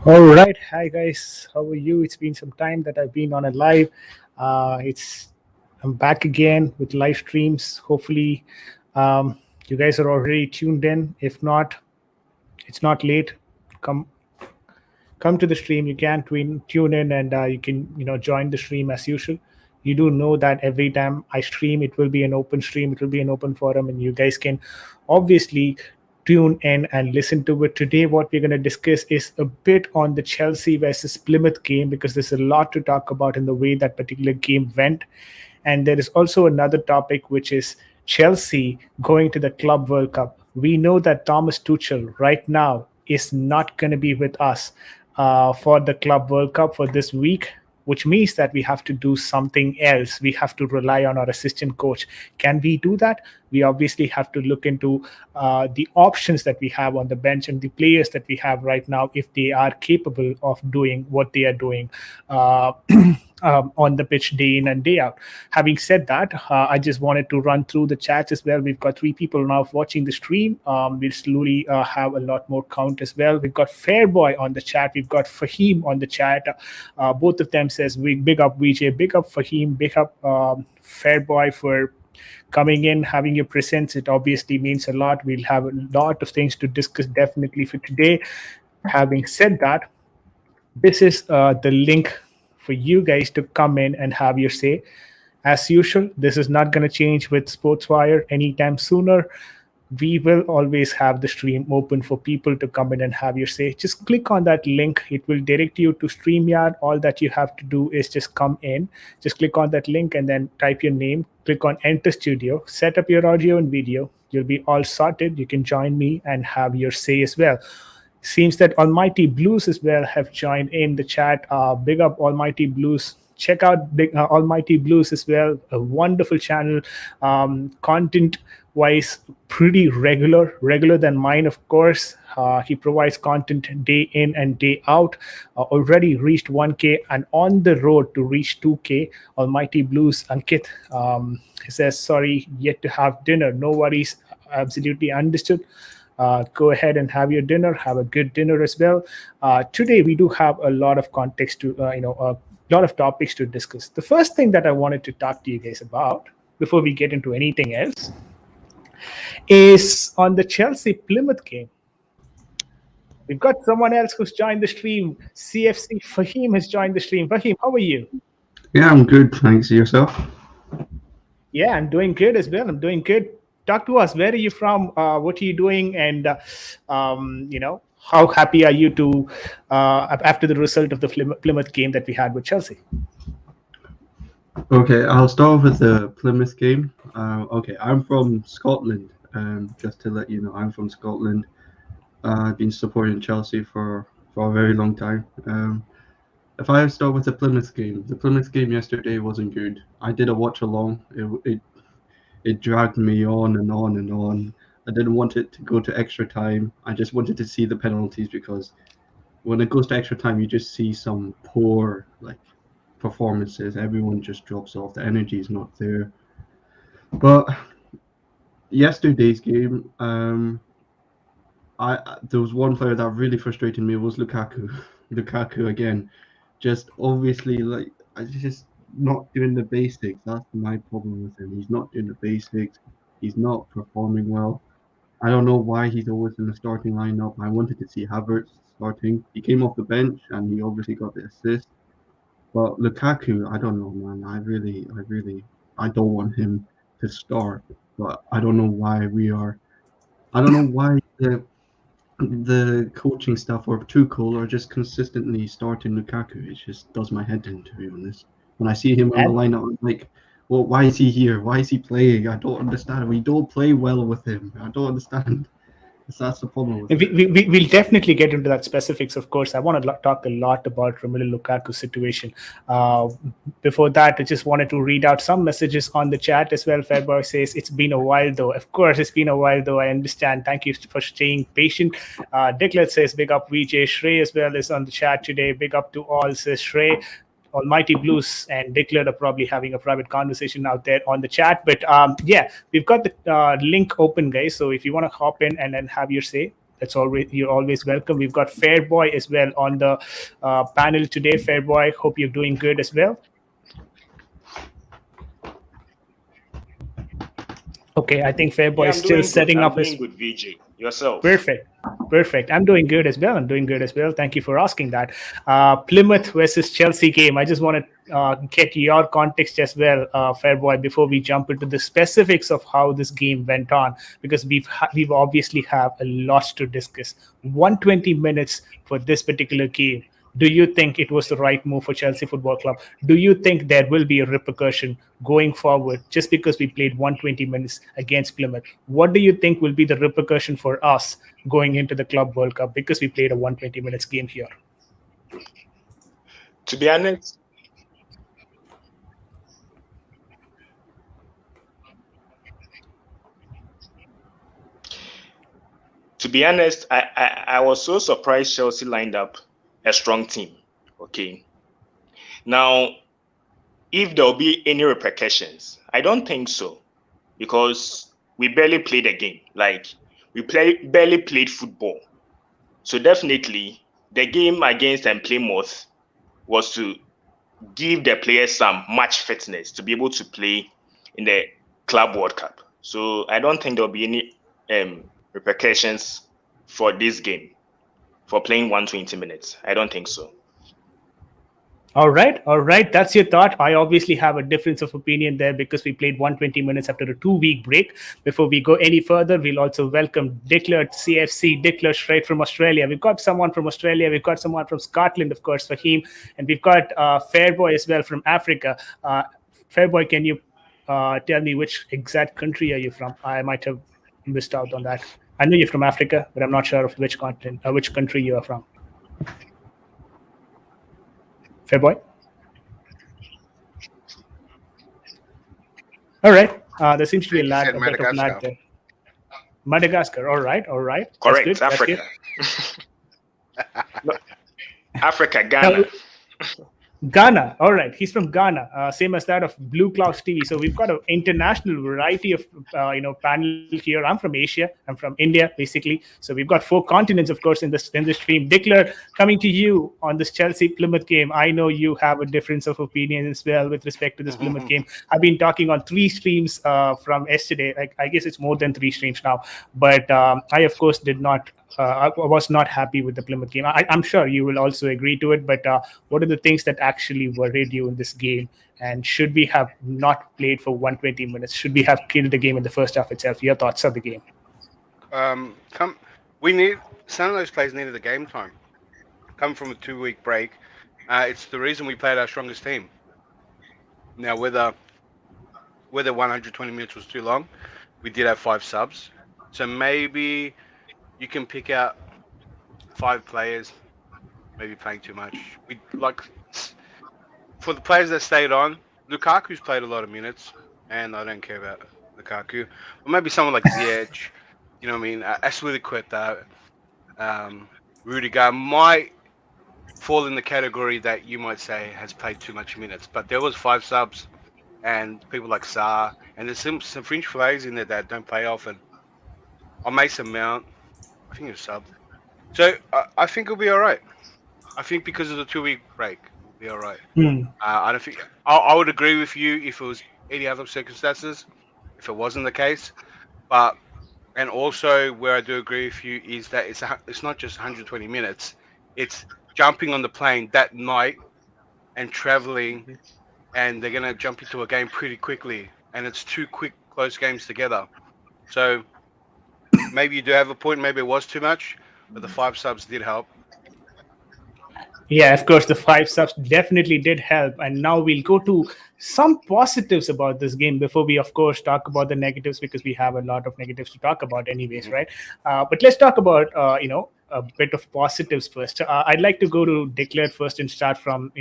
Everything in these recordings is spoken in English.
All right, hi guys. How are you? It's been some time that I've been on a live. It's I'm back again with live streams. Hopefully, you guys are already tuned in. If not, it's not late. Come come to the stream. You can tune in and you can join the stream as usual. You do know that every time I stream, it will be an open stream. It will be an open forum, and you guys can obviously tune in and listen to it. Today, what we're going to discuss is a bit on the Chelsea versus Plymouth game because there's a lot to talk about in the way that particular game went. And there is also another topic, which is Chelsea going to the Club World Cup. We know that Thomas Tuchel right now is not going to be with us for the Club World Cup for this week, which means that we have to do something else. We have to rely on our assistant coach. Can we do that? We obviously have to look into the options that we have on the bench and the players that we have right now, if they are capable of doing what they are doing. On the pitch day in and day out. Having said that, I just wanted to run through the chats as well. We've got 3 people now watching the stream. We'll slowly have a lot more count as well. We've got Fairboy on the chat. We've got Fahim on the chat. Both of them says we big up VJ, big up Fahim, big up Fairboy for coming in, having your presence. It obviously means a lot. We'll have a lot of things to discuss definitely for today. Having said that, this is the link for you guys to come in and have your say. As usual, this is not going to change with Sportswire anytime sooner. We will always have the stream open for people to come in and have your say. Just click on that link. It will direct you to StreamYard. All that you have to do is just come in. Just click on that link and then type your name. Click on Enter Studio. Set up your audio and video. You'll be all sorted. You can join me and have your say as well. Seems that Almighty Blues as well have joined in the chat. Big up Almighty Blues. Check out Almighty Blues as well. A wonderful channel. Content wise, pretty regular than mine, of course. He provides content day in and day out. Already reached 1K and on the road to reach 2K. Almighty Blues, Ankit, he says, sorry, yet to have dinner. No worries. Absolutely understood. Go ahead and have your dinner. Have a good dinner as well. Today we do have a lot of context to, a lot of topics to discuss. The first thing that I wanted to talk to you guys about before we get into anything else is on the Chelsea Plymouth game. We've got someone else who's joined the stream. CFC Fahim has joined the stream. Fahim, how are you? Yeah, I'm good. Thanks. Yourself? Yeah, I'm doing good as well. I'm doing good. Talk to us. Where are you from? What are you doing? And how happy are you to after the result of the Plymouth game that we had with Chelsea? Okay, I'll start with the Plymouth game. Okay, I'm from Scotland. Just to let you know, I'm from Scotland. I've been supporting Chelsea for a very long time. If I start with the Plymouth game yesterday wasn't good. I did a watch along. It dragged me on and on and on. I didn't want it to go to extra time. I just wanted to see the penalties because when it goes to extra time, you just see some poor performances. Everyone just drops off. The energy is not there. But yesterday's game, there was one player that really frustrated me was Lukaku. Lukaku again, just obviously I just not doing the basics. That's my problem with him. He's not doing the basics. He's not performing well. I don't know why he's always in the starting lineup. I wanted to see Havertz starting. He came off the bench and he obviously got the assist. But Lukaku, I don't know, man. I don't want him to start. But I don't know why I don't know why the coaching staff or Tuchel are just consistently starting Lukaku. It just does my head in, to be honest. When I see him on the lineup, I'm like, well, why is he here? Why is he playing? I don't understand. We don't play well with him. I don't understand. That's the problem with we'll definitely get into that specifics, of course. I want to talk a lot about Romelu Lukaku's situation. Before that, I just wanted to read out some messages on the chat as well. Fairboy says, it's been a while though. Of course, it's been a while though. I understand. Thank you for staying patient. Dicklet says, big up VJ. Shrey as well is on the chat today. Big up to all, says Shrey. Almighty Blues and Declared are probably having a private conversation out there on the chat. But yeah, we've got the link open, guys. So if you want to hop in and then have your say, you're always welcome. We've got Fairboy as well on the panel today. Fairboy, hope you're doing good as well. Okay, I think Fairboy is still setting up his. I'm doing good, VJ. Yourself? Perfect. I'm doing good as well. Thank you for asking that. Plymouth versus Chelsea game. I just want to get your context as well, Fairboy, before we jump into the specifics of how this game went on, because we've obviously have a lot to discuss. 120 minutes for this particular game. Do you think it was the right move for Chelsea Football Club? Do you think there will be a repercussion going forward just because we played 120 minutes against Plymouth? What do you think will be the repercussion for us going into the Club World Cup because we played a 120 minutes game here? To be honest, I was so surprised Chelsea lined up a strong team. Okay. Now, if there'll be any repercussions, I don't think so, because we barely played a game. Like, barely played football. So definitely, the game against Plymouth was to give the players some match fitness to be able to play in the Club World Cup. So I don't think there'll be any repercussions for this game, for playing 120 minutes. I don't think so. All right. That's your thought. I obviously have a difference of opinion there because we played 120 minutes after a 2-week break. Before we go any further, we'll also welcome Declan CFC, Declan straight from Australia. We've got someone from Australia. We've got someone from Scotland, of course, Fahim. And we've got Fairboy as well from Africa. Fairboy, can you tell me which exact country are you from? I might have missed out on that. I know you're from Africa, but I'm not sure of which continent, which country you are from. Fairboy? All right. There seems to be a bit of lag there. Madagascar. All right. Correct. Africa. No, Africa, Ghana. Ghana. All right. He's from Ghana. Same as that of Blue Clouds TV. So we've got an international variety of panel here. I'm from Asia. I'm from India, basically. So we've got 4 continents, of course, in this stream. Declan, coming to you on this Chelsea Plymouth game. I know you have a difference of opinion as well with respect to this Plymouth game. I've been talking on 3 streams from yesterday. I guess it's more than 3 streams now. But I, of course, did not. I was not happy with the Plymouth game. I'm sure you will also agree to it, but what are the things that actually worried you in this game? And should we have not played for 120 minutes? Should we have killed the game in the first half itself? Your thoughts of the game? We need some of those players needed the game time. Come from a 2-week break, it's the reason we played our strongest team. Now, whether 120 minutes was too long, we did have 5 subs, so maybe you can pick out 5 players, maybe playing too much. We like for the players that stayed on. Lukaku's played a lot of minutes, and I don't care about Lukaku. Or maybe someone like Ziyech, you know what I mean? Aspilicueta, Rudiger might fall in the category that you might say has played too much minutes. But there was 5 subs, and people like Sarr, and there's some French players in there that don't play often. On Mason Mount, I think it's subbed. So I think it'll be all right. I think because of the 2-week break, it'll be all right. I don't think I would agree with you if it was any other circumstances, if it wasn't the case. And also where I do agree with you is that it's not just 120 minutes. It's jumping on the plane that night and traveling, and they're gonna jump into a game pretty quickly, and it's 2 quick close games together. So maybe you do have a point. Maybe it was too much, but the 5 subs did help. Yeah, of course, the 5 subs definitely did help. And now we'll go to some positives about this game before we, of course, talk about the negatives, because we have a lot of negatives to talk about anyways, right? But let's talk about, a bit of positives first. I'd like to go to Declan first and start from,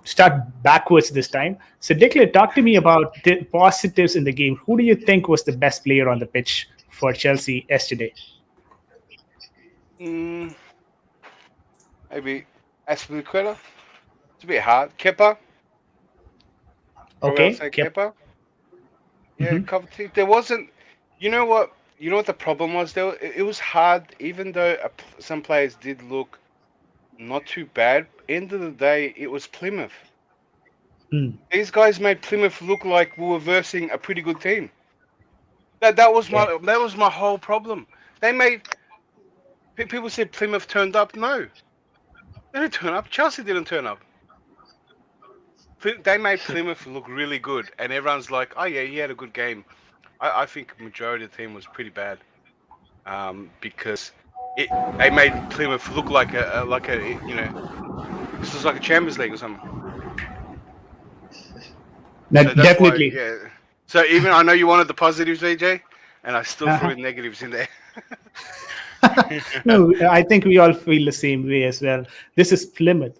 start backwards this time. So Declan, talk to me about the positives in the game. Who do you think was the best player on the pitch for Chelsea yesterday? Maybe Aspilicueta. It's a bit hard. Kepa. Okay. Kepa. Yeah, there wasn't. You know what? you know what the problem was though? It was hard, even though some players did look not too bad. End of the day, it was Plymouth. Hmm. These guys made Plymouth look like we were versing a pretty good team. That was my whole problem. They made people said Plymouth turned up. No, they didn't turn up. Chelsea didn't turn up. They made Plymouth look really good, and everyone's like, "Oh yeah, he had a good game." I think majority of the team was pretty bad, because they made Plymouth look like this was like a Champions League or something. So that's why, Definitely. yeah. So even I know you wanted the positives, VJ, and I still threw Uh-huh. in negatives in there. No, I think we all feel the same way as well. This is Plymouth.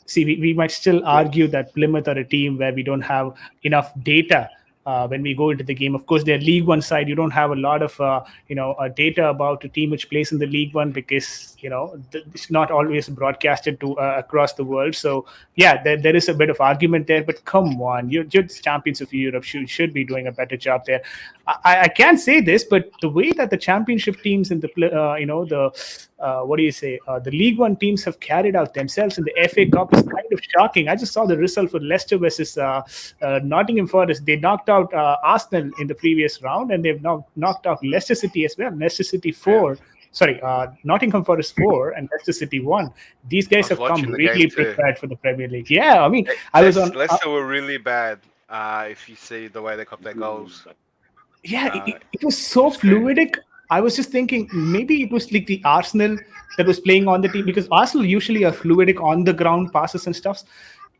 See, we might still argue that Plymouth are a team where we don't have enough data when we go into the game. Of course, their League One side, you don't have a lot of data about a team which plays in the League One because it's not always broadcasted to across the world. So yeah, there is a bit of argument there. But come on, you're champions of Europe. Should be doing a better job there. I can't say this, but the way that the championship teams and what do you say? The League One teams have carried out themselves in the FA Cup is kind of shocking. I just saw the result for Leicester versus Nottingham Forest. They knocked out Arsenal in the previous round, and they've now knocked out Leicester City as well. Leicester City 4. Sorry, Nottingham Forest 4 and Leicester City 1. These guys I was have come watching the really game too. prepared for the Premier League. Yeah, I mean, I was on. Leicester were really bad. If you see the way they got their goals, Yeah, uh, it was so it's great. fluidic. I was just thinking maybe it was like the Arsenal that was playing on the team because Arsenal usually are fluidic on the ground passes and stuff.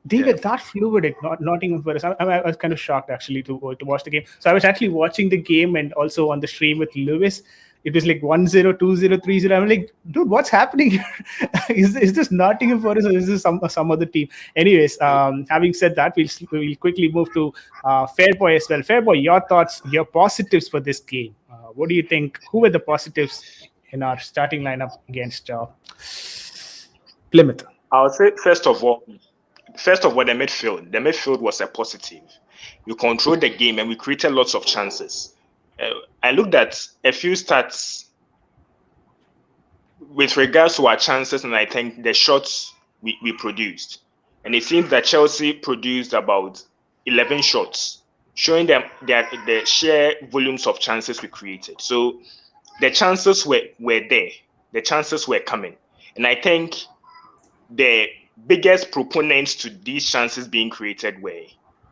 They were Yeah. that fluidic, Nottingham Forest. I was kind of shocked actually to watch the game. So I was actually watching the game and also on the stream with Lewis. It was like 1-0, 2-0, 3-0. I'm like, dude, what's happening here? Is this Nottingham Forest or is this some other team? Anyways, having said that, we'll quickly move to Fairboy as well. Fairboy, your thoughts, your positives for this game. What do you think? Who were the positives in our starting lineup against Plymouth? I would say first of all, the midfield. The midfield was a positive. We controlled the game and we created lots of chances. I looked at a few stats with regards to our chances, and I think the shots we produced. And it seems that Chelsea produced about 11 shots, showing them that the sheer volumes of chances we created. So the chances were there. The chances were coming. And I think the biggest proponents to these chances being created were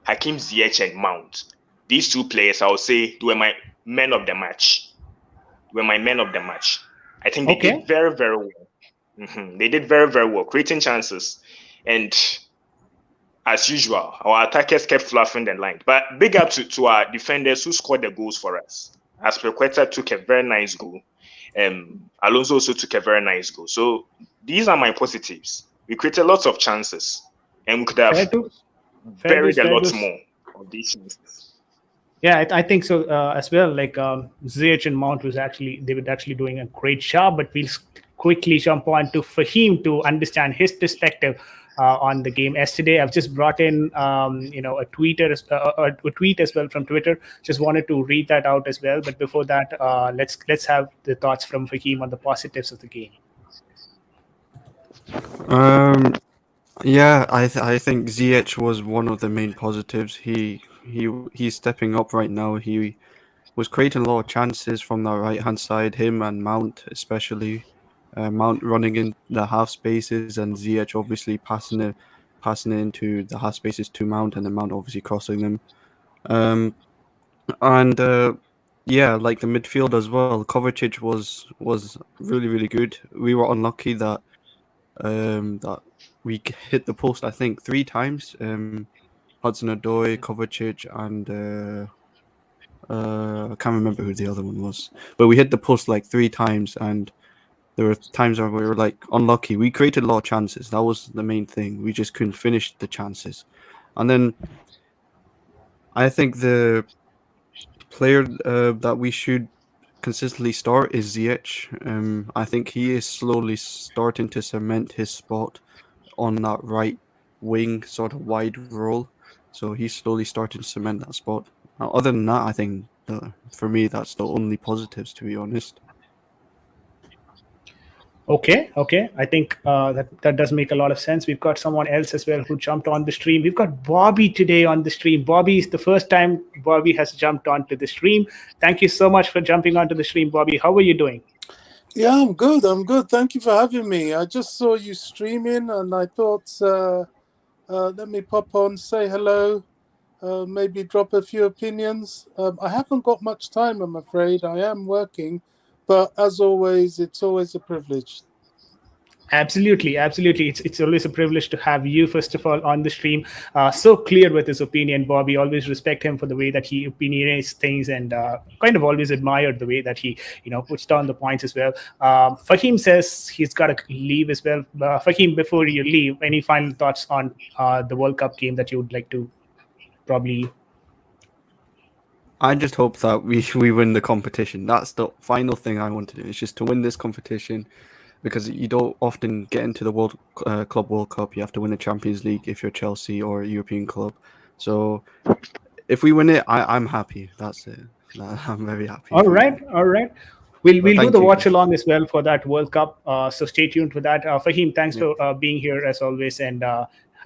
Hakim Ziyech and Mount. These two players, I would say, were my men of the match. I think they did very, very well. They did very, very well, creating chances. And as usual, our attackers kept fluffing the line. But big up to our defenders who scored the goals for us. Aspilicueta took a very nice goal. Alonso also took a very nice goal. So these are my positives. We created lots of chances, and we could have buried a lot more of these chances. Yeah, I think so as well. Like Ziyech and Mount they were actually doing a great job, but we'll quickly jump on to Fahim to understand his perspective on the game yesterday. I've just brought in a tweet as well from Twitter. Just wanted to read that out as well. But before that, let's have the thoughts from Fahim on the positives of the game. Yeah, I think Ziyech was one of the main positives. He's stepping up right now. He was creating a lot of chances from the right hand side. Him and Mount especially. Mount running in the half spaces and Ziyech obviously passing it into the half spaces to Mount, and then Mount obviously crossing them. Yeah, like the midfield as well. Kovacic was really, really good. We were unlucky that we hit the post, I think, 3 times. Hudson-Odoi, Kovacic, and I can't remember who the other one was. But we hit the post like 3 times, and there were times where we were like unlucky. We created a lot of chances. That was the main thing. We just couldn't finish the chances. And then I think the player that we should consistently start is Ziyech. I think he is slowly starting to cement his spot on that right wing sort of wide role. So he's slowly starting to cement that spot. Now, other than that, I think For me, that's the only positives, to be honest. Okay. I think that does make a lot of sense. We've got someone else as well who jumped on the stream. We've got Bobby today on the stream. Bobby is the first time Bobby has jumped onto the stream. Thank you so much for jumping onto the stream, Bobby. How are you doing? Yeah, I'm good. Thank you for having me. I just saw you streaming and I thought, let me pop on, say hello, maybe drop a few opinions. I haven't got much time, I'm afraid. I am working, but as always, it's always a privilege. Absolutely. It's always a privilege to have you, first of all, on the stream. So clear with his opinion, Bobby. Always respect him for the way that he opinionates things, and kind of always admired the way that he, puts down the points as well. Fahim says he's got to leave as well. Fahim, before you leave, any final thoughts on the World Cup game that you would like to probably? I just hope that we win the competition. That's the final thing I want to do. It's just to win this competition, because you don't often get into the Club World Cup. You have to win the Champions League if you're Chelsea or a European club. So if we win it, I'm happy. That's it. I'm very happy. All right. We'll do the watch you. along as well for that World Cup. So stay tuned for that. Fahim, thanks for being here as always, and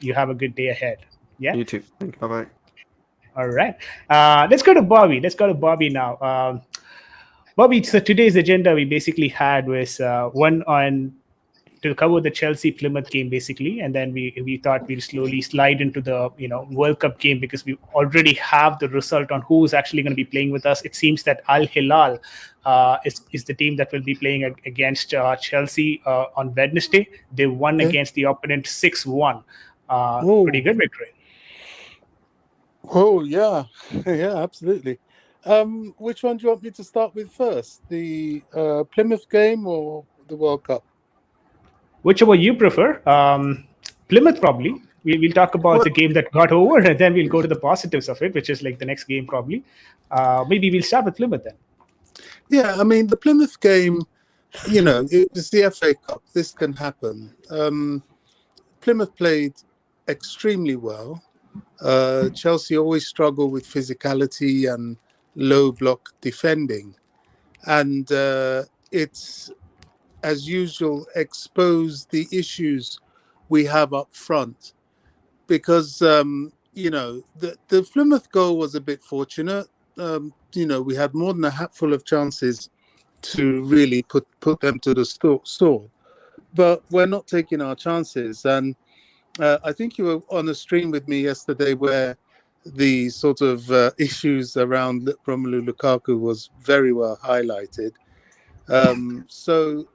you have a good day ahead. Yeah. You too. Thank you. Bye bye. All right. Let's go to Bobby now. Bobby, so today's agenda we basically had was one on to cover the Chelsea Plymouth game basically, and then we thought we'd slowly slide into the World Cup game, because we already have the result on who's actually going to be playing with us. It seems that Al Hilal is the team that will be playing against Chelsea on Wednesday. They won against the opponent 6-1. Pretty good victory. Oh yeah, yeah, absolutely. Which one do you want me to start with first? The Plymouth game or the World Cup? Whichever you prefer. Plymouth probably. We'll talk about the game that got over, and then we'll go to the positives of it, which is like the next game probably. Maybe we'll start with Plymouth then. Yeah, I mean, the Plymouth game, it was the FA Cup. This can happen. Plymouth played extremely well. Chelsea always struggle with physicality and low block defending, and it's, as usual, exposed the issues we have up front, because the Plymouth goal was a bit fortunate. We had more than a hatful of chances to really put them to the sword, but we're not taking our chances. And I think you were on a stream with me yesterday where the sort of issues around Romelu Lukaku was very well highlighted. So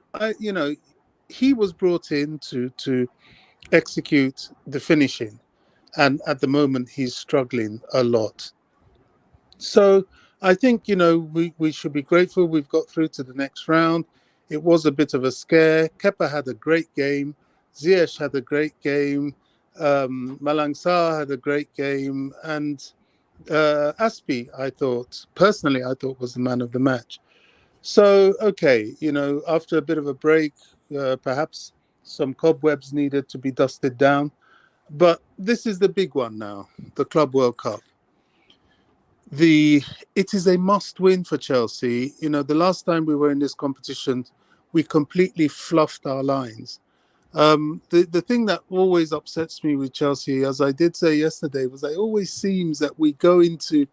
he was brought in to execute the finishing, and at the moment he's struggling a lot. So I think we should be grateful we've got through to the next round. It was a bit of a scare. Kepa had a great game. Ziyech had a great game. Malang Sarr had a great game, and Aspi, I thought was the man of the match. So, okay, after a bit of a break, perhaps some cobwebs needed to be dusted down. But this is the big one now, the Club World Cup. It is a must-win for Chelsea. The last time we were in this competition, we completely fluffed our lines. The thing that always upsets me with Chelsea, as I did say yesterday, was it always seems that we go into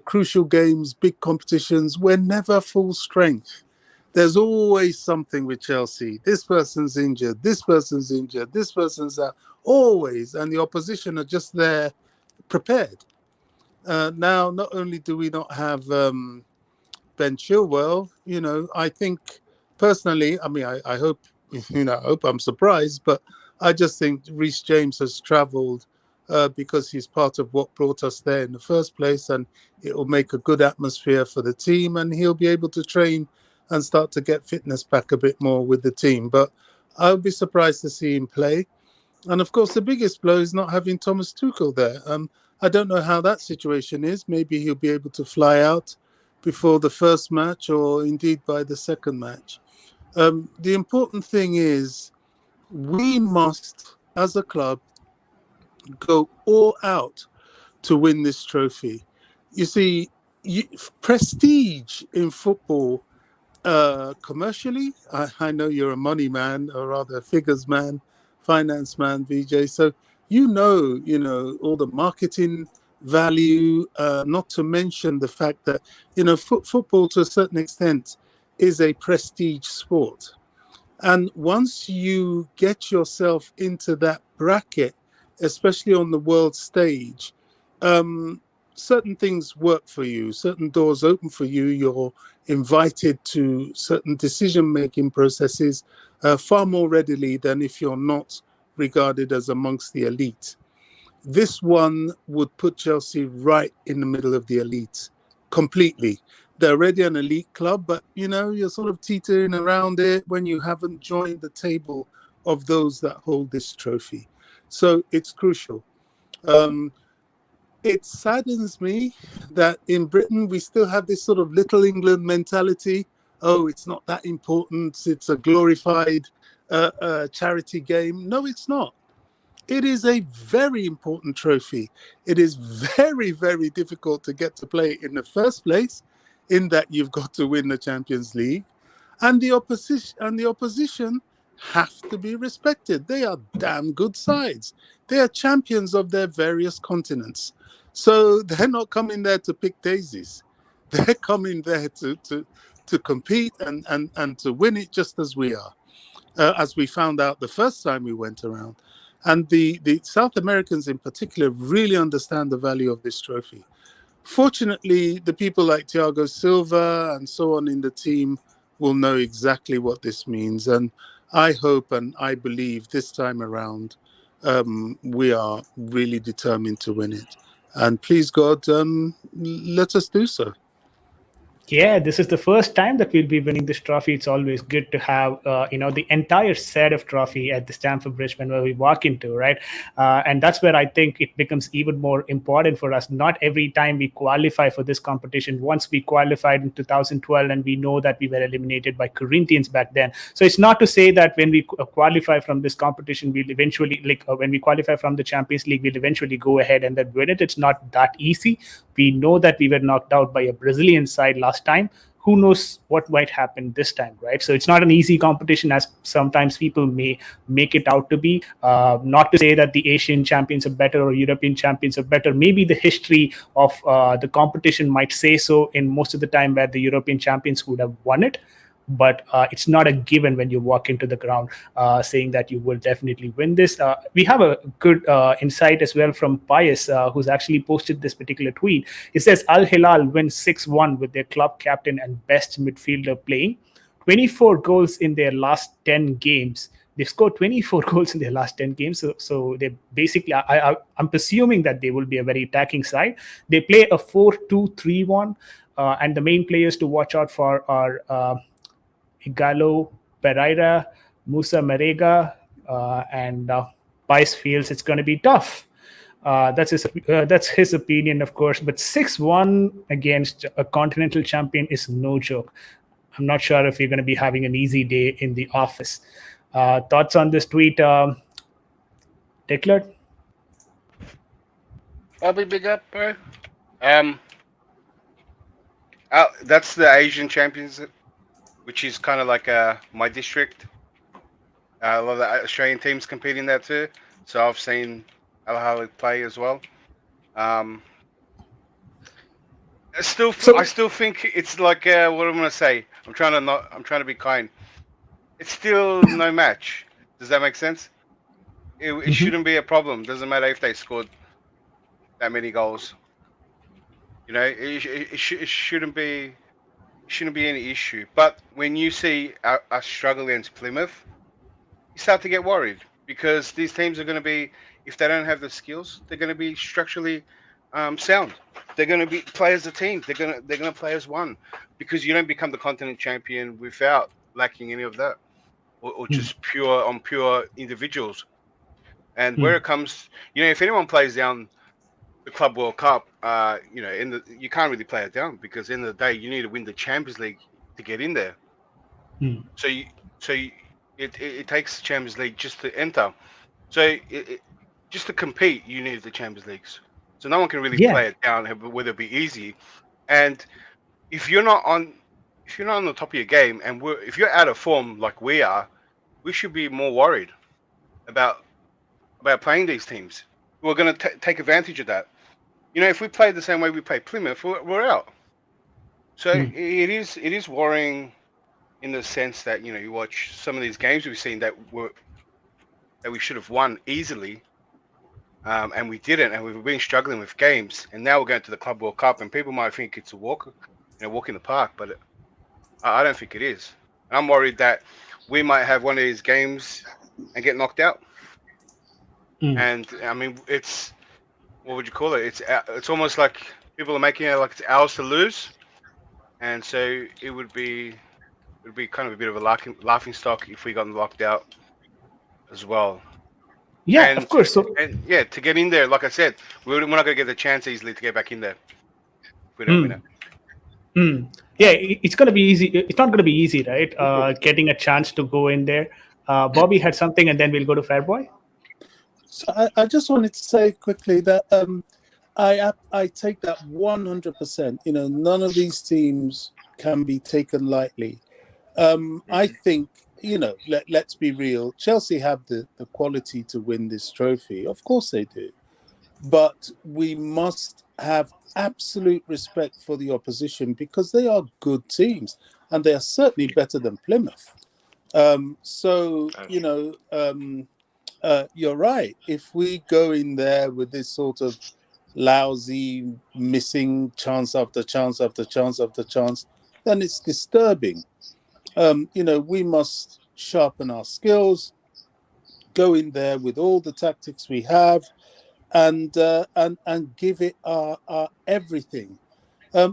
crucial games, big competitions, we're never full strength. There's always something with Chelsea. This person's injured, this person's injured, this person's out, always. And the opposition are just there prepared. Now, not only do we not have Ben Chilwell, I think personally, I mean, I hope, I hope I'm surprised, but I just think Reece James has travelled because he's part of what brought us there in the first place, and it will make a good atmosphere for the team, and he'll be able to train and start to get fitness back a bit more with the team. But I'll be surprised to see him play. And of course, the biggest blow is not having Thomas Tuchel there. I don't know how that situation is. Maybe he'll be able to fly out before the first match, or indeed by the second match. The important thing is we must, as a club, go all out to win this trophy. You see, prestige in football, commercially, I know you're a money man, or rather a figures man, finance man, VJ. So you know all the marketing value. Not to mention the fact that football to a certain extent is a prestige sport. And once you get yourself into that bracket, especially on the world stage, um, certain things work for you, certain doors open for you. You're invited to certain decision-making processes far more readily than if you're not regarded as amongst the elite. This one would put Chelsea right in the middle of the elite completely. They're already an elite club, but you're sort of teetering around it when you haven't joined the table of those that hold this trophy. So it's crucial. Um, it saddens me that in Britain we still have this sort of little England mentality. Oh, it's not that important. It's a glorified charity game. No, it's not. It is a very important trophy. It is very, very difficult to get to play in the first place, in that you've got to win the Champions League, and the opposition have to be respected. They are damn good sides. They are champions of their various continents. So they're not coming there to pick daisies. They're coming there to compete and to win it, just as we are. As we found out the first time we went around. And the South Americans in particular really understand the value of this trophy. Fortunately, the people like Thiago Silva and so on in the team will know exactly what this means. And I hope and I believe this time around, we are really determined to win it. And please God, let us do so. Yeah, this is the first time that we'll be winning this trophy. It's always good to have, the entire set of trophy at the Stamford Bridge whenever we walk into, right? And that's where I think it becomes even more important for us. Not every time we qualify for this competition. Once we qualified in 2012, and we know that we were eliminated by Corinthians back then. So it's not to say that when we qualify from this competition, we'll eventually, when we qualify from the Champions League, we'll eventually go ahead and then win it. It's not that easy. We know that we were knocked out by a Brazilian side last time. Who knows what might happen this time, right? So it's not an easy competition as sometimes people may make it out to be. Not to say that the Asian champions are better or European champions are better. Maybe the history of the competition might say so in most of the time, where the European champions would have won it. But it's not a given when you walk into the ground saying that you will definitely win this. We have a good insight as well from Pius, who's actually posted this particular tweet. It says, Al Hilal wins 6-1 with their club captain and best midfielder playing. 24 goals in their last 10 games. They've scored 24 goals in their last 10 games. So they basically, I'm presuming that they will be a very attacking side. They play a 4-2-3-1. And the main players to watch out for are Igalo Pereira, Musa Marega, and Pice feels it's going to be tough. That's his opinion, of course. But 6-1 against a continental champion is no joke. I'm not sure if you're going to be having an easy day in the office. Thoughts on this tweet, Declan? I'll be big up, bro. That's the Asian champions, which is kind of like my district. A lot of the Australian teams competing there too. So I've seen Al Hilal play as well. I still think it's like what I'm gonna say. I'm trying to be kind. It's still no match. Does that make sense? It shouldn't be a problem. Doesn't matter if they scored that many goals. It shouldn't be any issue. But when you see us struggle against Plymouth, you start to get worried, because these teams are going to be, if they don't have the skills, they're going to be structurally sound. They're going to play as a team. They're going to play as one, because you don't become the continent champion without lacking any of that, or just pure individuals. And where it comes, if anyone plays down the Club World Cup, you can't really play it down, because in the day you need to win the Champions League to get in there. So it takes the Champions League just to enter. So just to compete, you need the Champions Leagues. So no one can really play it down, whether it be easy. And if you're not on the top of your game, and if you're out of form like we are, we should be more worried about playing these teams. We're going to take advantage of that. If we play the same way we play Plymouth, we're out. So it is worrying in the sense that you watch some of these games we've seen that we should have won easily, and we didn't, and we've been struggling with games, and now we're going to the Club World Cup, and people might think it's a walk in the park, but I don't think it is. I'm worried that we might have one of these games and get knocked out. And I mean, it's, what would you call it? It's almost like people are making it like it's ours to lose, and so it would be kind of a bit of a laughing stock if we got knocked out as well. Yeah, and, of course. So, and yeah, to get in there, like I said, we're not going to get the chance easily to get back in there if we don't win it. Yeah, it's going to be easy. It's not going to be easy, right? Getting a chance to go in there. Bobby had something, and then we'll go to Fairboy. So I just wanted to say quickly that I take that 100%. None of these teams can be taken lightly. I think, let's be real. Chelsea have the quality to win this trophy. Of course they do. But we must have absolute respect for the opposition because they are good teams and they are certainly better than Plymouth. You're right. If we go in there with this sort of lousy, missing chance after chance after chance after chance, then it's disturbing. We must sharpen our skills, go in there with all the tactics we have, and give it our everything.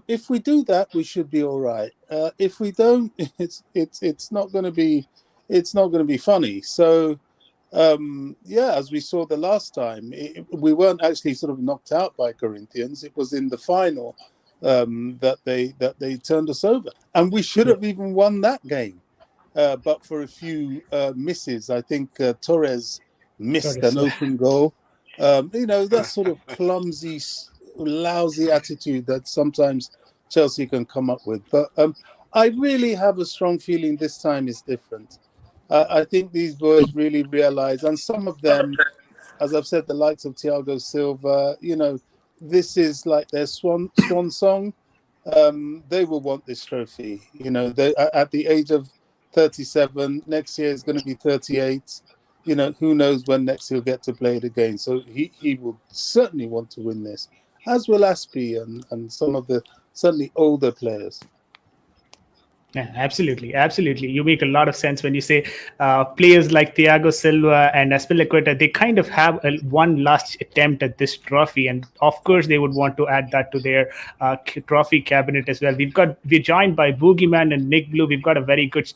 If we do that, we should be all right. If we don't, it's not going to be funny. So. As we saw the last time, we weren't actually sort of knocked out by Corinthians. It was in the final that they turned us over, and we should have even won that game, but for a few misses. I think Torres missed an open goal. That sort of clumsy, lousy attitude that sometimes Chelsea can come up with. But I really have a strong feeling this time is different. I think these boys really realize, and some of them, as I've said, the likes of Thiago Silva, this is like their swan song. They will want this trophy. They, at the age of 37, next year is going to be 38. Who knows when next he'll get to play it again. So he will certainly want to win this, as will Aspie and some of the certainly older players. Yeah, absolutely. You make a lot of sense when you say players like Thiago Silva and Azpilicueta, they kind of have one last attempt at this trophy, and of course they would want to add that to their trophy cabinet as well. We're joined by Boogeyman and Nick Blue. We've got a very good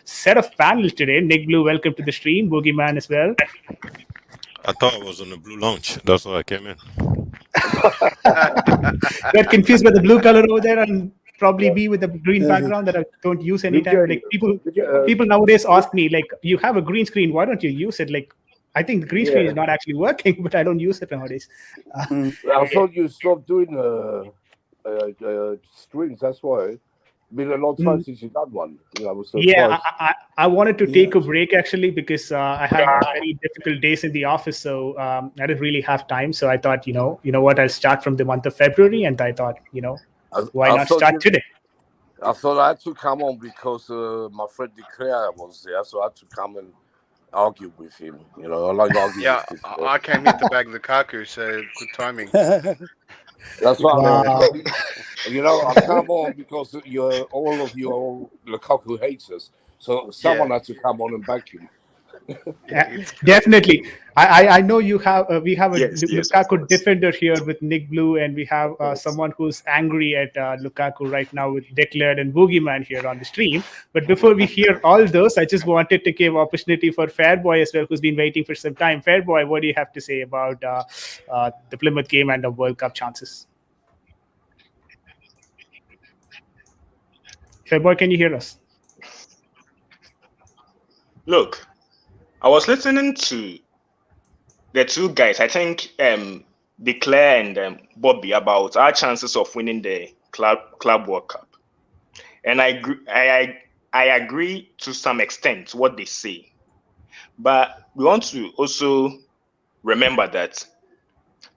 set of panels today. Nick Blue, welcome to the stream. Boogeyman as well. I thought I was on the blue lounge. That's why I came in. Got confused by the blue color over there and probably be with the green background that I don't use anytime. Like people nowadays ask me, like, you have a green screen, why don't you use it? Like, I think the green screen is not actually working, but I don't use it nowadays. I thought you stopped doing streams. That's why. It's been a long time since you've done one. I was surprised. I wanted to take a break actually because I had very difficult days in the office, so I didn't really have time. So I thought, you know what, I'll start from the month of February, and I thought, why not start today? I thought I had to come on because my friend De Crea was there, so I had to come and argue with him. I like arguing. Yeah, with people. I came here to bag Lukaku, so good timing. That's what I mean. I come on because all of you Lukaku haters, so someone had to come on and back him. Definitely. I know you have we have a Lukaku defender here with Nick Blue, and we have someone who's angry at Lukaku right now with Declared and Boogeyman here on the stream. But before we hear all those, I just wanted to give opportunity for Fairboy as well, who's been waiting for some time. Fairboy, what do you have to say about the Plymouth game and the World Cup chances? Fairboy, can you hear us? Look, I was listening to the two guys, I think Declare and Bobby, about our chances of winning the Club World Cup, and I agree to some extent what they say, but we want to also remember that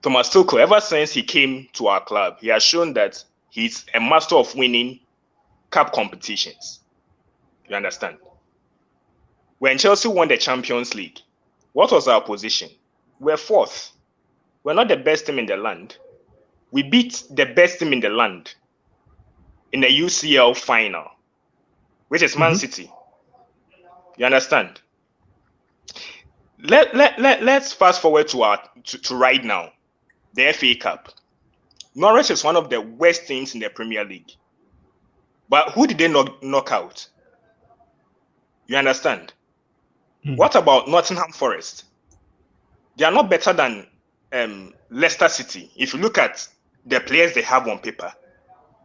Thomas Tuchel, ever since he came to our club, he has shown that he's a master of winning cup competitions. You understand? When Chelsea won the Champions League, what was our position? We're fourth. We're not the best team in the land. We beat the best team in the land in the UCL final, which is Man City. You understand? Let's fast forward to right now, the FA Cup. Norwich is one of the worst teams in the Premier League. But who did they knock out? You understand? What about Nottingham Forest? They are not better than Leicester City. If you look at the players they have on paper,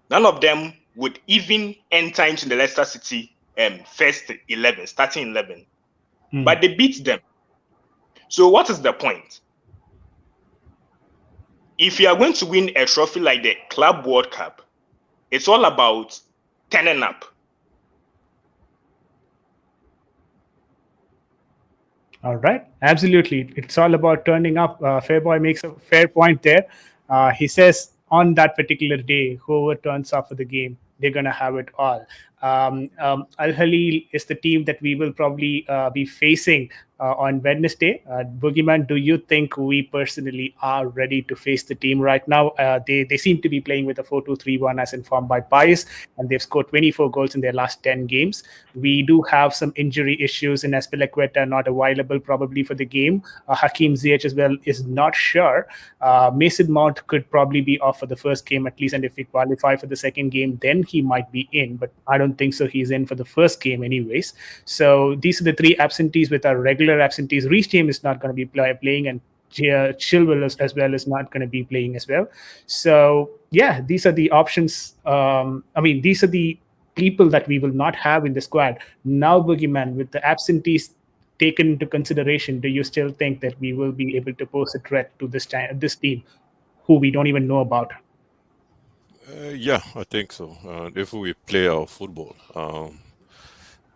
none of them would even enter into the Leicester City starting 11. But they beat them. So what is the point? If you are going to win a trophy like the Club World Cup, it's all about turning up. All right, absolutely. It's all about turning up. Fairboy makes a fair point there. He says on that particular day, whoever turns up for the game, they're going to have it all. Al Hilal is the team that we will probably be facing on Wednesday. Boogeyman, do you think we personally are ready to face the team right now? They seem to be playing with a 4-2-3-1 as informed by Pius, and they've scored 24 goals in their last 10 games. We do have some injury issues in Azpilicueta, not available probably for the game. Hakim Ziyech as well is not sure. Mason Mount could probably be off for the first game at least, and if we qualify for the second game, then he might be in, but I don't think so. He's in for the first game anyways. So these are the three absentees with our regular absentees. Reece James is not going to be playing, and Chilwell as well is not going to be playing as well. So yeah, these are the options. These are the people that we will not have in the squad. Now, Boogeyman, with the absentees taken into consideration, do you still think that we will be able to pose a threat to this team, who we don't even know about? Yeah, I think so. If we play our football,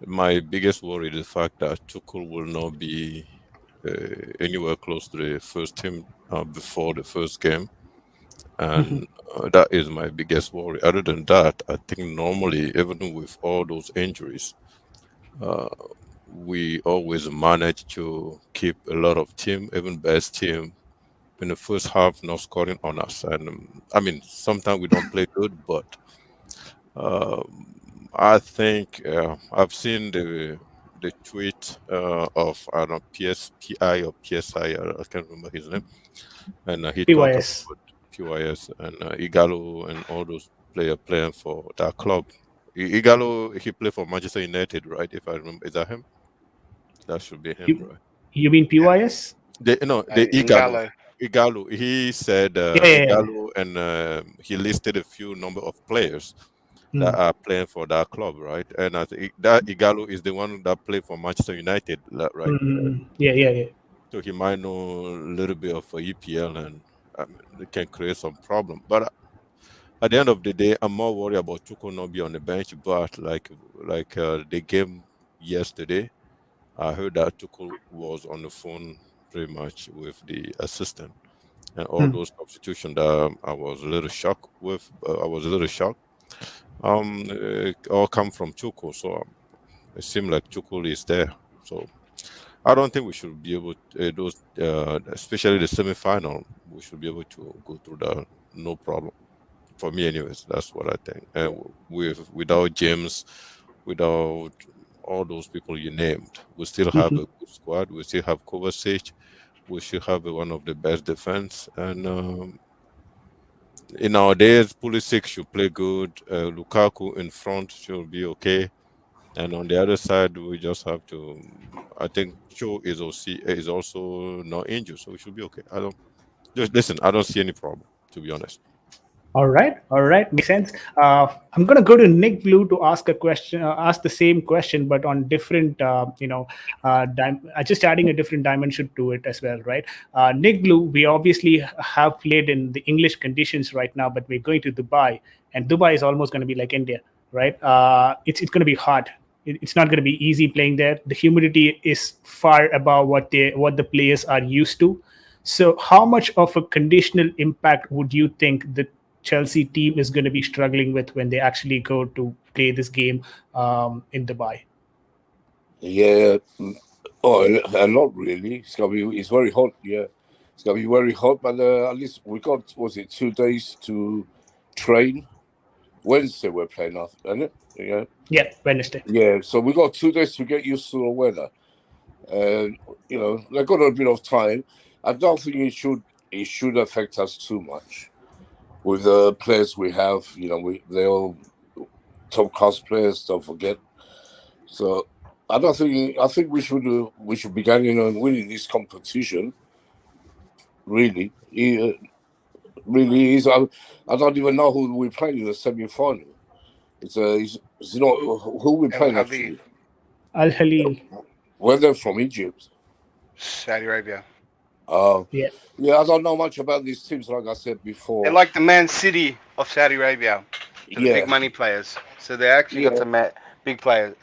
my biggest worry is the fact that Tuchel will not be anywhere close to the first team before the first game. And that is my biggest worry. Other than that, I think normally, even with all those injuries, we always manage to keep a lot of team, even best team, in the first half not scoring on us. And sometimes we don't play good, but I think I've seen the tweet of I don't know PSPI or PSI, I can't remember his name, and he talked PYS. about PYS and Igalo and all those players playing for that club. Igalo, he played for Manchester United, right? If I remember, is that him? That should be him, right? You mean PYS? The Igalo. Igalo. He said Igalo, and he listed a few number of players that are playing for that club, right? And I think that Igalo is the one that played for Manchester United, right? Yeah. So he might know a little bit of EPL, and it can create some problem. But at the end of the day, I'm more worried about Tuchel not be on the bench. But like the game yesterday, I heard that Tuchel was on the phone pretty much with the assistant, and all those substitutions that I was a little shocked with. It all come from Tuchel, so it seemed like Tuchel is there. So I don't think we should be able to, especially the semi-final, we should be able to go through that no problem. For me, anyways, that's what I think. And without James, without all those people you named, we still have a good squad. We still have Kovacic. We should have one of the best defense. And in our days, Pulisic should play good. Lukaku in front should be okay. And on the other side, we just have to. I think Cho is also not injured, so we should be okay. I don't see any problem, to be honest. All right, makes sense. I'm gonna go to Nick Blue to ask a question, ask the same question, but on different, just adding a different dimension to it as well, right? Nick Blue, we obviously have played in the English conditions right now, but we're going to Dubai, and Dubai is almost going to be like India, right? It's going to be hard. It's not going to be easy playing there. The humidity is far above what the players are used to. So, how much of a conditional impact would you think the Chelsea team is going to be struggling with when they actually go to play this game in Dubai? Yeah. Oh, a lot really. It's very hot. Yeah, it's gonna be very hot. But at least we got, was it 2 days to train? Wednesday we're playing, isn't it? Yeah. Yeah, Wednesday. Yeah. So we got 2 days to get used to the weather. They've got a bit of time. I don't think it should affect us too much. With the players we have, they're all top class players. Don't forget. So I think we should be getting and winning this competition. Really, really is. I don't even know who we're playing in the semi-final. It's not who we're playing actually. Al Halil. Where they're from, Egypt. Saudi Arabia. Yeah. Yeah, I don't know much about these teams. Like I said before, They're like the Man City of Saudi Arabia. The big money players. So they actually got some big players,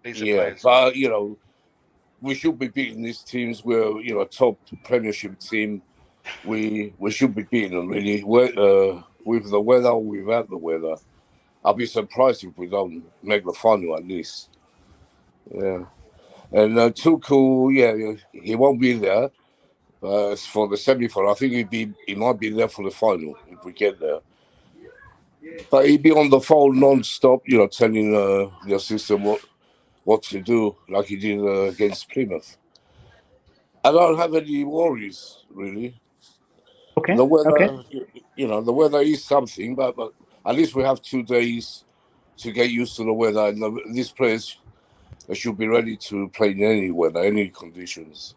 decent players. But we should be beating these teams. We're top Premiership team. We should be beating them really. With the weather, or without the weather. I'll be surprised if we don't make the final at least. Yeah, and Tuchel, he won't be there for the semi-final. I think he might be there for the final if we get there. But he'd be on the phone non-stop, telling the system what to do, like he did against Plymouth. I don't have any worries really. Okay. The weather, the weather is something, but at least we have 2 days to get used to the weather, and these players should be ready to play in any weather, any conditions.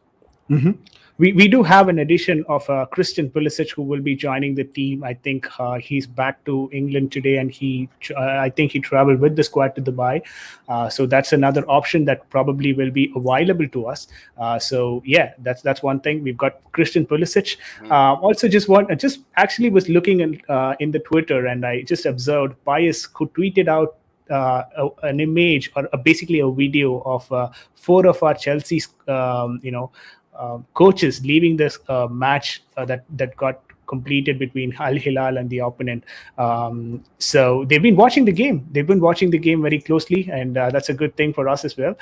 Mm-hmm. We do have an addition of Christian Pulisic, who will be joining the team. I think he's back to England today, and I think he traveled with the squad to Dubai. So that's another option that probably will be available to us. So yeah, that's one thing. We've got Christian Pulisic. Also, just actually was looking in the Twitter, and I just observed Pius, who tweeted out an image or basically a video of 4 of our Chelsea's coaches leaving this match that got completed between Al Hilal and the opponent. So they've been watching the game. They've been watching the game very closely, and that's a good thing for us as well.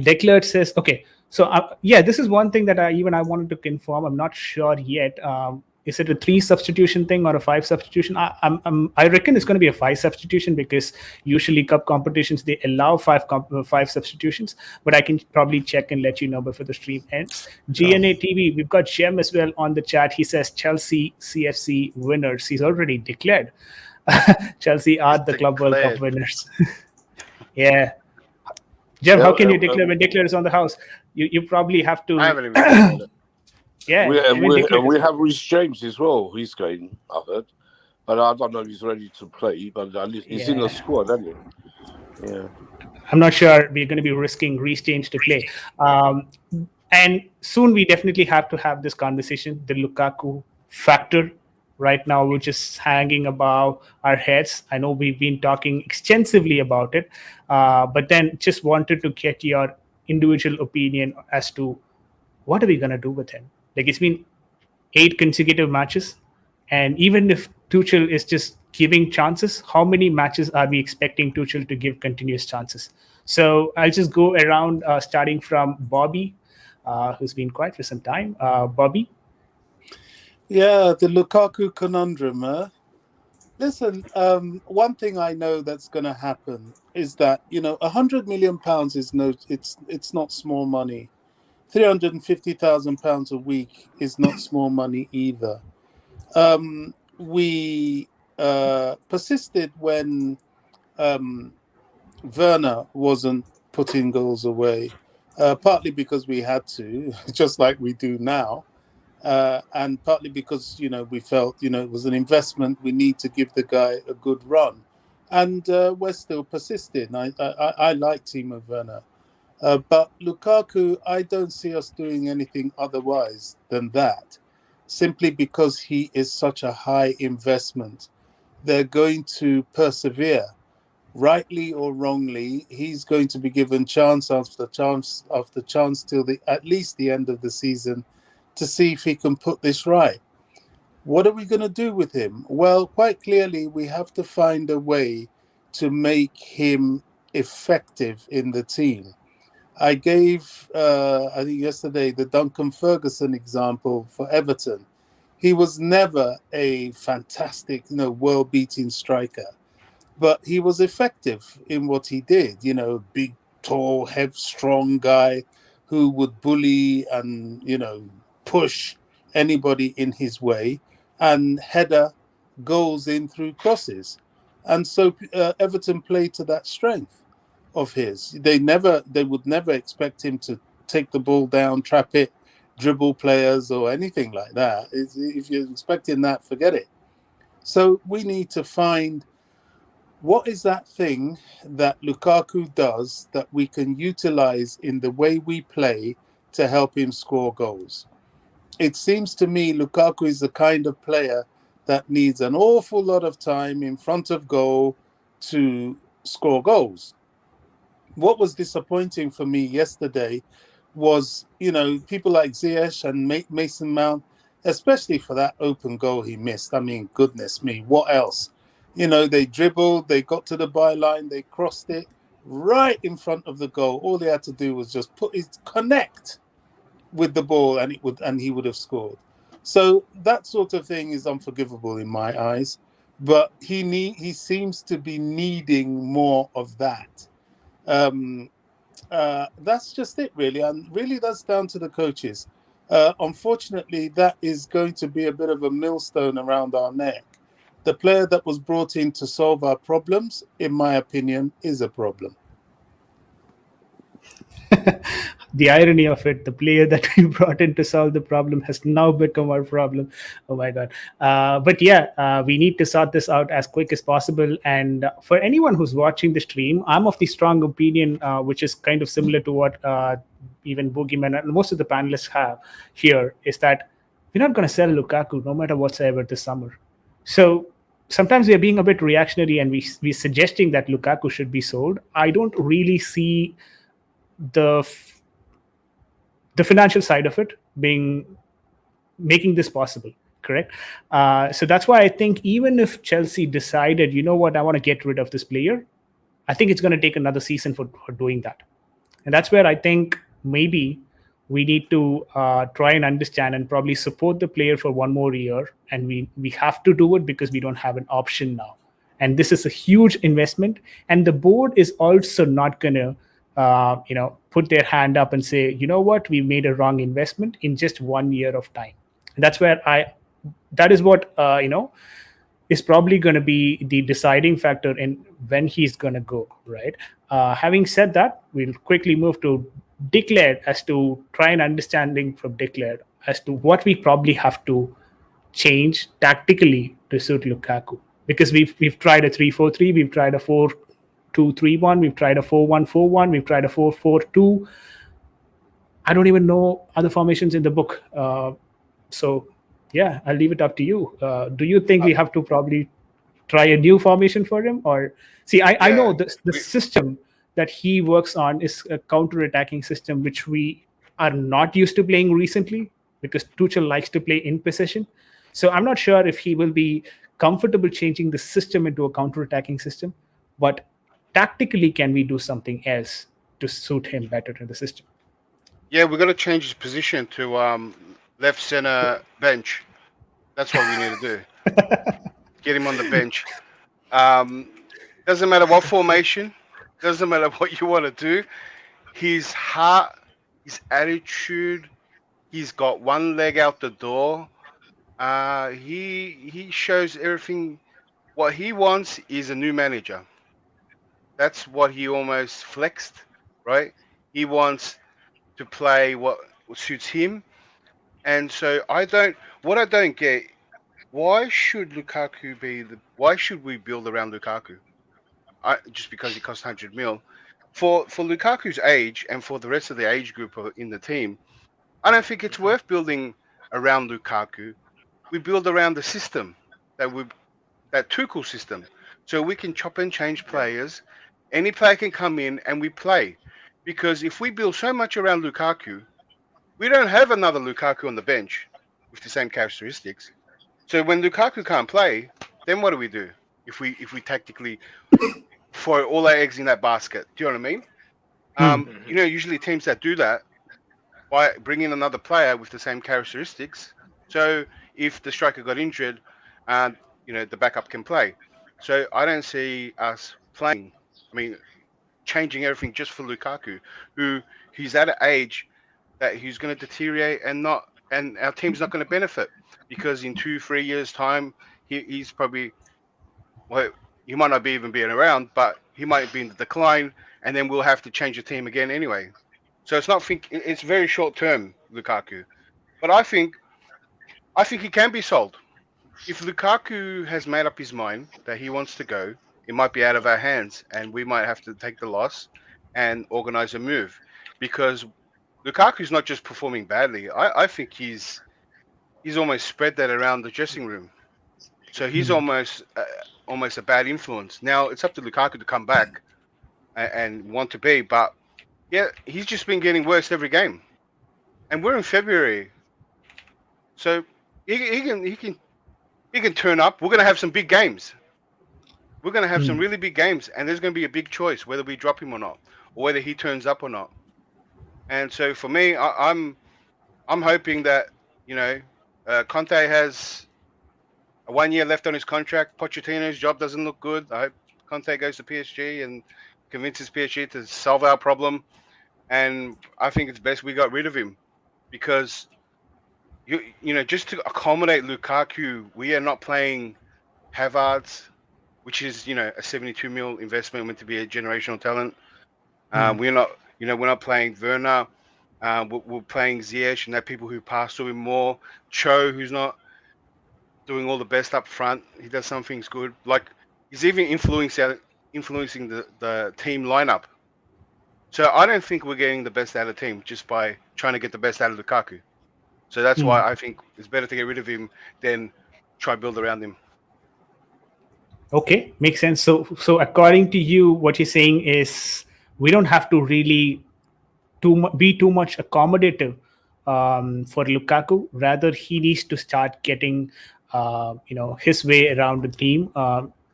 Declared says, okay, so this is one thing that I wanted to confirm. I'm not sure yet. Is it a 3 substitution thing or a 5 substitution? I reckon it's going to be a 5 substitution, because usually cup competitions they allow 5 substitutions. But I can probably check and let you know before the stream ends. GNA TV, we've got Jem as well on the chat. He says Chelsea CFC winners. He's already declared. Chelsea are the Club World Cup winners. Yeah. Jem, how can you declare when declare is on the house? You probably have to. I haven't even declared it. Yeah, we have Reece James as well. He's going, I heard, but I don't know if he's ready to play. But at least he's in the squad, isn't he? Yeah. I'm not sure we're going to be risking Reece James to play. And soon we definitely have to have this conversation. The Lukaku factor right now, which is hanging above our heads. I know we've been talking extensively about it, but then just wanted to get your individual opinion as to what are we going to do with him. Like, it's been 8 consecutive matches, and even if Tuchel is just giving chances, how many matches are we expecting Tuchel to give continuous chances? So I'll just go around, starting from Bobby, who's been quiet for some time. Bobby? Yeah, the Lukaku conundrum. Listen, one thing I know that's going to happen is that, £100 million is it's not small money. £350,000 a week is not small money either. We persisted when Werner wasn't putting goals away, partly because we had to, just like we do now. and partly because we felt it was an investment. We need to give the guy a good run, and we're still persisting. I like Timo Werner, but Lukaku, I don't see us doing anything otherwise than that, simply because he is such a high investment. They're going to persevere, rightly or wrongly. He's going to be given chance after chance after chance till at least the end of the season to see if he can put this right. What are we going to do with him? Well, quite clearly, we have to find a way to make him effective in the team. I gave, I think yesterday, the Duncan Ferguson example for Everton. He was never a fantastic, world-beating striker, but he was effective in what he did. Big, tall, headstrong guy who would bully and push anybody in his way, and header goals in through crosses. And so Everton played to that strength of his. They would never expect him to take the ball down, trap it, dribble players or anything like that. If you're expecting that, forget it. So we need to find what is that thing that Lukaku does that we can utilize in the way we play to help him score goals. It seems to me Lukaku is the kind of player that needs an awful lot of time in front of goal to score goals. What was disappointing for me yesterday was, people like Ziyech and Mason Mount, especially for that open goal he missed. I mean, goodness me, what else? They dribbled, they got to the byline, they crossed it right in front of the goal. All they had to do was just connect with the ball, and he would have scored. So that sort of thing is unforgivable in my eyes. But he seems to be needing more of that. That's just it, really, and really that's down to the coaches. Unfortunately, that is going to be a bit of a millstone around our neck. The player that was brought in to solve our problems, in my opinion, is a problem. The irony of it, the player that we brought in to solve the problem has now become our problem. Oh my god. But yeah, we need to sort this out as quick as possible. And for anyone who's watching the stream, I'm of the strong opinion, which is kind of similar to what even Boogeyman and most of the panelists have here, is that we're not going to sell Lukaku no matter whatsoever this summer. So sometimes we are being a bit reactionary and we're suggesting that Lukaku should be sold. I don't really see the financial side of it making this possible, correct? So that's why I think even if Chelsea decided, you know what, I want to get rid of this player, I think it's going to take another season for doing that. And that's where I think maybe we need to try and understand and probably support the player for one more year. And we have to do it because we don't have an option now. And this is a huge investment. And the board is also not going to put their hand up and say, you know what, we made a wrong investment in just 1 year of time. And that's where that is what is probably going to be the deciding factor in when he's going to go, right? Having said that, we'll quickly move to Declared, as to try and understanding from Declared as to what we probably have to change tactically to suit Lukaku. Because we've tried a 3-4-3, we've tried a 4-2-3-1, we've tried a 4-1-4-1, we've tried a 4-4-2. I don't even know other formations in the book. So yeah, I'll leave it up to you. Do you think we have to probably try a new formation for him? Or see, I know the system that he works on is a counter-attacking system, which we are not used to playing recently because Tuchel likes to play in possession. So I'm not sure if he will be comfortable changing the system into a counter-attacking system. But tactically, can we do something else to suit him better in the system? Yeah, we're going to change his position to left center bench. That's what we need to do. Get him on the bench. Doesn't matter what formation. Doesn't matter what you want to do. His heart, his attitude, he's got one leg out the door. He shows everything. What he wants is a new manager. That's what he almost flexed, right? He wants to play what suits him. And so what I don't get, why should why should we build around Lukaku? Just because he costs 100 mil. For Lukaku's age and for the rest of the age group in the team, I don't think it's worth building around Lukaku. We build around the system that Tuchel system, so we can chop and change players. Any player can come in and we play. Because if we build so much around Lukaku, we don't have another Lukaku on the bench with the same characteristics. So when Lukaku can't play, then what do we do? If we tactically throw all our eggs in that basket, do you know what I mean? Usually teams that do that by bringing another player with the same characteristics. So if the striker got injured, and the backup can play. So I don't see us playing. I mean, changing everything just for Lukaku, who he's at an age that he's going to deteriorate and our team's not going to benefit because in 2-3 years time he's probably, well, he might not be even being around, but he might be in the decline, and then we'll have to change the team again anyway. So it's very short term, Lukaku. But I think he can be sold. If Lukaku has made up his mind that he wants to go, it might be out of our hands, and we might have to take the loss and organize a move, because Lukaku's not just performing badly. I think he's almost spread that around the dressing room. So he's almost a bad influence. Now it's up to Lukaku to come back and want to be, but yeah, he's just been getting worse every game, and we're in February, so he can turn up. We're gonna have some big games. We're gonna have some really big games, and there's gonna be a big choice whether we drop him or not, or whether he turns up or not. And so for me, I'm hoping that Conte has 1 year left on his contract. Pochettino's job doesn't look good. I hope Conte goes to PSG and convinces PSG to solve our problem. And I think it's best we got rid of him, because just to accommodate Lukaku, we are not playing Havertz, which is a 72 mil investment, meant to be a generational talent. We're not playing Werner. We're playing Ziyech, and that people who pass to him more. Cho, who's not doing all the best up front. He does some things good. Like he's even influencing the team lineup. So I don't think we're getting the best out of the team just by trying to get the best out of Lukaku. So that's why I think it's better to get rid of him than try build around him. Okay, makes sense. So according to you, what you're saying is we don't have to really be too much accommodative for Lukaku. Rather, he needs to start getting his way around the team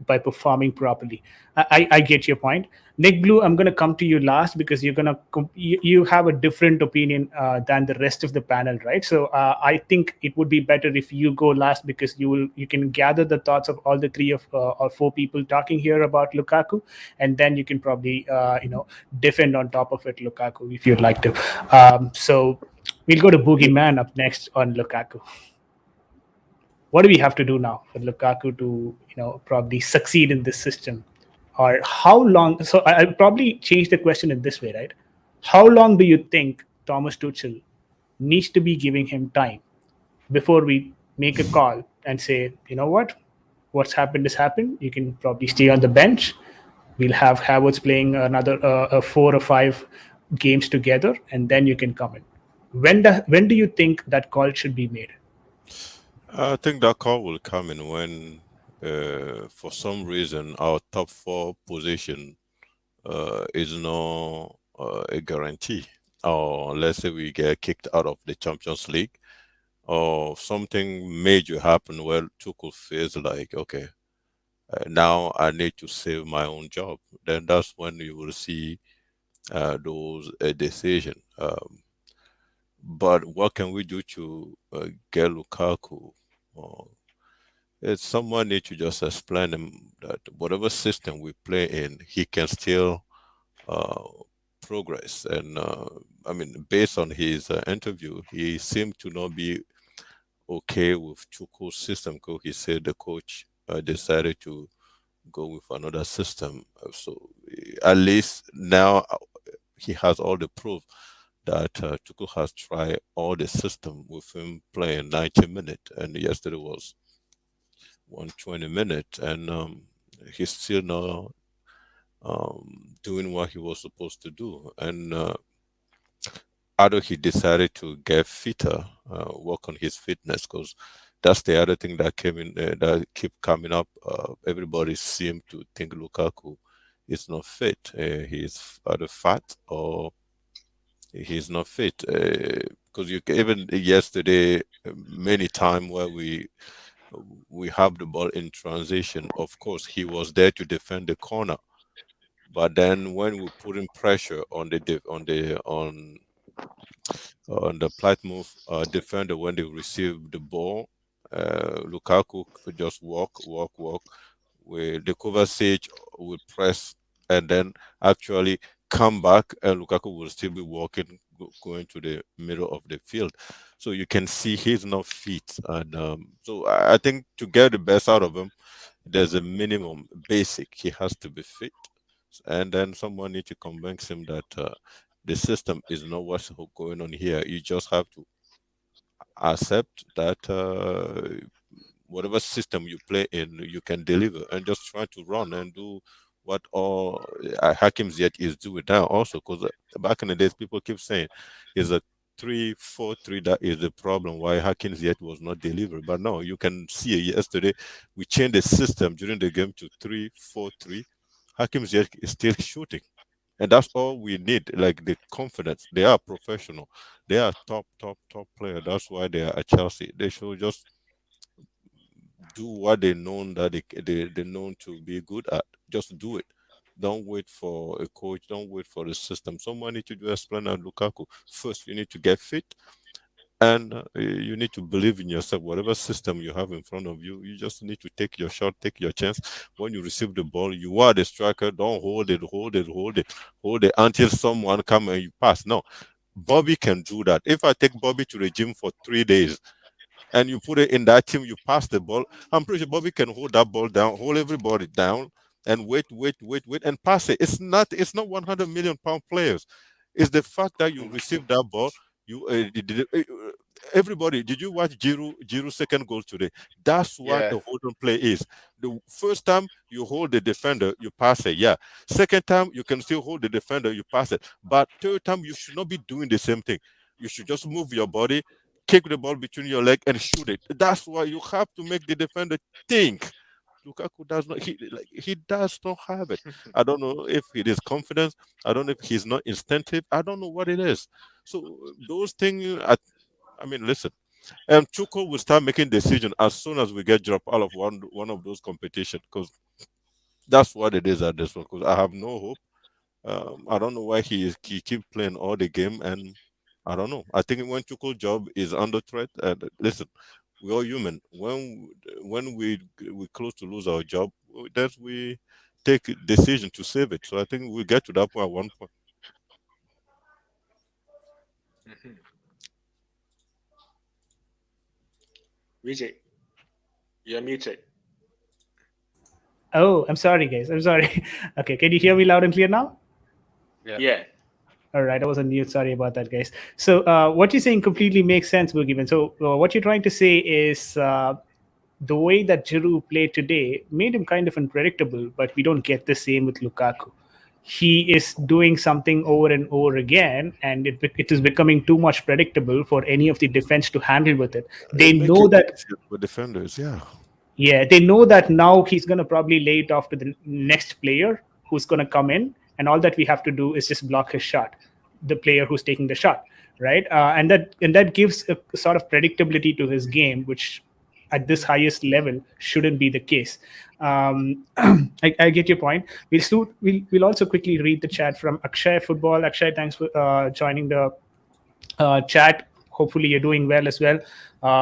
by performing properly. I get your point. Nick Blue, I'm going to come to you last because you have a different opinion than the rest of the panel, right? So I think it would be better if you go last, because you can gather the thoughts of all the three or four people talking here about Lukaku, and then you can probably defend on top of it Lukaku if you'd like to. So we'll go to Boogeyman up next on Lukaku. What do we have to do now for Lukaku to probably succeed in this system? Or how long? So I'll probably change the question in this way, right? How long do you think Thomas Tuchel needs to be giving him time before we make a call and say, you know what's happened has happened. You can probably stay on the bench. We'll have Havertz playing another 4 or 5 games together, and then you can come in. When do you think that call should be made? I think that call will come in when, for some reason, our top 4 position is not a guarantee. Or let's say we get kicked out of the Champions League, or something major happen where Tuchel feels like, okay, now I need to save my own job. Then that's when you will see those decisions. But what can we do to get Lukaku? It's someone need to just explain him that whatever system we play in, he can still progress. And I mean, based on his interview, he seemed to not be okay with Tuchel's system, because he said the coach decided to go with another system. So at least now he has all the proof that Tuchel has tried all the system with him playing 90 minutes, and yesterday was 120 minutes, and he's still not doing what he was supposed to do. And although he decided to get fitter, work on his fitness, because that's the other thing that came in that keep coming up. Everybody seemed to think Lukaku is not fit. He's either fat or he's not fit. Because you even yesterday, many time where we have the ball in transition. Of course, he was there to defend the corner, but then when we put in pressure on the Plymouth defender when they receive the ball, Lukaku could just walk. With the Kovacic will press and then actually come back, and Lukaku will still be walking, going to the middle of the field. So you can see he's not fit, and so I think to get the best out of him, there's a minimum basic. He has to be fit, and then someone need to convince him that the system is not what's going on here. You just have to accept that whatever system you play in, you can deliver, and just try to run and do what all Hakim Ziyech is doing now. Also, because back in the days, people keep saying is a 3-4-3 that is the problem why Hakim Ziyech was not delivered. But no, you can see yesterday we changed the system during the game to 3-4-3. Hakim Ziyech is still shooting. And that's all we need, like the confidence. They are professional. They are top player. That's why they are at Chelsea. They should just do what they known that they known to be good at. Just do it. Don't wait for a coach. Don't wait for the system. Someone need to do explain at Lukaku. First, you need to get fit, and you need to believe in yourself. Whatever system you have in front of you, you just need to take your shot, take your chance. When you receive the ball, you are the striker. Don't hold it until someone come and you pass. No, Bobby can do that. If I take Bobby to the gym for 3 days and you put it in that team, you pass the ball, I'm pretty sure Bobby can hold that ball down, hold everybody down, and wait, and pass it. It's not 100 million pound players. It's the fact that you receive that ball. You everybody, did you watch Giroud's second goal today? That's what Yeah. the hold on play is. The first time you hold the defender, you pass it. Yeah. Second time you can still hold the defender, you pass it. But third time you should not be doing the same thing. You should just move your body, kick the ball between your leg, and shoot it. That's why you have to make the defender think. Lukaku does not. He does not have it. I don't know if it is confidence. I don't know if he's not instinctive. I don't know what it is. So those things. I mean, listen. Tuchel will start making decisions as soon as we get dropped out of one of those competitions, because that's what it is at this one. Because I have no hope. I don't know why he keep playing all the game, and I don't know. I think when Tuchel's job is under threat, listen, we're all human. When we close to lose our job, then we take a decision to save it. So I think we'll get to that point at one point. Vijay, you're muted. Oh, I'm sorry, guys. I'm sorry. Okay, can you hear me loud and clear now? Yeah. All right, I was on mute. Sorry about that, guys. So what you're saying completely makes sense, Boogeyman. So what you're trying to say is the way that Giroud played today made him kind of unpredictable, but we don't get the same with Lukaku. He is doing something over and over again, and it is becoming too much predictable for any of the defense to handle with it. They know that with defenders, yeah. Yeah, they know that now he's going to probably lay it off to the next player who's going to come in, and all that we have to do is just block his shot, the player who's taking the shot, right? And that gives a sort of predictability to his game, which at this highest level shouldn't be the case. I get your point. We'll also quickly read the chat from Akshay Football. Akshay, thanks for joining the chat. Hopefully you're doing well as well.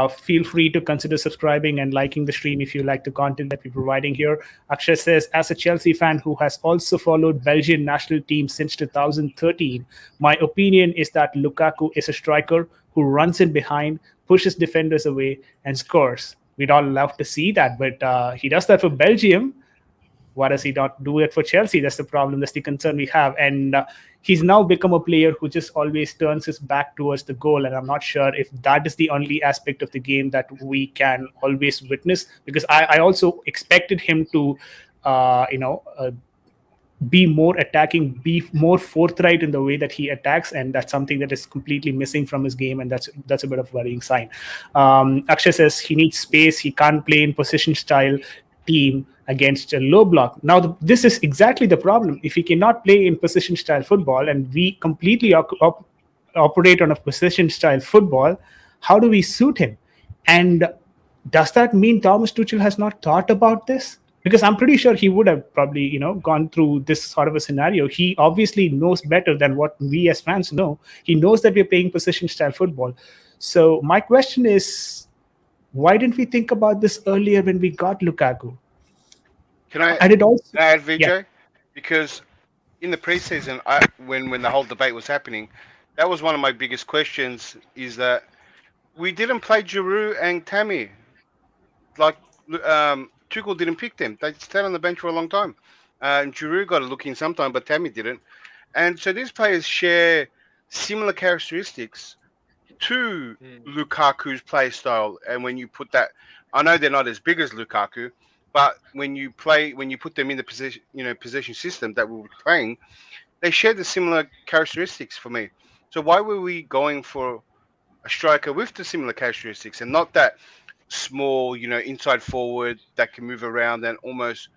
Feel free to consider subscribing and liking the stream if you like the content that we're providing here. Akshay says, as a Chelsea fan who has also followed Belgian national team since 2013, my opinion is that Lukaku is a striker who runs in behind, pushes defenders away, and scores. We'd all love to see that, but he does that for Belgium. Why does he not do it for Chelsea? That's the problem. That's the concern we have. And he's now become a player who just always turns his back towards the goal. And I'm not sure if that is the only aspect of the game that we can always witness, because I also expected him to, be more attacking, be more forthright in the way that he attacks, and that's something that is completely missing from his game, and that's a bit of a worrying sign. Akshay says he needs space. He can't play in possession style team against a low block. Now, this is exactly the problem. If he cannot play in possession style football, and we completely operate on a possession style football, how do we suit him? And does that mean Thomas Tuchel has not thought about this? Because I'm pretty sure he would have probably, gone through this sort of a scenario. He obviously knows better than what we as fans know. He knows that we're playing possession style football. So my question is, why didn't we think about this earlier when we got Lukaku? Can I And it also, add, Vijay? yeah. Because in the preseason, when the whole debate was happening, that was one of my biggest questions, is that we didn't play Giroud and Tammy. Like, Tuchel didn't pick them. They stayed on the bench for a long time. And Giroud got a look in sometime, but Tammy didn't. And so these players share similar characteristics to Lukaku's play style. And when you put that, I know they're not as big as Lukaku, but when you put them in the possession system that we were playing, they share the similar characteristics for me. So why were we going for a striker with the similar characteristics and not that small, inside forward that can move around and almost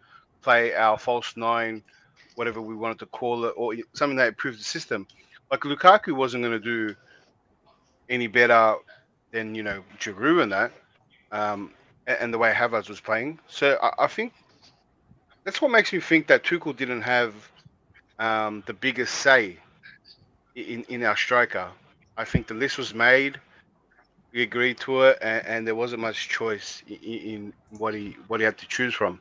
play our false nine, whatever we wanted to call it, or something that improved the system? Like Lukaku wasn't going to do any better than Giroud and that, and the way Havertz was playing. So I think that's what makes me think that Tuchel didn't have the biggest say in our striker. I think the list was made. We agreed to it, and there wasn't much choice in what he had to choose from.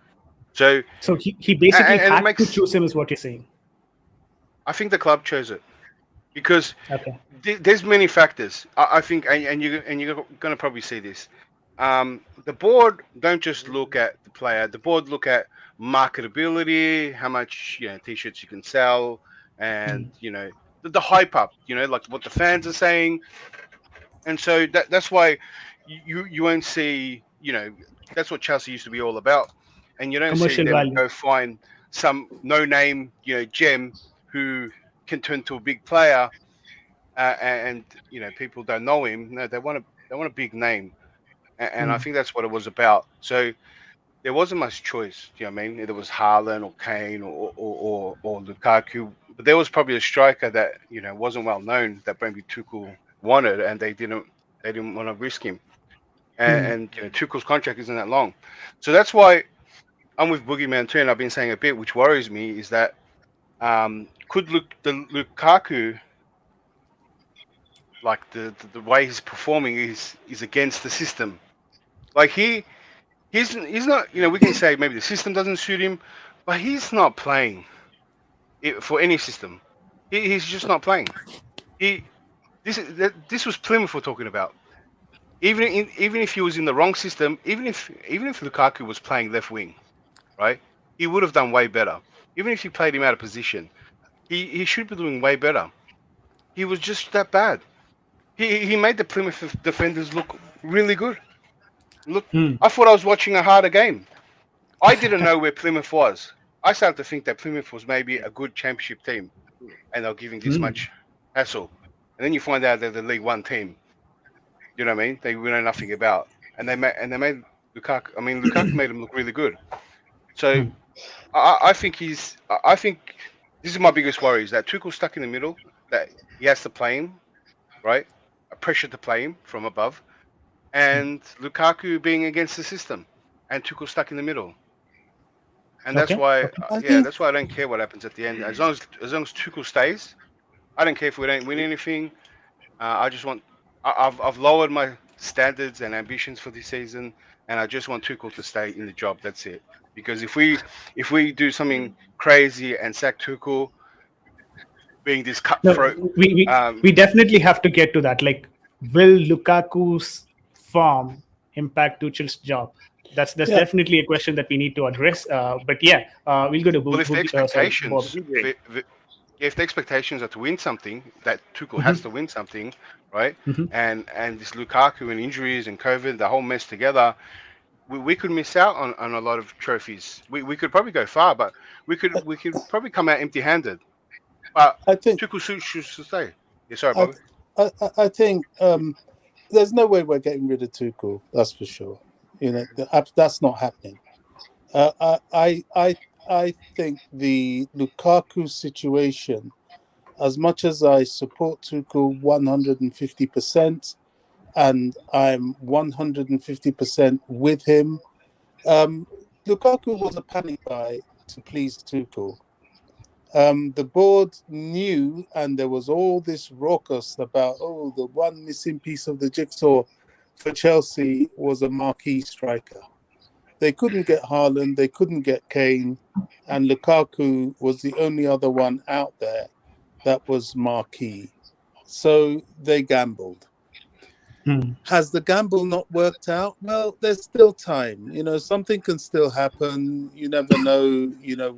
So he basically and had to choose him, is what you're saying. I think the club chose it because Okay. there's many factors. I think, and you're going to probably see this. The board don't just look at the player. The board look at marketability, how much t-shirts you can sell, and the hype up. Like what the fans are saying. And so that's why you won't see, that's what Chelsea used to be all about. And you don't Commercial see them value. go find some no-name, gem who can turn to a big player, and people don't know him. No, they want a big name, and I think that's what it was about. So there wasn't much choice. You know what I mean? There was Haaland or Kane or Lukaku, but there was probably a striker that wasn't well known that maybe Tuchel wanted, and they didn't want to risk him. And Tuchel's contract isn't that long, so that's why I'm with Boogeyman too. And I've been saying a bit, which worries me, is that could the Lukaku, like the way he's performing is against the system. Like he's not. We can say maybe the system doesn't suit him, but he's not playing for any system. He's just not playing. This was Plymouth we're talking about. Even if he was in the wrong system, even if Lukaku was playing left wing, right, he would have done way better. Even if you played him out of position, he should be doing way better. He was just that bad. He made the Plymouth defenders look really good. Look, I thought I was watching a harder game. I didn't know where Plymouth was. I started to think that Plymouth was maybe a good championship team, and they're giving this much hassle. And then you find out they're the League One team. You know what I mean? They we know nothing about, and they made Lukaku. I mean, Lukaku made him look really good. So I think this is my biggest worry, is that Tuchel's stuck in the middle. That he has to play him, right? A pressure to play him from above, and Lukaku being against the system, and Tuchel stuck in the middle. And that's why, that's why I don't care what happens at the end. As long as Tuchel stays, I don't care if we don't win anything. I just want. I've lowered my standards and ambitions for this season, and I just want Tuchel to stay in the job. That's it. Because if we do something crazy and sack Tuchel, being this cutthroat, we definitely have to get to that. Like, will Lukaku's form impact Tuchel's job? That's Yeah. definitely a question that we need to address. But yeah, we'll go to Well, if the Bob. expectations, if the expectations are to win something, that Tuchel has to win something, right? Mhm. And this Lukaku and injuries and COVID, the whole mess together, we could miss out on a lot of trophies. We could probably go far, but we could probably come out empty-handed. But I think Tuchel should stay. Yeah, sorry, I, Bobby. I think there's no way we're getting rid of Tuchel. That's for sure. You know, that's not happening. I think the Lukaku situation, as much as I support Tuchel 150%, and I'm 150% with him, Lukaku was a panic buy to please Tuchel. The board knew, and there was all this raucous about, the one missing piece of the jigsaw for Chelsea was a marquee striker. They couldn't get Haaland, they couldn't get Kane, and Lukaku was the only other one out there that was marquee. So they gambled. Has the gamble not worked out? Well, there's still time. You know, something can still happen. You never know. You know,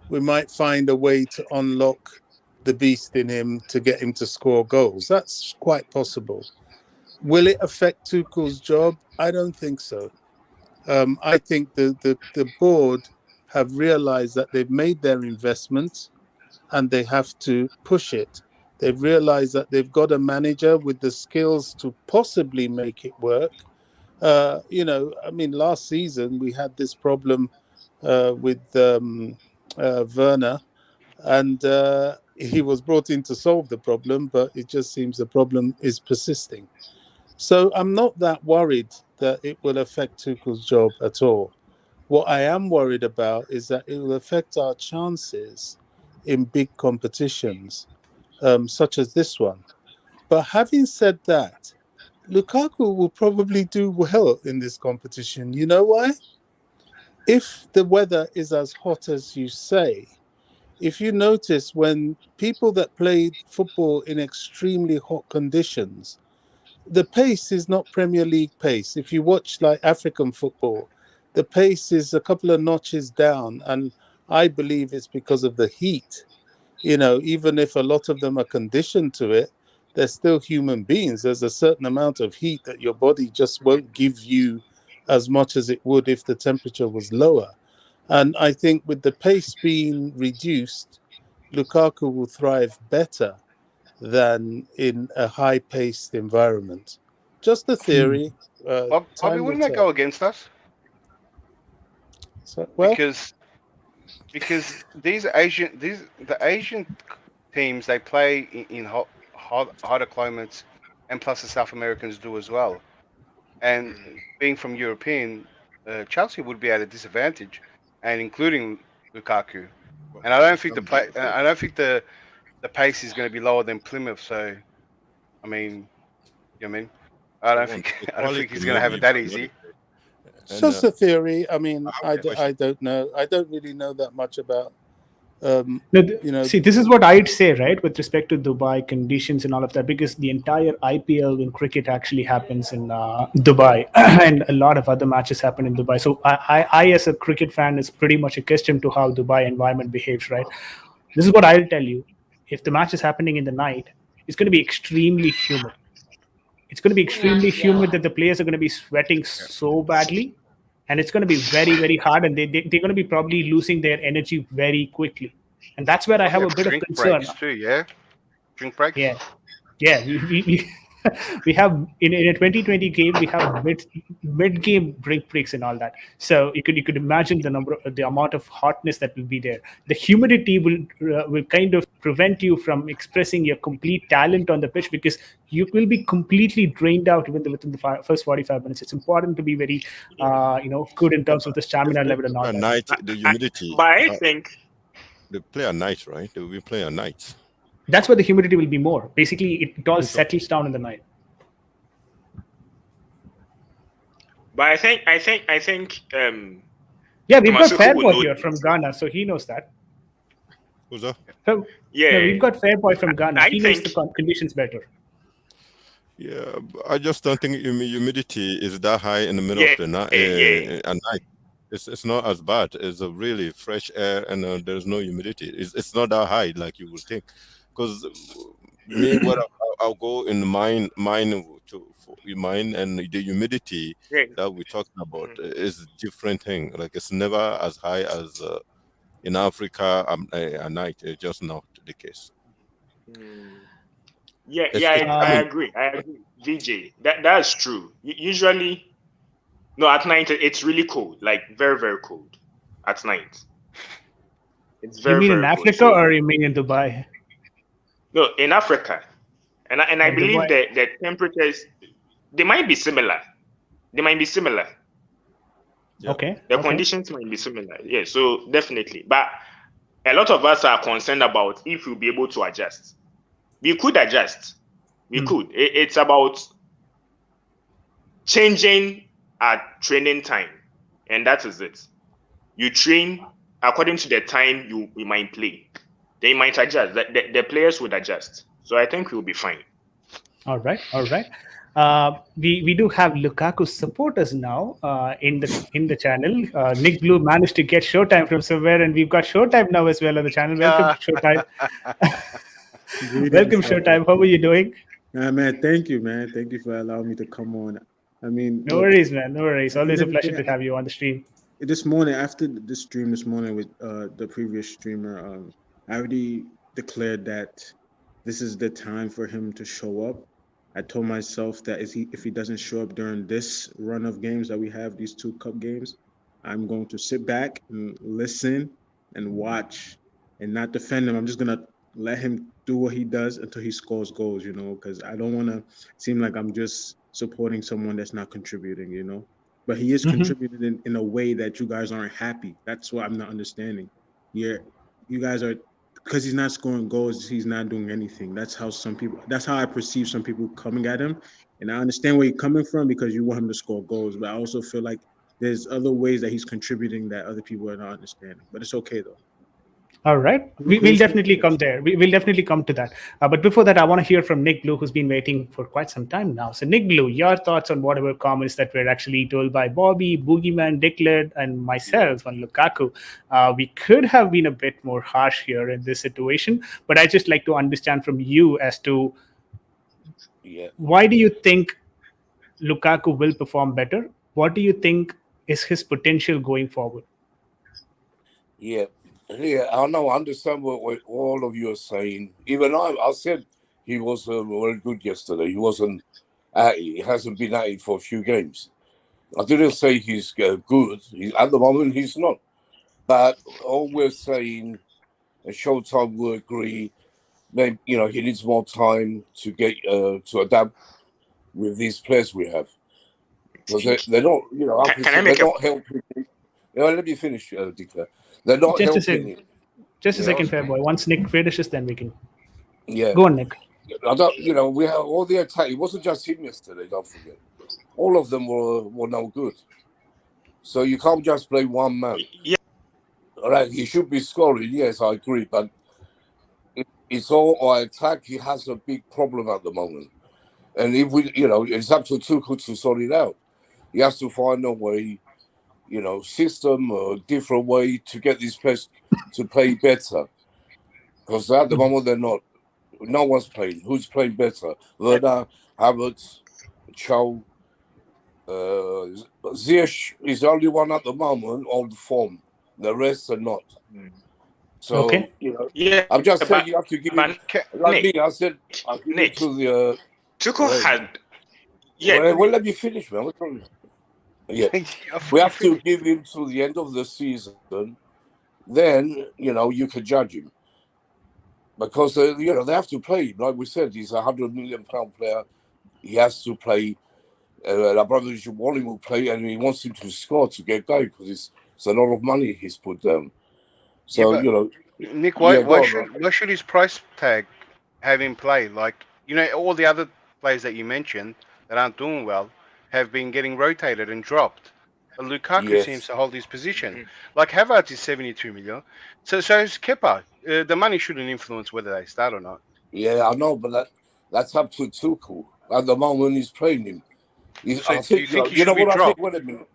we might find a way to unlock the beast in him to get him to score goals. That's quite possible. Will it affect Tuchel's job? I don't think so. I think the board have realized that they've made their investment and they have to push it. They've realized that they've got a manager with the skills to possibly make it work. You know, I mean, last season we had this problem with Werner, and he was brought in to solve the problem, but it just seems the problem is persisting. So I'm not that worried that it will affect Tuchel's job at all. What I am worried about is that it will affect our chances in big competitions, such as this one. But having said that, Lukaku will probably do well in this competition. You know why? If the weather is as hot as you say, if you notice when people that played football in extremely hot conditions, the pace is not Premier League pace. If you watch like African football, the pace is a couple of notches down. And I believe it's because of the heat. You know, even if a lot of them are conditioned to it, they're still human beings. There's a certain amount of heat that your body just won't give you as much as it would if the temperature was lower. And I think with the pace being reduced, Lukaku will thrive better than in a high-paced environment. Just a theory. Bobby, Time will wouldn't that tell. go against us? So, well, Because the Asian teams, they play in hotter climates, and plus the South Americans do as well. And being from European, Chelsea would be at a disadvantage, and including Lukaku. And I don't think the pace is going to be lower than Plymouth. So, I mean, you know what I mean? I don't think he's going to have it that easy. it's just a theory. I mean, I don't know. I don't really know that much about. See, this is what I'd say, right, with respect to Dubai conditions and all of that, because the entire IPL in cricket actually happens in Dubai, and a lot of other matches happen in Dubai. So I, as a cricket fan, is pretty much accustomed to how Dubai environment behaves, right? This is what I'll tell you. If the match is happening in the night, it's going to be extremely humid. It's going to be extremely humid that the players are going to be sweating so badly. And it's going to be very, very hard, and they're going to be probably losing their energy very quickly. And that's where I have a bit of concern. Breaks too, yeah? Drink breaks? Yeah. We have in a 2020 game, we have mid game drink breaks and all that. So you could imagine the amount of hotness that will be there. The humidity will kind of prevent you from expressing your complete talent on the pitch, because you will be completely drained out within the first 45 minutes. It's important to be very good in terms of the stamina level and all that. Night, the humidity. But I think they play at night, right? They will play at night. That's where the humidity will be more. Basically, it all settles down in the night. But I think. Yeah, we've got Tomasuku Fairboy would know here from Ghana, so he knows that. Who's that? So, Yeah, we've got Fairboy from Ghana. I He knows think- the conditions better. Yeah, I just don't think humidity is that high in the middle of Yeah, the night yeah. at night. It's not as bad. It's a really fresh air and there's no humidity. It's not that high like you would think. Because me, I'll go in mine to for mine and the humidity Yeah. that we're talking about Mhm. is different thing. Like it's never as high as in Africa at night. It's just not the case. Mm. Yeah, It's, it's I I mean, agree. I agree. VJ, that's true. Usually, no, at night it's really cold, like very, very cold at night. It's You very, mean in very cold. Africa So or you mean in Dubai? no, in Africa, and I In believe Dubai. that the temperatures they might be similar. They might be similar. yeah. Okay. The Okay. conditions might be similar. Yeah, so definitely. But a lot of us are concerned about if we'll be able to adjust. We could adjust. We Hmm. could. It's about changing our training time, and that is it. You train according to the time you might play. They might adjust. The players would adjust. So I think we'll be fine. All right. All right. We do have Lukaku supporters now in the channel. Nick Blue managed to get Showtime from somewhere, and we've got Showtime now as well on the channel. Welcome, Showtime. Greetings, Welcome, Alpha. Showtime. How are you doing? Man. Thank you, man. Thank you for allowing me to come on. I mean, No look, worries, man. No worries. at the end Always a of the pleasure day, to have you on the stream. this morning after the stream this morning with the previous streamer, I already declared that this is the time for him to show up. I told myself that if he doesn't show up during this run of games that we have, these two cup games, I'm going to sit back and listen and watch and not defend him. I'm just gonna let him do what he does until he scores goals, because I don't want to seem like I'm just supporting someone that's not contributing, but he is Mhm. contributing in a way that you guys aren't happy. That's what I'm not understanding. You guys are, because he's not scoring goals, he's not doing anything. That's how I perceive some people coming at him. And I understand where you're coming from because you want him to score goals, but I also feel like there's other ways that he's contributing that other people are not understanding. But it's okay though. All right. We're We'll close to the definitely finish. come there. We'll definitely come to that. But before that, I want to hear from Nick Blue, who's been waiting for quite some time now. So, Nick Blue, your thoughts on whatever comments that were actually told by Bobby, Boogeyman, Declared, and myself on Lukaku. We could have been a bit more harsh here in this situation, but I just like to understand from you as to Yeah, why do you think Lukaku will perform better? What do you think is his potential going forward? yeah, yeah. I know. I understand what all of you are saying. Even I said he was very good yesterday. He wasn't. He hasn't been at it for a few games. I didn't say he's good. At the moment, he's not. But all we're saying, and Showtime will agree, maybe he needs more time to get to adapt with these players we have because they're not. Can I They're make a not helping. Let me finish, Declare. They're not Just a helping second. him. Just a You know. second, Fairboy. Once Nick finishes, then we can Yeah. go on, Nick. I don't. We have all the attack. It wasn't just him yesterday. Don't forget. All of them were no good. So you can't just play one man. yeah. All right, he should be scoring. Yes, I agree. But it's all our attack. He has a big problem at the moment. And if it's up to Tuchel to sort it out. He has to find a way, system or different way to get these players to play better. Because at the moment they're not. No one's playing. Who's playing better? Werner, Havertz, Chow. Ziyech is the only one at the moment on form. The rest are not. So Okay. Yeah, I'm just saying you have to give him. Like Nick, me, I said I'll give Nick, it to the. Tuchel Well, had yeah. let me finish, man. What's wrong? Yeah, we have to give him to the end of the season. Then you can judge him because they have to play. Like we said, he's £100 million player. He has to play. Abramovich want him to play, and he wants him to score to get going because it's a lot of money he's put down. So but Nick, yeah, why go on. should his price tag have him play? Like all the other players that you mentioned that aren't doing well have been getting rotated and dropped. But Lukaku seems Yes, to hold his position. Like Havertz is 72 million, so is Kepa. The money shouldn't influence whether they start or not. yeah, I know, but that's up to Tuchel. at the moment he's playing him. So I do you think, think he you know should be what I think? dropped? Wait a minute.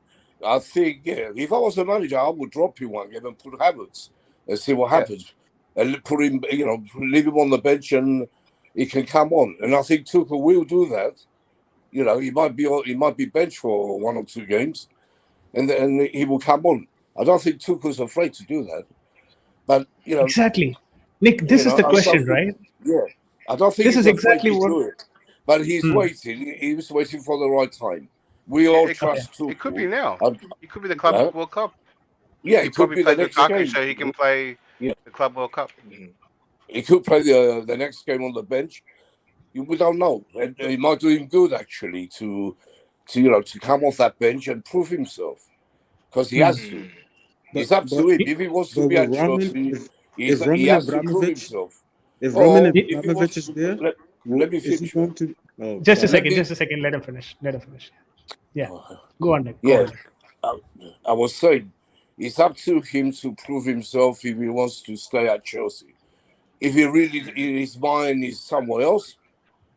I think, yeah, if I was a manager, I would drop him one game and put Havertz and see what Yeah. happens. And put him, leave him on the bench and he can come on. And I think Tuchel will do that. He might be benched for 1 or 2 games, and then he will come on. I don't think Tuchel's afraid to do that. But Exactly. Nick, this is the I question, don't right? yeah, I don't think This he's is afraid exactly to what. do it. But he's Hmm. waiting. He was waiting for the right time. We all trust Tuchel. It could be now. It could be the Huh? Club World Cup. Yeah, He it could probably be the played next Lukaku game. so he can play Yeah. the Club World Cup. He could play the next game on the bench. We don't know. And he might do him good actually to come off that bench and prove himself, because he has to. It's up to him. If he wants to be with at Chelsea, if he Roman has to prove Abramovich, himself. if Roman Or if he Abramovich wants is to, there, let me is he finish. going to? Oh, Just a sorry. second. Let him finish. Yeah. Go on, Nick. Go Yeah, on, Nick. I was saying, it's up to him to prove himself if he wants to stay at Chelsea. If he really, his mind is somewhere else,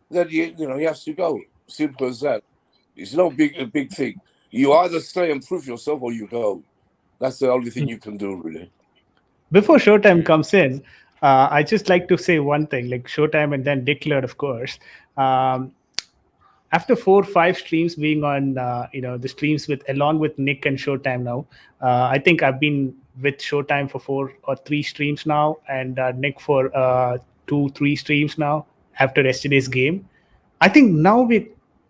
then he has to go. Simple as that. It's not a big thing. You either stay and prove yourself, or you go. That's the only thing you can do, really. Before Showtime comes in, I just like to say one thing, like Showtime and then declared, of course. After 4 or 5 streams being on, the streams along with Nick and Showtime now, I think I've been with Showtime for 4 or 3 streams now, and Nick for 2-3 streams now after yesterday's game. I think now we're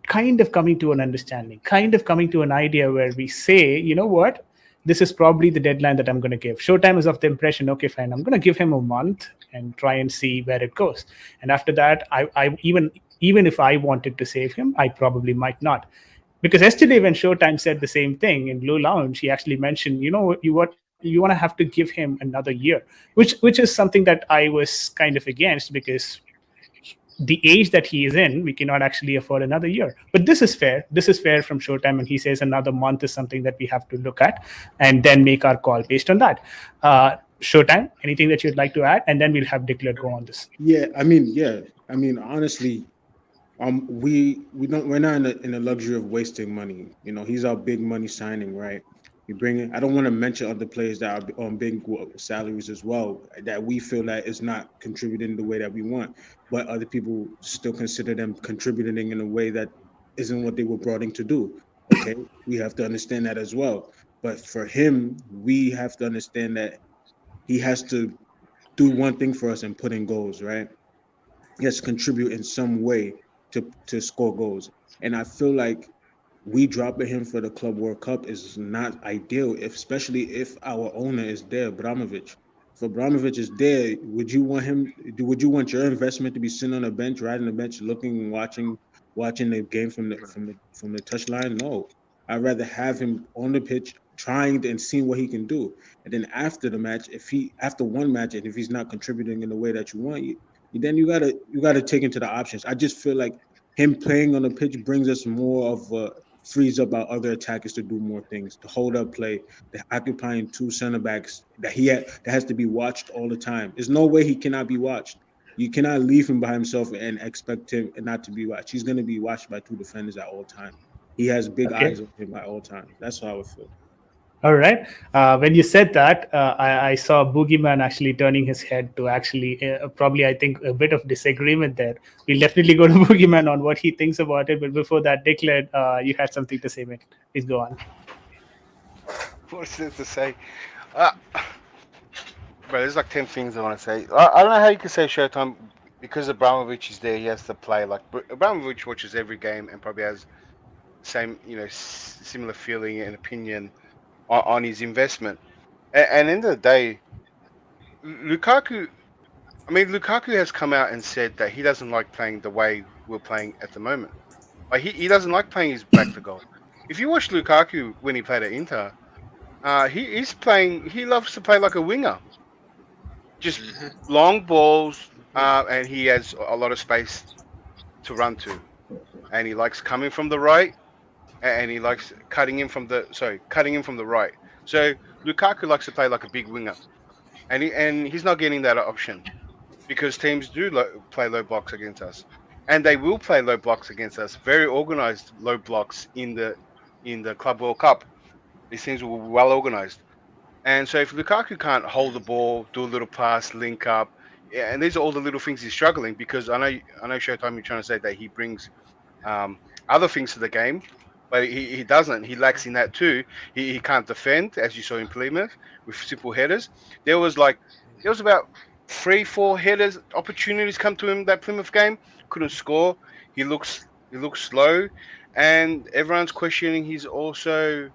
kind of coming to an understanding, kind of coming to an idea where we say, you know what, this is probably the deadline that I'm going to give. Showtime is of the impression, okay, fine, I'm going to give him a month and try and see where it goes. And after that, I even if I wanted to save him, I probably might not. Because yesterday when Showtime said the same thing in Blue Lounge, he actually mentioned, you want to have to give him another year, which is something that I was kind of against, because the age that he is in, we cannot actually afford another year. But this is fair. This is fair from Showtime, and he says another month is something that we have to look at and then make our call based on that. Showtime, anything that you'd like to add, and then we'll have Declare go on this. Honestly, we're not in the luxury of wasting money. He's our big money signing, right? I don't want to mention other players that are on big salaries as well, that we feel that is not contributing the way that we want, but other people still consider them contributing in a way that isn't what they were brought in to do. Okay, we have to understand that as well. But for him, we have to understand that he has to do one thing for us and put in goals, right? He has to contribute in some way to score goals. And I feel like we dropping him for the Club World Cup is not ideal, especially if our owner is there, Abramovich. If Abramovich is there, would you want your investment to be sitting on a bench, riding the bench, looking and watching the game from the touchline? No. I'd rather have him on the pitch trying and seeing what he can do. And then after the match, after one match, and if he's not contributing in the way that you want, then you gotta take into the options. I just feel like him playing on the pitch brings us more of frees up our other attackers to do more things, to hold up play, to occupying 2 center backs that has to be watched all the time. There's no way he cannot be watched. You cannot leave him by himself and expect him not to be watched. He's going to be watched by 2 defenders at all times. He has big eyes on him at all times. That's how I would feel. All right. When you said that, I saw Boogeyman actually turning his head to actually probably, I think, a bit of disagreement there. We'll definitely go to Boogeyman on what he thinks about it. But before that, Declan, you had something to say, mate. Please go on. What is there to say? Bro, there's like 10 things I want to say. I don't know how you can say Showtime, because Abramovich is there, he has to play. Like, Abramovich watches every game and probably has same, similar feeling and opinion on his investment. And end of the day, Lukaku has come out and said that he doesn't like playing the way we're playing at the moment. Like, he doesn't like playing his back to goal. If you watch Lukaku when he played at Inter, he loves to play like a winger. Just long balls, and he has a lot of space to run to. And he likes coming from the right, and he likes cutting in from the right. So Lukaku likes to play like a big winger, and he's not getting that option because teams do play low blocks against us. and they will play low blocks against us. Very organized low blocks in the Club World Cup. These things were well organized. And so if Lukaku can't hold the ball, do a little pass, link up, yeah, and these are all the little things he's struggling, because I know Showtime, you're trying to say that he brings other things to the game, but he doesn't. He lacks in that too. He can't defend, as you saw in Plymouth, with simple headers. There was about 3-4 headers opportunities come to him that Plymouth game. Couldn't score. He looks slow, and everyone's questioning his also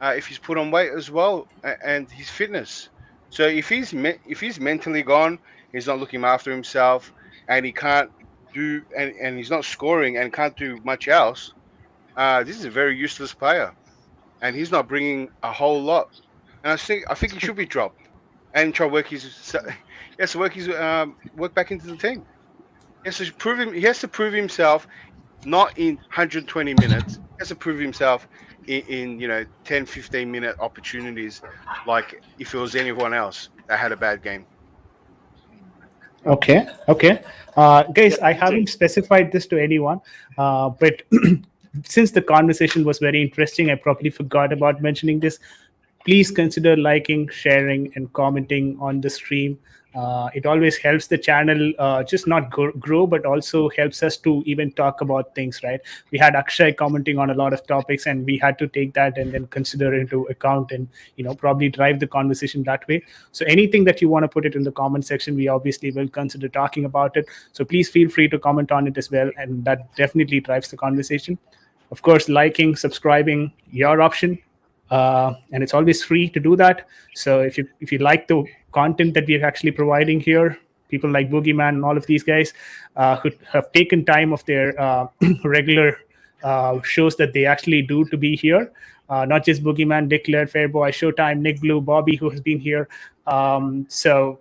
if he's put on weight as well, and his fitness. So if he's mentally gone, he's not looking after himself, and he can't do and he's not scoring and can't do much else. This is a very useless player, and he's not bringing a whole lot. And I think he should be dropped and try to work his he has to work back into the team. He has to prove himself, not in 120 minutes. He has to prove himself in 10, 15-minute opportunities, like if it was anyone else that had a bad game. Okay. Guys, Yeah, I haven't specified this to anyone, but since the conversation was very interesting, I probably forgot about mentioning this. Please consider liking, sharing, and commenting on the stream. It always helps the channel just not grow, but also helps us to even talk about things, right? We had Akshay commenting on a lot of topics, and we had to take that and then consider into account and probably drive the conversation that way. So anything that you want to put it in the comment section, we obviously will consider talking about it. So please feel free to comment on it as well, and that definitely drives the conversation. Of course, liking, subscribing, your option. And it's always free to do that. So if you like the content that we're actually providing here, people like Boogeyman and all of these guys who have taken time of their regular shows that they actually do to be here, not just Boogeyman, Declare, Fairboy, Showtime, Nick Blue, Bobby, who has been here. So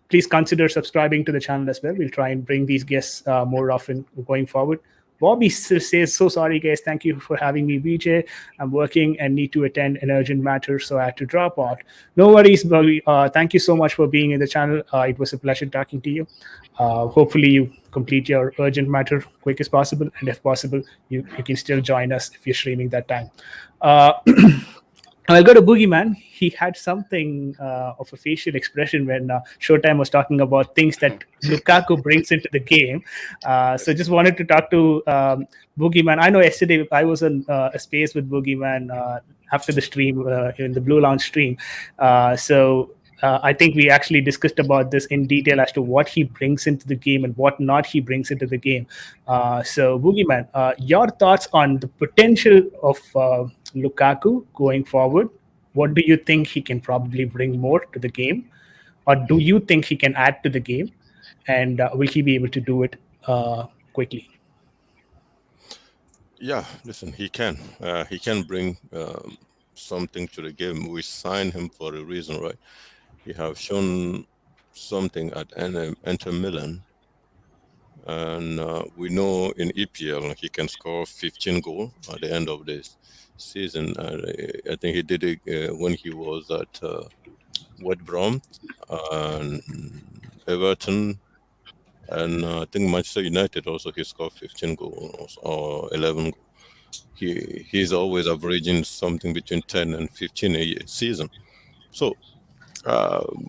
please consider subscribing to the channel as well. We'll try and bring these guests more often going forward. Bobby says, so sorry, guys. Thank you for having me, BJ. I'm working and need to attend an urgent matter, so I had to drop out. No worries, Bobby. Thank you so much for being in the channel. It was a pleasure talking to you. Hopefully, you complete your urgent matter quick as possible. And if possible, you can still join us if you're streaming that time. I'll go to Boogeyman. He had something of a facial expression when Showtime was talking about things that Lukaku brings into the game. So just wanted to talk to Boogeyman. I know yesterday I was in a space with Boogeyman after the stream, in the Blue Lounge stream. So I think we actually discussed about this in detail as to what he brings into the game and what not he brings into the game. So Boogeyman, your thoughts on the potential of Lukaku going forward? What do you think he can probably bring more to the game, or do you think he can add to the game, and will he be able to do it quickly? Yeah, listen, he can. He can bring something to the game. We signed him for a reason, right? He have shown something at Inter Milan, and we know in EPL he can score 15 goals at the end of this season. I think he did it when he was at West Brom and Everton, and I think Manchester United also he scored 15 goals or 11 goals. He's always averaging something between 10 and 15 a season. So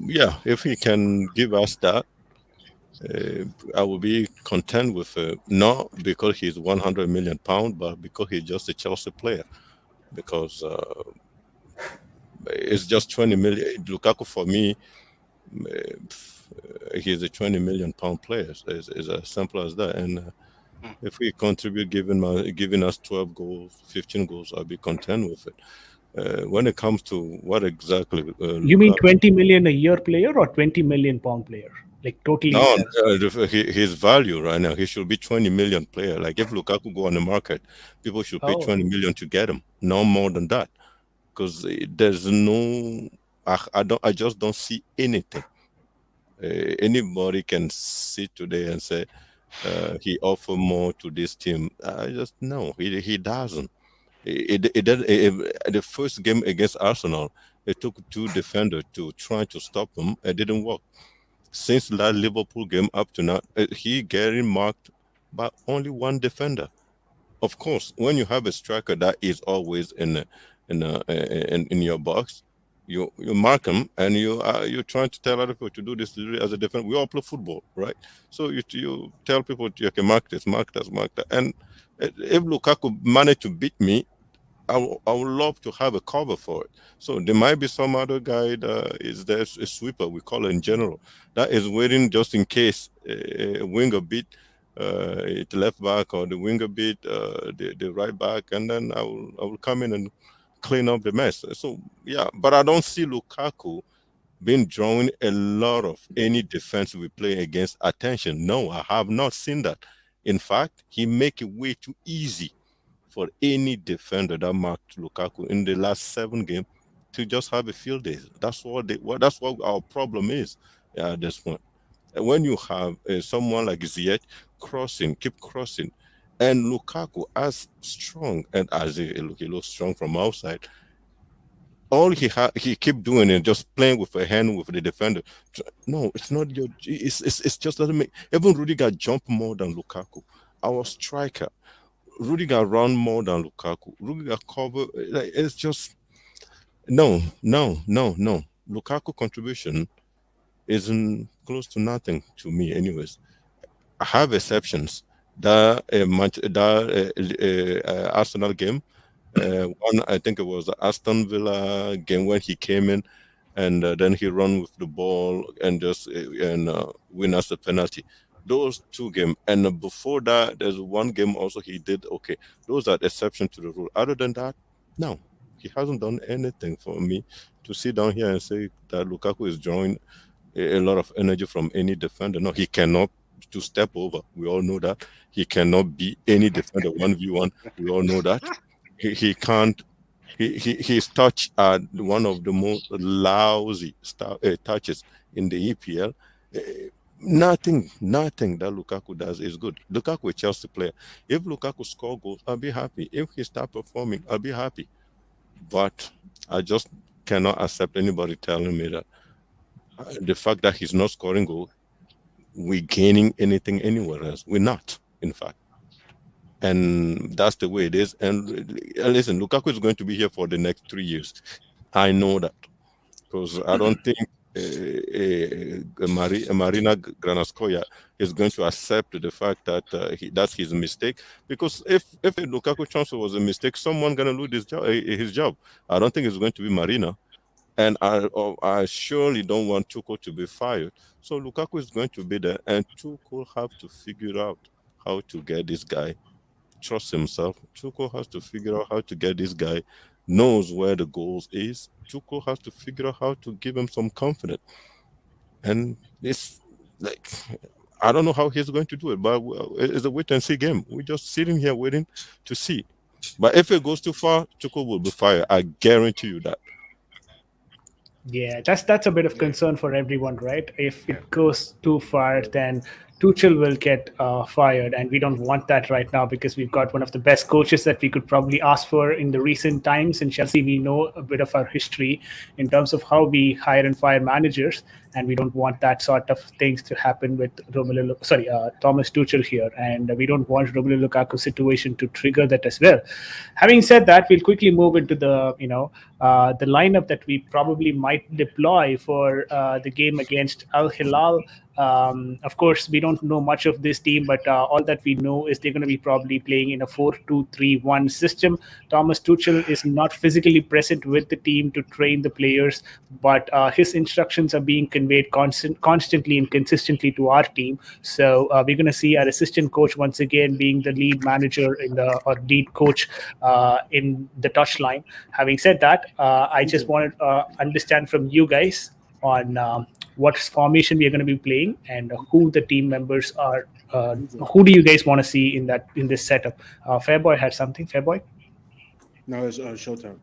yeah, if he can give us that, I will be content with not because he's 100 million pounds, but because he's just a Chelsea player. Because it's just 20 million. Lukaku for me, he's a 20 million pound player. It's as simple as that. And if we contribute, giving us 12 goals, 15 goals, I'll be content with it. When it comes to what exactly, you mean 20 million a year player or 20 million pound player? Like totally. No, his value right now, he should be 20 million player. Like if Lukaku go on the market, people should pay 20 million to get him, no more than that, because there's no, I just don't see anything. Anybody can sit today and say he offer more to this team. I just no, he doesn't. The first game against Arsenal, it took 2 defenders to try to stop him. It didn't work. Since that Liverpool game up to now, he getting marked by only one defender. Of course, when you have a striker that is always in your box, you mark him, and you're trying to tell other people to do this, to do it as a defender. We all play football, right? So you tell people, you can mark this, mark that, mark that. And if Lukaku managed to beat me, I would love to have a cover for it. So there might be some other guy that is there, a sweeper, we call it in general, that is waiting just in case a winger beat the left back, or the winger beat the right back, and then I will come in and clean up the mess. So yeah, but I don't see Lukaku been drawing a lot of any defense we play against attention. No, I have not seen that. In fact, he make it way too easy for any defender that marked Lukaku in the last 7 games to just have a field day. That's what our problem is at this point. And when you have someone like Ziyech keep crossing, and Lukaku as strong, and as he looks strong from outside, all he keep doing is just playing with a hand with the defender. No, it's not your. It's just doesn't make. Even Rudiger jump more than Lukaku. Our striker, Rudiger run more than Lukaku. Rudiger cover. Like, it's just no. Lukaku contribution isn't close to nothing to me, anyways. I have exceptions. The Arsenal game, one I think it was the Aston Villa game when he came in, and then he run with the ball and just win us the penalty. Those 2 games, and before that, there's one game also he did okay. Those are exception to the rule. Other than that, no, he hasn't done anything for me to sit down here and say that Lukaku is drawing a lot of energy from any defender. No, he cannot to step over. We all know that. He cannot be any defender 1v1. We all know that. He can't. His touch are one of the most lousy touches in the EPL. Nothing that Lukaku does is good. Lukaku a Chelsea player. If Lukaku score goals, I'll be happy. If he start performing, I'll be happy. But I just cannot accept anybody telling me that the fact that he's not scoring goals, we're gaining anything anywhere else. We're not, in fact. And that's the way it is. And listen, Lukaku is going to be here for the next 3 years. I know that, because I don't think Marina Granaskoya is going to accept the fact that that's his mistake. Because if a Lukaku transfer was a mistake, someone going to lose his job. I don't think it's going to be Marina. And I surely don't want Tuchel to be fired. So Lukaku is going to be there, and Tuchel have to figure out how to get this guy trust himself. Tuchel has to figure out how to get this guy knows where the goals is. Tuchel has to figure out how to give him some confidence. And it's like, I don't know how he's going to do it, but it's a wait and see game. We're just sitting here waiting to see. But if it goes too far, Tuchel will be fired. I guarantee you that. Yeah, that's a bit of concern for everyone, right? If it goes too far, then Tuchel will get fired, and we don't want that right now because we've got one of the best coaches that we could probably ask for in the recent times. In Chelsea, we know a bit of our history in terms of how we hire and fire managers, and we don't want that sort of things to happen with Thomas Tuchel here, and we don't want Romelu Lukaku situation to trigger that as well. Having said that, we'll quickly move into the lineup that we probably might deploy for the game against Al Hilal. Of course, we don't know much of this team, but all that we know is they're going to be probably playing in a 4-2-3-1 system. Thomas Tuchel is not physically present with the team to train the players, but his instructions are being conveyed constantly and consistently to our team. So we're going to see our assistant coach once again being the lead manager or lead coach in the touchline. Having said that, I just wanted to understand from you guys on what formation we are going to be playing and who the team members are. Who do you guys want to see in this setup? Fairboy had something. Fairboy? No, it's Showtime.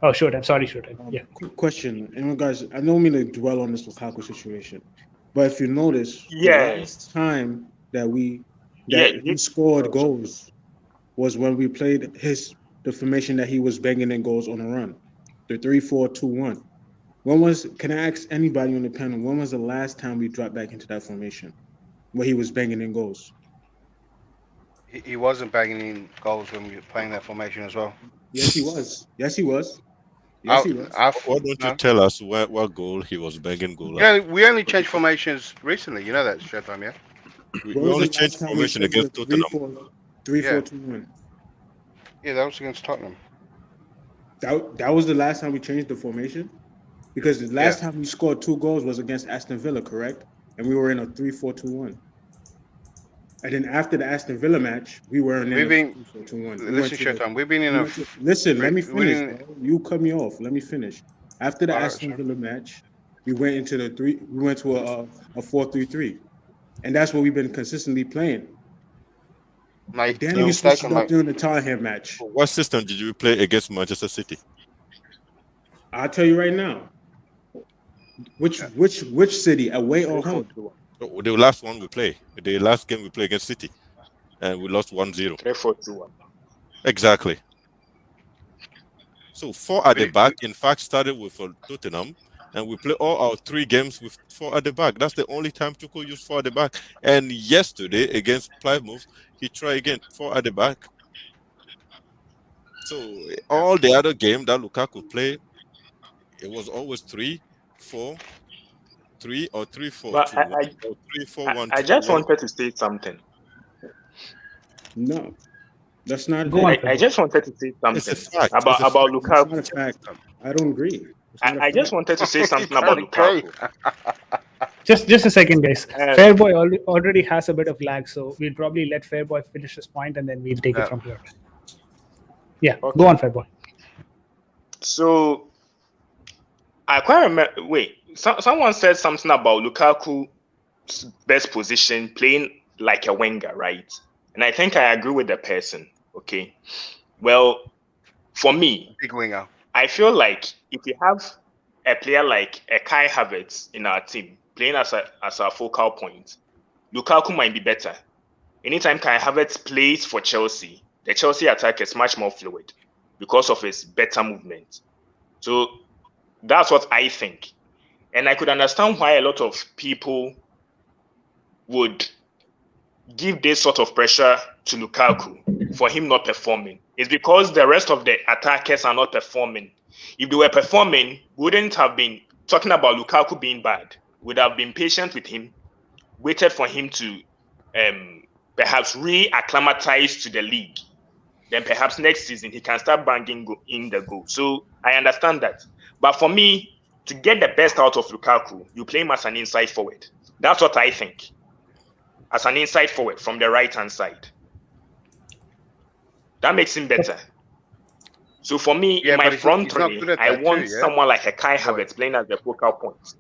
Oh, Showtime. Sorry, Showtime. Yeah. Quick question. And guys, I don't mean to dwell on this Lukaku situation, but if you notice, the last time that he scored goals was when we played the formation that he was banging in goals on a run, the 3-4-2-1. Can I ask anybody on the panel, when was the last time we dropped back into that formation where he was banging in goals? He wasn't bagging in goals when we were playing that formation as well. Yes, he was. Yes, he was. Yes, he was. Why don't you No. tell us what goal he was begging goal at? Yeah, we only changed formations recently. You know that, Showtime, yeah? We When was only the changed last time we formation changed against the Tottenham. 3-4-2-1? Yeah, that was against Tottenham. That was the last time we changed the formation? Because the last time we scored 2 goals was against Aston Villa, correct? And we were in a 3-4-2-1. And then after the Aston Villa match, we were in a 3-4-2-1. Listen, Showtime, we've been in a. Listen, let me we finish, didn't- bro. You cut me off. Let me finish. After the All right, Aston sure. Villa match, we went into we went to a 4-3-3. And that's what we've been consistently playing. Mate, Then you're we switched mistaken, it up mate. during the Tottenham match. What system did you play against Manchester City? I'll tell you right now. Which city, away or home? The last one we play, the last game we played against City, and we lost 1-0. 3-4-2-1. Exactly. So 4 at the back, in fact, started with Tottenham, and we play all our 3 games with 4 at the back. That's the only time Tuchel used 4 at the back. And yesterday against Plymouth, he tried again 4 at the back. So all the other game that Lukaku played, it was always 3-4-3 or 3-4-2-1 But or 3-4-1-2. I just wanted to say something. No, that's not. Go on. I just wanted to say It's a something fact. about It's a fact. Lukaku. It's not a fact. I don't agree. It's not a I just fact. wanted to say something about Lukaku. Just a second, guys. Uh, Fairboy already has a bit of lag, so we'll probably let Fairboy finish his point and then we'll take Yeah. it from here. Yeah, Okay. go on, Fairboy. So I quite remember. Wait, someone said something about Lukaku's best position, playing like a winger, right? And I think I agree with the person. Okay. Well, for me, Big winger. I feel like if we have a player like a Kai Havertz in our team playing as a focal point, Lukaku might be better. Anytime Kai Havertz plays for Chelsea, the Chelsea attack is much more fluid because of his better movement. So that's what I think. And I could understand why a lot of people would give this sort of pressure to Lukaku for him not performing. It's because the rest of the attackers are not performing. If they were performing, we wouldn't have been talking about Lukaku being bad. We'd have been patient with him, waited for him to perhaps re-acclimatize to the league. Then perhaps next season he can start banging in the goal. So I understand that. But for me, to get the best out of Lukaku, you play him as an inside forward. That's what I think. As an inside forward from the right-hand side. That makes him better. So for me, Yeah, in my but he's front not- he's not three, good at I that want too, yeah? someone like a Kai Havertz playing as the focal point.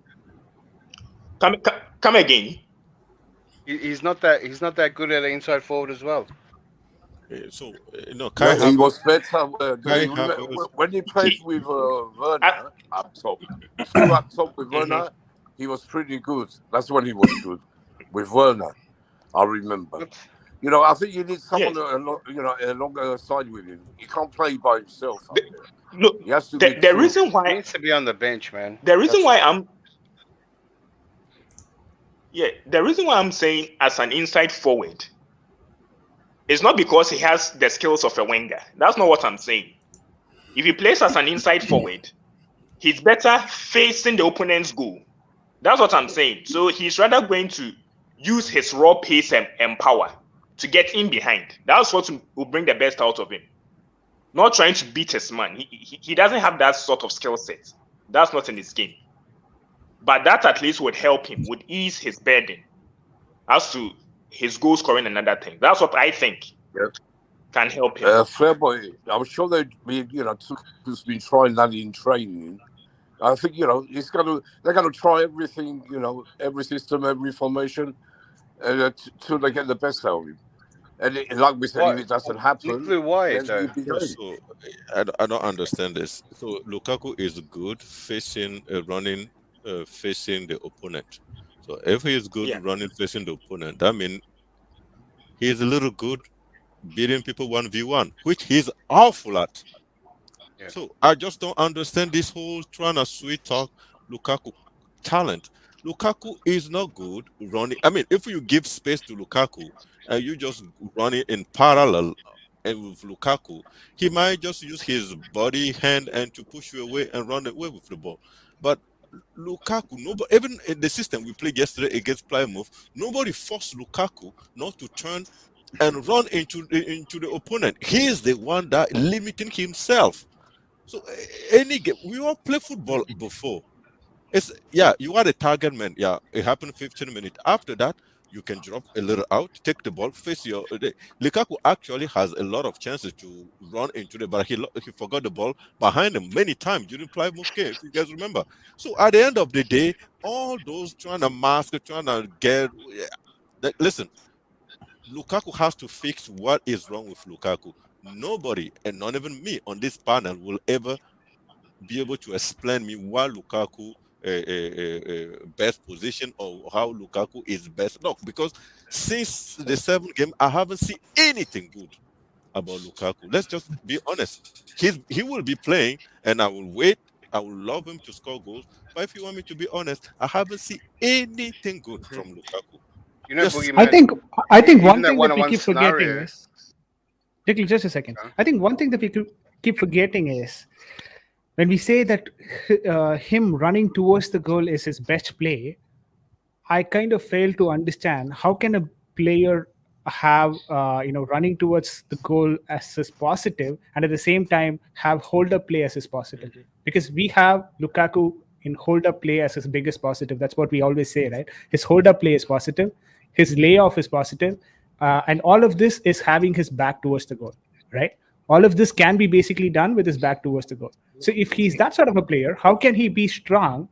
Come again. He's not that good at an inside forward as well. So Kai Yeah, he Havertz. was better Kai you remember Havertz. when he played with Werner up top. Still up top with Werner, he was pretty good. That's when he was good with Werner. I remember. You know, I think you need someone alongside with him. He can't play by himself. Look, He has to the be two. reason He why needs to be on the bench, man. the reason why I'm saying as an inside forward is not because he has the skills of a winger. That's not what I'm saying. If he plays as an inside forward, he's better facing the opponent's goal. That's what I'm saying. So he's rather going to use his raw pace and power to get in behind. That's what will bring the best out of him. Not trying to beat his man. He doesn't have that sort of skill set. That's not in his game. But that at least would help him, would ease his burden. As to his goal scoring and other things. That's what I think can help him. Fair boy. I'm sure Tuchel's been trying that in training. I think they're gonna try everything, every system, every formation, till they get the best out of him. And like we said, if it doesn't happen, why then though? you'll be going. So I don't understand this. So Lukaku is good facing facing the opponent. So if he is good running facing the opponent, that means he is a little good beating people 1v1, which he's awful at. Yeah. So I just don't understand this whole trying to sweet talk Lukaku talent. Lukaku is not good running. I mean, if you give space to Lukaku, and you just run it in parallel, and with Lukaku, he might just use his body, hand, and to push you away and run away with the ball. But Lukaku, nobody, even in the system we played yesterday against Plymouth, nobody forced Lukaku not to turn and run into the opponent. He is the one that limiting himself. So any game, we all play football before. It's you are the target man. Yeah, it happened 15 minutes. After that, you can drop a little out, take the ball, face your. Lukaku actually has a lot of chances to run into the, but he forgot the ball behind him many times during Plymouth game. If you guys remember. So at the end of the day, all those trying to mask, trying to get. Listen, Lukaku has to fix what is wrong with Lukaku. Nobody, and not even me on this panel, will ever be able to explain me why Lukaku best position or how Lukaku is best. No, because since the seventh game, I haven't seen anything good about Lukaku. Let's just be honest. He will be playing, and I will wait. I will love him to score goals. But if you want me to be honest, I haven't seen anything good from Lukaku. You know, Just Boogeyman. I think even one that thing that we one-on-one keep forgetting scenario. is, Dickly, just a second. I think one thing that we keep forgetting is when we say that him running towards the goal is his best play. I kind of fail to understand how can a player have running towards the goal as his positive and at the same time have hold up play as his positive, because we have Lukaku in hold up play as his biggest positive. That's what we always say, right? His hold up play is positive, his layoff is positive, and all of this is having his back towards the goal, right? All of this can be basically done with his back towards the goal. So if he's that sort of a player, how can he be strong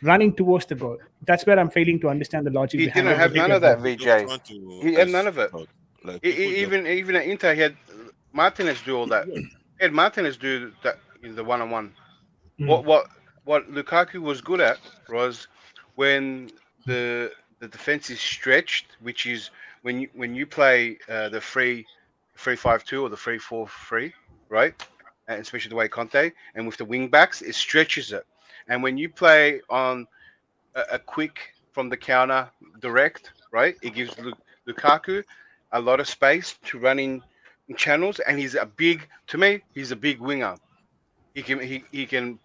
running towards the goal? That's where I'm failing to understand the logic He behind didn't what have you none did of that, there. VJ. trying to He had none of it. like people just Even at Inter, he had Martinez do all that. He had Martinez do that in the one-on-one. What Lukaku was good at was when the defense is stretched, which is when you play the 3-5-2 or the 3-4-3, right? And especially the way Conte, and with the wing backs, it stretches it. And when you play on a quick from the counter direct, right? It gives Lukaku a lot of space to run in channels, and to me, he's a big winger. He can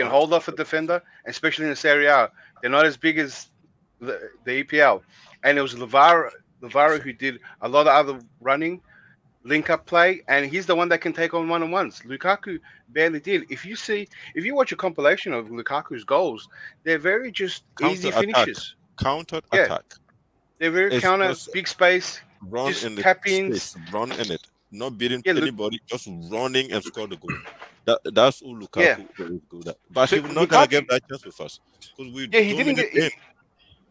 hold off a defender, especially in the Serie A. They're not as big as the EPL, and it was Lavara who did a lot of other running link up play, and he's the one that can take on one-on-ones. Lukaku barely did. If you watch a compilation of Lukaku's goals, they're very just easy finishes. Counter Yeah. attack. They're very It's counter, just big space, Run just in the tap ins. space, run in it, not beating Yeah, look, anybody, just running and score the goal. That's all yeah. Lukaku is good at. But So he will not gonna get Lukaku, that chance with us because we yeah, he didn't dominate get him.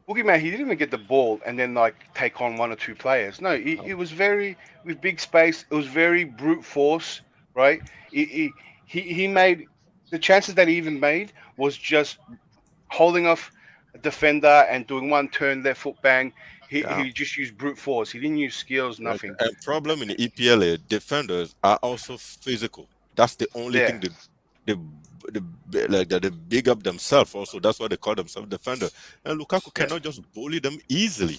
Boogeyman. He didn't even get the ball and then like take on one or two players. No, it was very with big space. It was very brute force, right? He made the chances that he even made was just holding off a defender and doing one turn left foot bang. Yeah. He just used brute force. He didn't use skills, Like, nothing. and problem in the EPL, defenders are also physical. That's the only Yeah. thing they big up themselves. Also, that's why they call themselves defender. And Lukaku Yeah. cannot just bully them easily.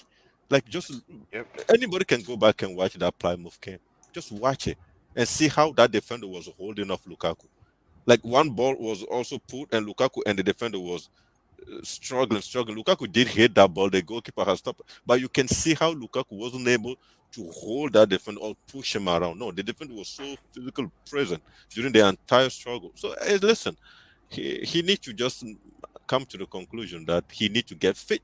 Like just Yep. anybody can go back and watch that Plymouth game. Just watch it and see how that defender was holding off Lukaku. Like one ball was also put, and Lukaku and the defender was struggling. Lukaku did hit that ball. The goalkeeper has stopped, but you can see how Lukaku wasn't able to hold that defender or push him around. No, the defender was so physical present during the entire struggle. So listen, he needs to just come to the conclusion that he needs to get fit,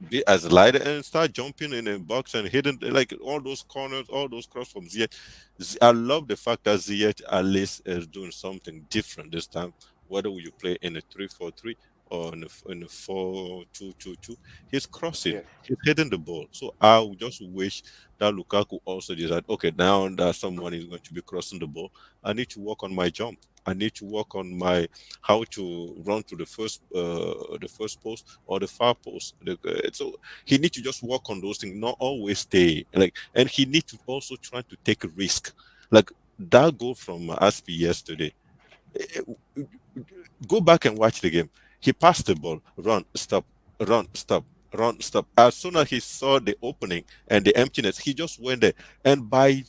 be as light, and start jumping in a box and hitting like all those corners, all those cross from Ziyech. I love the fact that Ziyech at least is doing something different this time. Whether you play in a 3-4-3 or in a 4-2-2-2, he's crossing, Yeah. he's hitting the ball. So I would just wish that Lukaku also decide, okay, now that someone is going to be crossing the ball, I need to work on my jump. I need to work on my how to run to the first post or the far post. So he need to just work on those things, not always stay like. And he need to also try to take a risk, like that goal from Aspi yesterday. Go back and watch the game. He passed the ball, run, stop, run stop. As soon as he saw the opening and the emptiness, he just went there, and by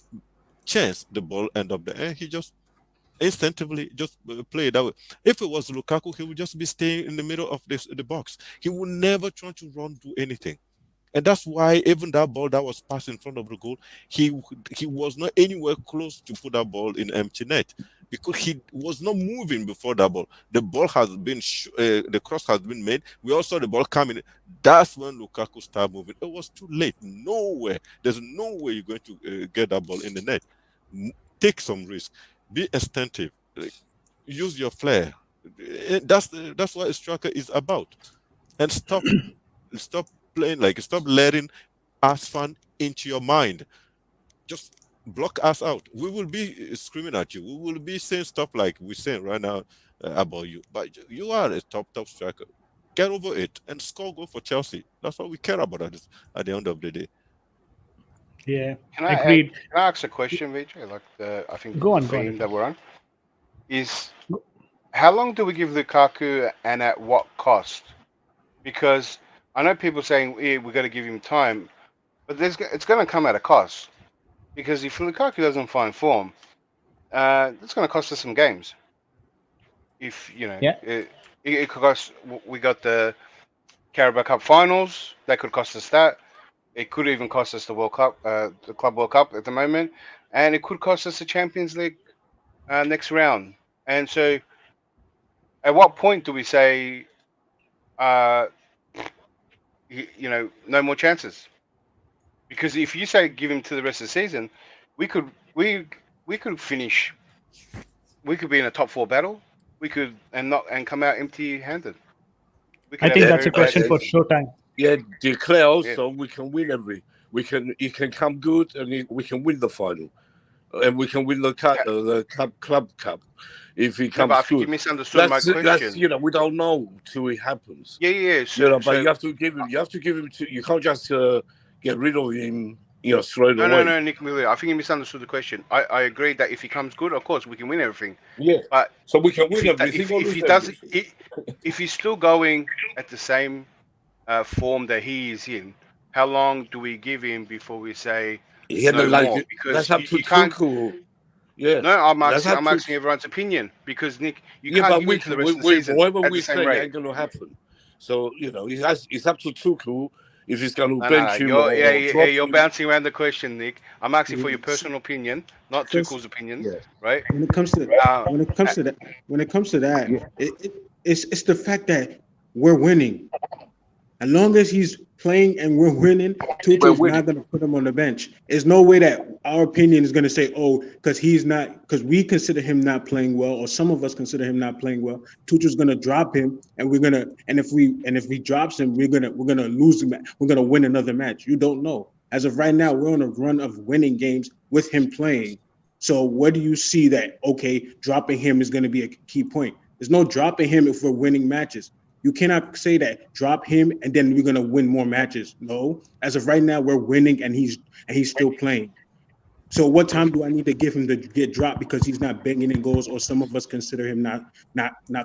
chance the ball ended up there, and he just instinctively just play it that way. If it was Lukaku, he would just be staying in the middle of the box. He would never try to run, do anything. And that's why even that ball that was passed in front of the goal, he was not anywhere close to put that ball in empty net, because he was not moving before that ball. The ball has been the cross has been made. We all saw the ball coming. That's when Lukaku started moving. It was too late. Nowhere. There's no way you're going to get that ball in the net. Take some risk. Be attentive. Use your flair. That's what a striker is about. And stop playing, like, stop letting us fan into your mind. Just block us out. We will be screaming at you. We will be saying stuff like we're saying right now about you. But you are a top striker. Get over it and score goal for Chelsea. That's what we care about at the end of the day. Yeah, Can I agreed. Can I ask a question, Vijay? Like I think Go on, the go on, theme Vijay. that we're on is, how long do we give Lukaku and at what cost? Because I know people saying, yeah, we got to give him time, but it's going to come at a cost. Because if Lukaku doesn't find form, it's going to cost us some games. If Yeah. it could cost. We got the Carabao Cup finals. That could cost us that. It could even cost us the World Cup, the Club World Cup at the moment, and it could cost us the Champions League next round. And so, at what point do we say, no more chances? Because if you say give him to the rest of the season, we could finish. We could be in a top 4 battle. We could and come out empty-handed. I think that's a question for Showtime. Yeah, declare also we can win it can come good, and we can win the final, and we can win the club cup if he comes but I think you good. misunderstood my question. That's we don't know till it happens. Yeah. So, but you have to give him. You can't just get rid of him. Straight away. No, Nick Miller. I think you misunderstood the question. I agree that if he comes good, of course we can win everything. Yeah. But so we can win everything. If he doesn't, if he's still going at the same form that he is in, how long do we give him before we say no more? Because that's up to you can't. Tuchel. Yeah. No, I'm asking everyone's opinion, because Nick, you can't give him to the rest of the season whatever at we the same say rate. ain't gonna happen. So it's up to Tuchel if he's going to bench him. You're bouncing around the question, Nick. I'm asking for your personal opinion, not Tuchel's opinion, right? When it comes to that, it's the fact that we're winning. As long as he's playing and we're winning, Tuchel's not going to put him on the bench. There's no way that our opinion is going to say, oh, because we consider him not playing well, or some of us consider him not playing well. Tuchel's going to drop him, and if he drops him, we're gonna lose the match. We're gonna win another match. You don't know. As of right now, we're on a run of winning games with him playing. So what do you see that, okay, dropping him is going to be a key point? There's no dropping him if we're winning matches. You cannot say that drop him and then we're gonna win more matches. No, as of right now, we're winning and he's still playing. So what time do I need to give him to get dropped because he's not banging in goals, or some of us consider him not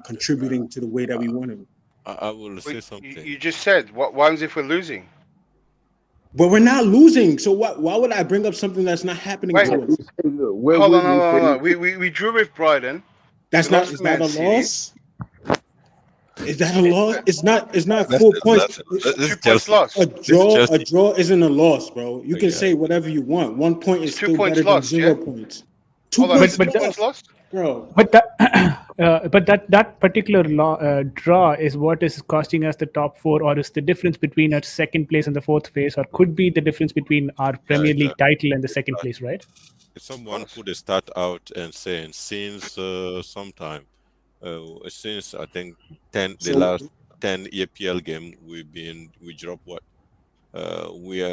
contributing to the way that we want him? I will say something. You just said, what happens if we're losing? But we're not losing. So why would I bring up something that's not happening to us? Hold on. We drew with Brighton. Is that a loss? Is that a loss? It's not 4 points. 2 points lost. A draw isn't a loss, bro. You can say whatever you want. 1 point is still better than 0 points. 2 points lost, bro. But that particular draw is what is costing us the top 4, or is the difference between our second place and the 4th place, or could be the difference between our Premier League title and the second place, right? If someone put a start out and saying since sometime, since I think the last 10 EPL game we dropped what? We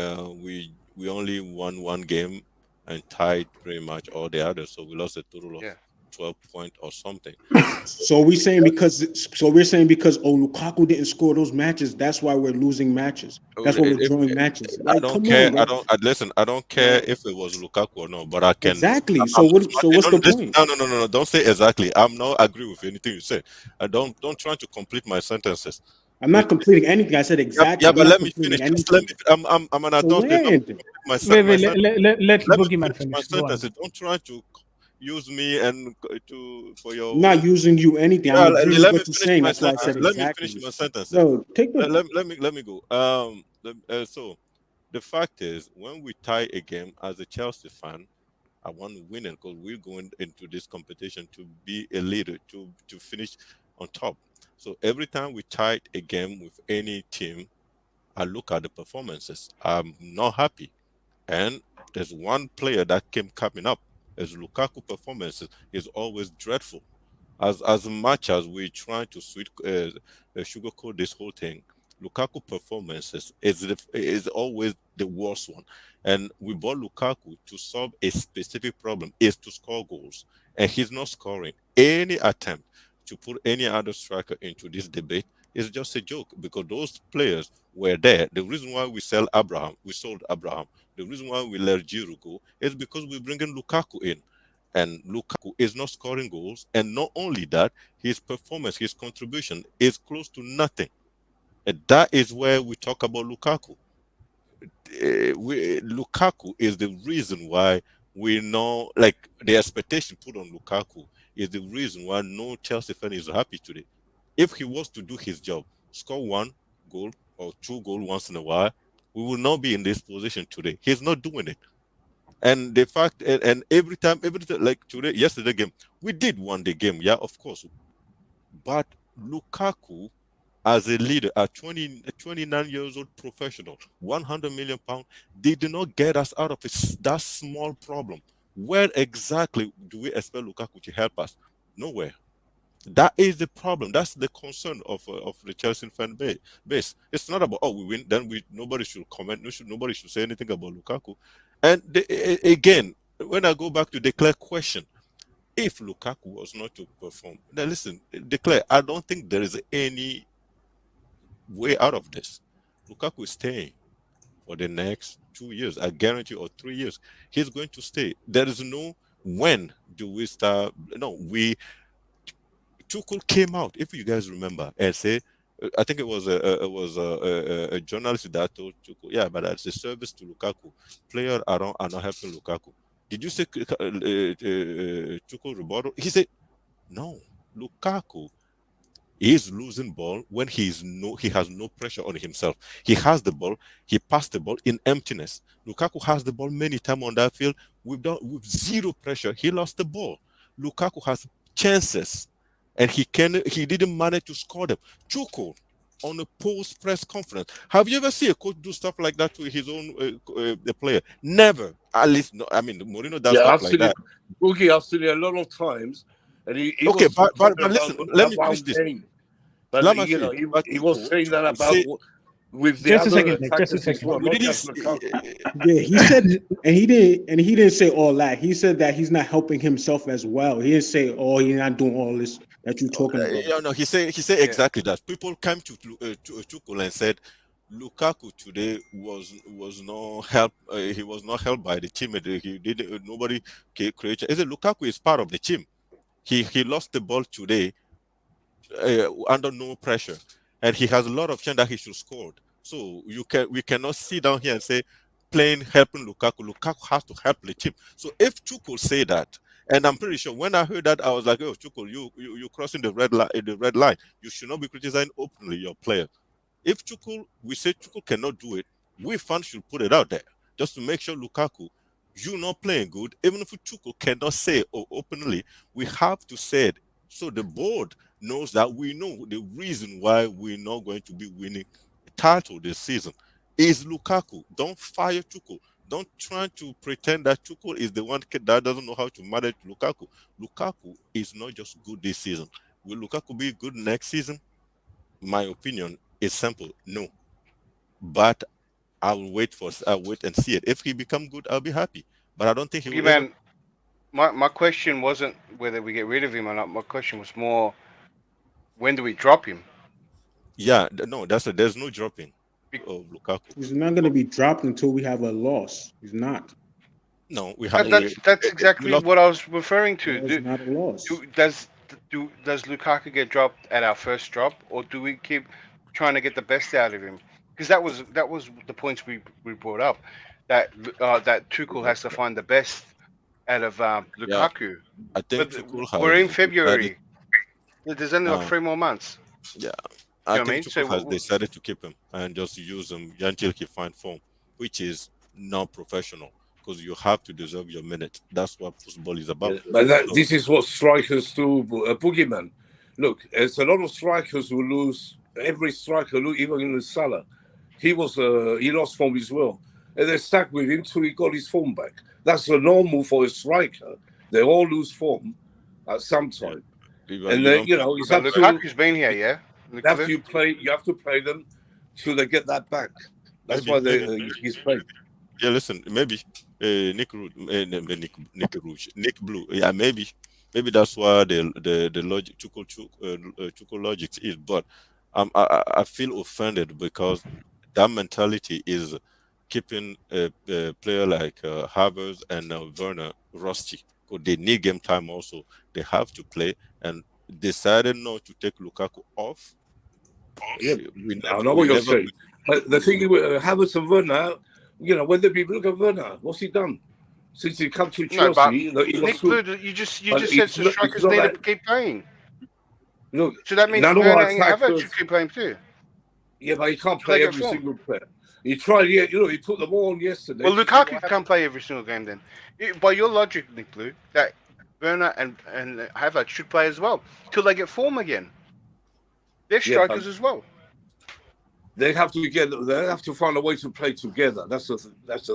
only won 1 game and tied pretty much all the others, so we lost a total of 12 points or something. So we're saying because Lukaku didn't score those matches, that's why we're losing matches. That's why we're drawing matches. I don't care. I don't care if it was Lukaku or not, but I can exactly. So what's the point? No. Don't say exactly. I'm not agree with anything you said. I don't try to complete my sentences. I'm not completing anything. I said exactly. Yeah, I'm but not let me completing finish. Just let anything. me. I'm an So adult enough to when? complete my Wait, my wait. sentence. Let Let me Boogeyman finish my finish. Go on. sentences. Don't try to use me and for your I'm not own. using you anything. Yeah, I'm agreeing with let me what you're finish saying. my That's why I sentence. said Let me finish exactly. my sentences. Bro, take the. Let me go. So the fact is, when we tie a game as a Chelsea fan, I want to win it because we're going into this competition to be a leader, to finish on top. So every time we tie a game with any team, I look at the performances. I'm not happy. And there's one player that came coming up. As Lukaku performances is always dreadful. As much as we try to sugarcoat this whole thing, Lukaku performances is always the worst one. And we bought Lukaku to solve a specific problem, is to score goals, and he's not scoring. Any attempt to put any other striker into this debate is just a joke because those players were there. The reason why we sold Abraham, the reason why we let Giroud go is because we're bringing Lukaku in. And Lukaku is not scoring goals. And not only that, his performance, his contribution is close to nothing. And that is where we talk about Lukaku. Lukaku is the reason why we know, like the expectation put on Lukaku is the reason why no Chelsea fan is happy today. If he was to do his job, score one goal or two goals once in a while, we will not be in this position today. He's not doing it. And the fact, and every time, like today, yesterday game, we did win the game, yeah, of course. But Lukaku, as a leader, a 29 years old professional, 100 million pounds, they did not get us out of that small problem. Where exactly do we expect Lukaku to help us? Nowhere. That is the problem. That's the concern of the Chelsea fan base. It's not about, oh, we win, then nobody should comment, nobody should say anything about Lukaku. And again, when I go back to the clear question, if Lukaku was not to perform, now listen, declare, I don't think there is any way out of this. Lukaku is staying for the next 2 years, I guarantee, or 3 years. He's going to stay. There is no when do we start. No, Tuchel came out, if you guys remember, and say, I think it was a journalist that told Tuchel, yeah, but as a service to Lukaku, players are not helping Lukaku. Did you say Tuchel rebuttal? He said, no, Lukaku is losing ball when he has no pressure on himself. He has the ball, he passed the ball in emptiness. Lukaku has the ball many times on that field with zero pressure. He lost the ball. Lukaku has chances, and he didn't manage to score them. Tuchel on a post press conference. Have you ever seen a coach do stuff like that to his own player? Never. At least, no. I mean, Mourinho does Yeah, stuff I've like seen it. that. Boogie, I've seen it a lot of times, and he Okay, was talking but about listen, let me finish about this. game. But Let me you know, finish. But he was saying that Tuchel about say, with the Just a other second, Nick. Just a attackers as second. well, we not didn't. just Lukaku. Yeah, he said, and he didn't say all that. He said that he's not helping himself as well. He didn't say, oh, he's not doing all this that you're talking about. No, he said Yeah. exactly that. People came to Tuchel and said Lukaku today was not help. He was not helped by the team. He didn't. Nobody created. He said Lukaku is part of the team. He lost the ball today under no pressure, and he has a lot of chance that he should score. So we cannot sit down here and say playing helping Lukaku. Lukaku has to help the team. So if Tuchel say that, and I'm pretty sure when I heard that, I was like, oh, Tuchel, you crossing the red line. The red line. You should not be criticizing openly your player. If we say Tuchel cannot do it, we fans should put it out there just to make sure Lukaku, you not playing good. Even if Tuchel cannot say it openly, we have to say it so the board knows that we know the reason why we're not going to be winning a title this season is Lukaku. Don't fire Tuchel. Don't try to pretend that Tuchel is the one that doesn't know how to manage Lukaku. Lukaku is not just good this season. Will Lukaku be good next season? My opinion is simple: no. But I'll wait and see it. If he become good, I'll be happy. But I don't think he will ever. Man, my question wasn't whether we get rid of him or not. My question was more, when do we drop him? Yeah, no, there's no dropping of Lukaku. He's not going to be dropped until we have a loss. He's not. No, we have. That's exactly what I was referring to. It's not a loss. Does Lukaku get dropped at our first drop, or do we keep trying to get the best out of him, because that was the points we brought up, that that Tuchel has to find the best out of Yeah, Lukaku. I think But Tuchel we're in has decided. February. There's only like Um, 3 more months. yeah, You I know what I think mean? Tuchel has So decided to keep him and just use him until he find form, which is non-professional because you have to deserve your minute. That's what football is about. But So this is what strikers do, Boogeyman. Look, there's a lot of strikers who lose. Every striker, look, even in the Salah, he lost form as well, and they stuck with him till he got his form back. That's the normal for a striker. They all lose form at some yeah, time, you and don't. it's but up to Lukaku's been here, yeah. you have to play them till they get that back. That's Maybe, why maybe. he's playing. Yeah, listen, maybe Nick Blue. Yeah, maybe that's why the logic Chuko logic is. But I feel offended because that mentality is keeping a player like Havertz and Werner rusty. Because they need game time also. They have to play and decided not to take Lukaku off. Yeah, We I never, know we what you're never. saying. But the thing with Havertz and Werner, when they be look at Werner, what's he done since he come to No, but Chelsea? He Nick lost Blue, good. you just But said it's the not strikers need to that. keep playing. Look, So that means none of Werner our and Havertz attackers. should keep playing too. Yeah, but he can't So they play get every form. single player. He tried. Yeah, he put them all on yesterday. Well, to see Lukaku what happened. can't play every single game then. By your logic, Nick Blue, that Werner and Havertz should play as well till they get form again. They're Yeah, but strikers as well. they have to find a way to play together. That's the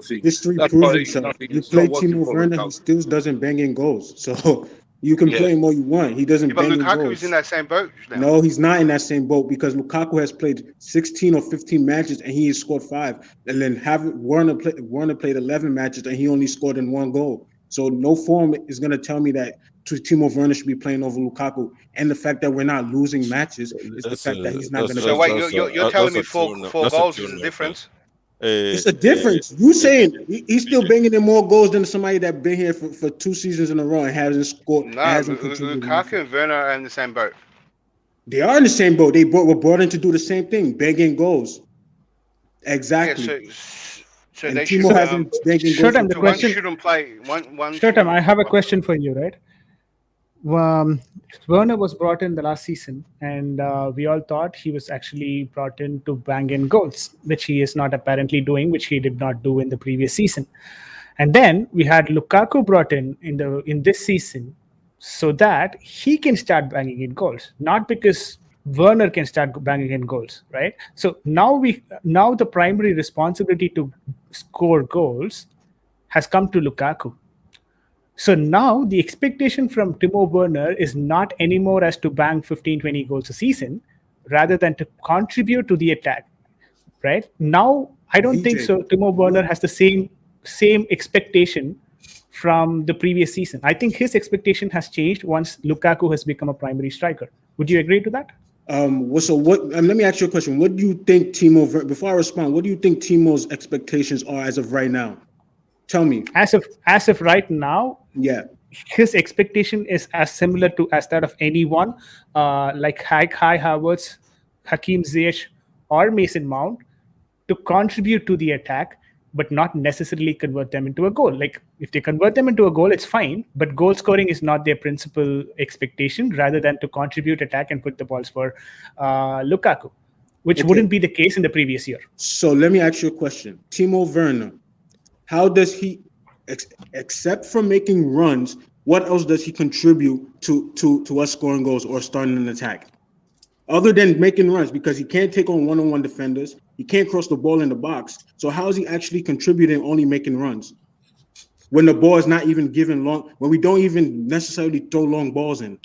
thing. History That's proves why himself. You it's play not working Timo for Werner, he Lukaku. still doesn't bang in goals. So you can Yeah. play him all you want. He doesn't Yeah, but bang in Lukaku goals. is in that same boat now. No, he's not in that same boat because Lukaku has played 16 or 15 matches and he has scored 5. And then Werner played 11 matches and he only scored in 1 goal. So no form is going to tell me that Timo Werner should be playing over Lukaku. And the fact that we're not losing matches is the fact that he's not going to So be. wait, you're telling me four goals is the difference? It's a difference. You saying he's still banging in more goals than somebody that been here for 2 seasons in a row and hasn't scored. No, hasn't contributed Lukaku anything. and Werner are in the same boat. They are in the same boat. They were brought in to do the same thing, banging goals. Exactly. Yeah, so And they Timo should. hasn't banging goals. Short term, the for One 2 question. shouldn't play. One. Short term, I have a question for you, right? Werner was brought in the last season, and we all thought he was actually brought in to bang in goals, which he is not apparently doing, which he did not do in the previous season. And then we had Lukaku brought in this season, so that he can start banging in goals, not because Werner can start banging in goals, right? So now the primary responsibility to score goals has come to Lukaku. So now the expectation from Timo Werner is not anymore as to bang 15, 20 goals a season, rather than to contribute to the attack, right? Now, I don't think VJ, so. Timo Werner has the same expectation from the previous season. I think his expectation has changed once Lukaku has become a primary striker. Would you agree to that? let me ask you a question. What do you think before I respond, what do you think Timo's expectations are as of right now? Tell me. As of right now, Yeah. his expectation is as similar as that of anyone, like Kai Havertz, Hakim Ziyech, or Mason Mount, to contribute to the attack, but not necessarily convert them into a goal. Like if they convert them into a goal, it's fine, but goal scoring is not their principal expectation, rather than to contribute attack and put the balls for Lukaku, which wouldn't be the case in the previous year. So let me ask you a question. Timo Werner, how does he, except for making runs, what else does he contribute to us scoring goals or starting an attack? Other than making runs, because he can't take on one-on-one defenders, he can't cross the ball in the box. So how is he actually contributing, only making runs? When the ball is not even given long, when we don't even necessarily throw long balls in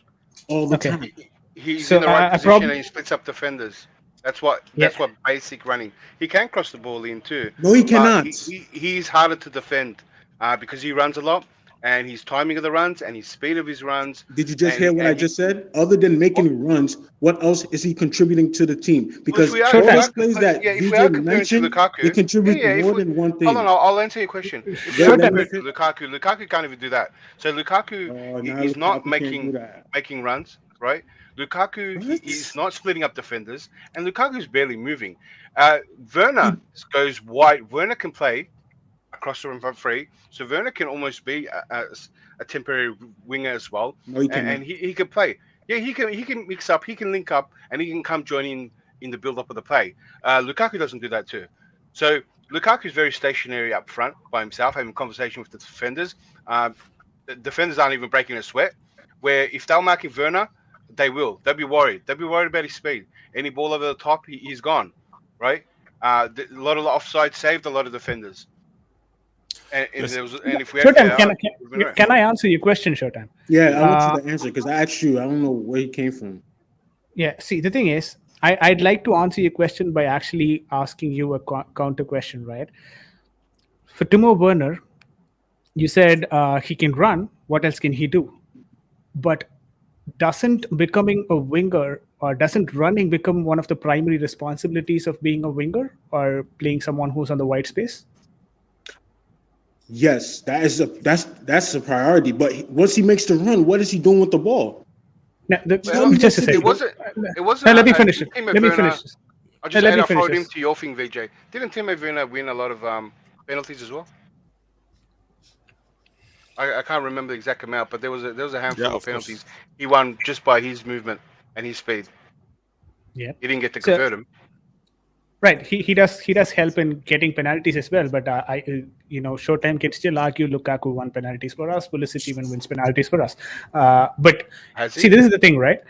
all the time. He's in the right position and he splits up defenders. That's what basic running. He can cross the ball in too. No, he cannot. He's harder to defend because he runs a lot, and his timing of the runs and his speed of his runs. Did you just hear what I just said? Other than making runs, what else is he contributing to the team? Because all those plays that VJ mentioned, he contributes more than one thing. Hold on, I'll answer your question. If we compare to Lukaku can't even do that. So Lukaku is not making runs. right? Lukaku, What? he's not splitting up defenders, and Lukaku's barely moving. Werner goes wide. Werner can play across the front three, so Werner can almost be a temporary winger as well, No, he cannot. and he can play. Yeah, he can mix up, he can link up, and he can come join in the build up of the play. Lukaku doesn't do that too. So Lukaku's very stationary up front by himself, having a conversation with the defenders. The defenders aren't even breaking a sweat. Where if they're marking Werner, they'll be worried. They'll be worried about his speed. Any ball over the top, he's gone, right? A lot of offside saved a lot of defenders. And if we had Showtime, can I answer your question, Showtime? Yeah, I want you to answer because I asked you. I don't know where he came from. Yeah, see, the thing is, I'd like to answer your question by actually asking you a counter question, right? For Timo Werner, you said he can run. What else can he do? But doesn't becoming a winger or doesn't running become one of the primary responsibilities of being a winger or playing someone who's on the wide space? Yes, that's a priority. But once he makes the run, what is he doing with the ball? Now, Tell me just a what second. It wasn't. Now, let me finish it. Let me finish this. I just Let me add finish him this. to your thing, VJ. Didn't Timo Werner win a lot of penalties as well? I can't remember the exact amount, but there was a handful of penalties he won just by his movement and his speed. Yeah, he didn't get to convert him. Right, he does help in getting penalties as well. But Showtime can still argue Lukaku won penalties for us. Pulisic even wins penalties for us. But see, this is the thing, right?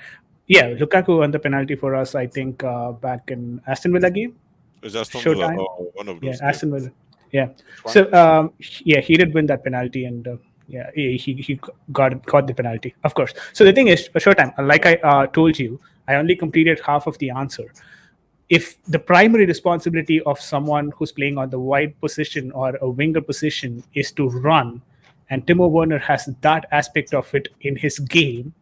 Yeah, Lukaku won the penalty for us. I think back in Aston Villa game. Is Aston Villa one of those? Yeah, Aston Villa. Yeah. So he did win that penalty, and he got the penalty, of course. So the thing is, Showtime, like I told you, I only completed half of the answer. If the primary responsibility of someone who's playing on the wide position or a winger position is to run, and Timo Werner has that aspect of it in his game,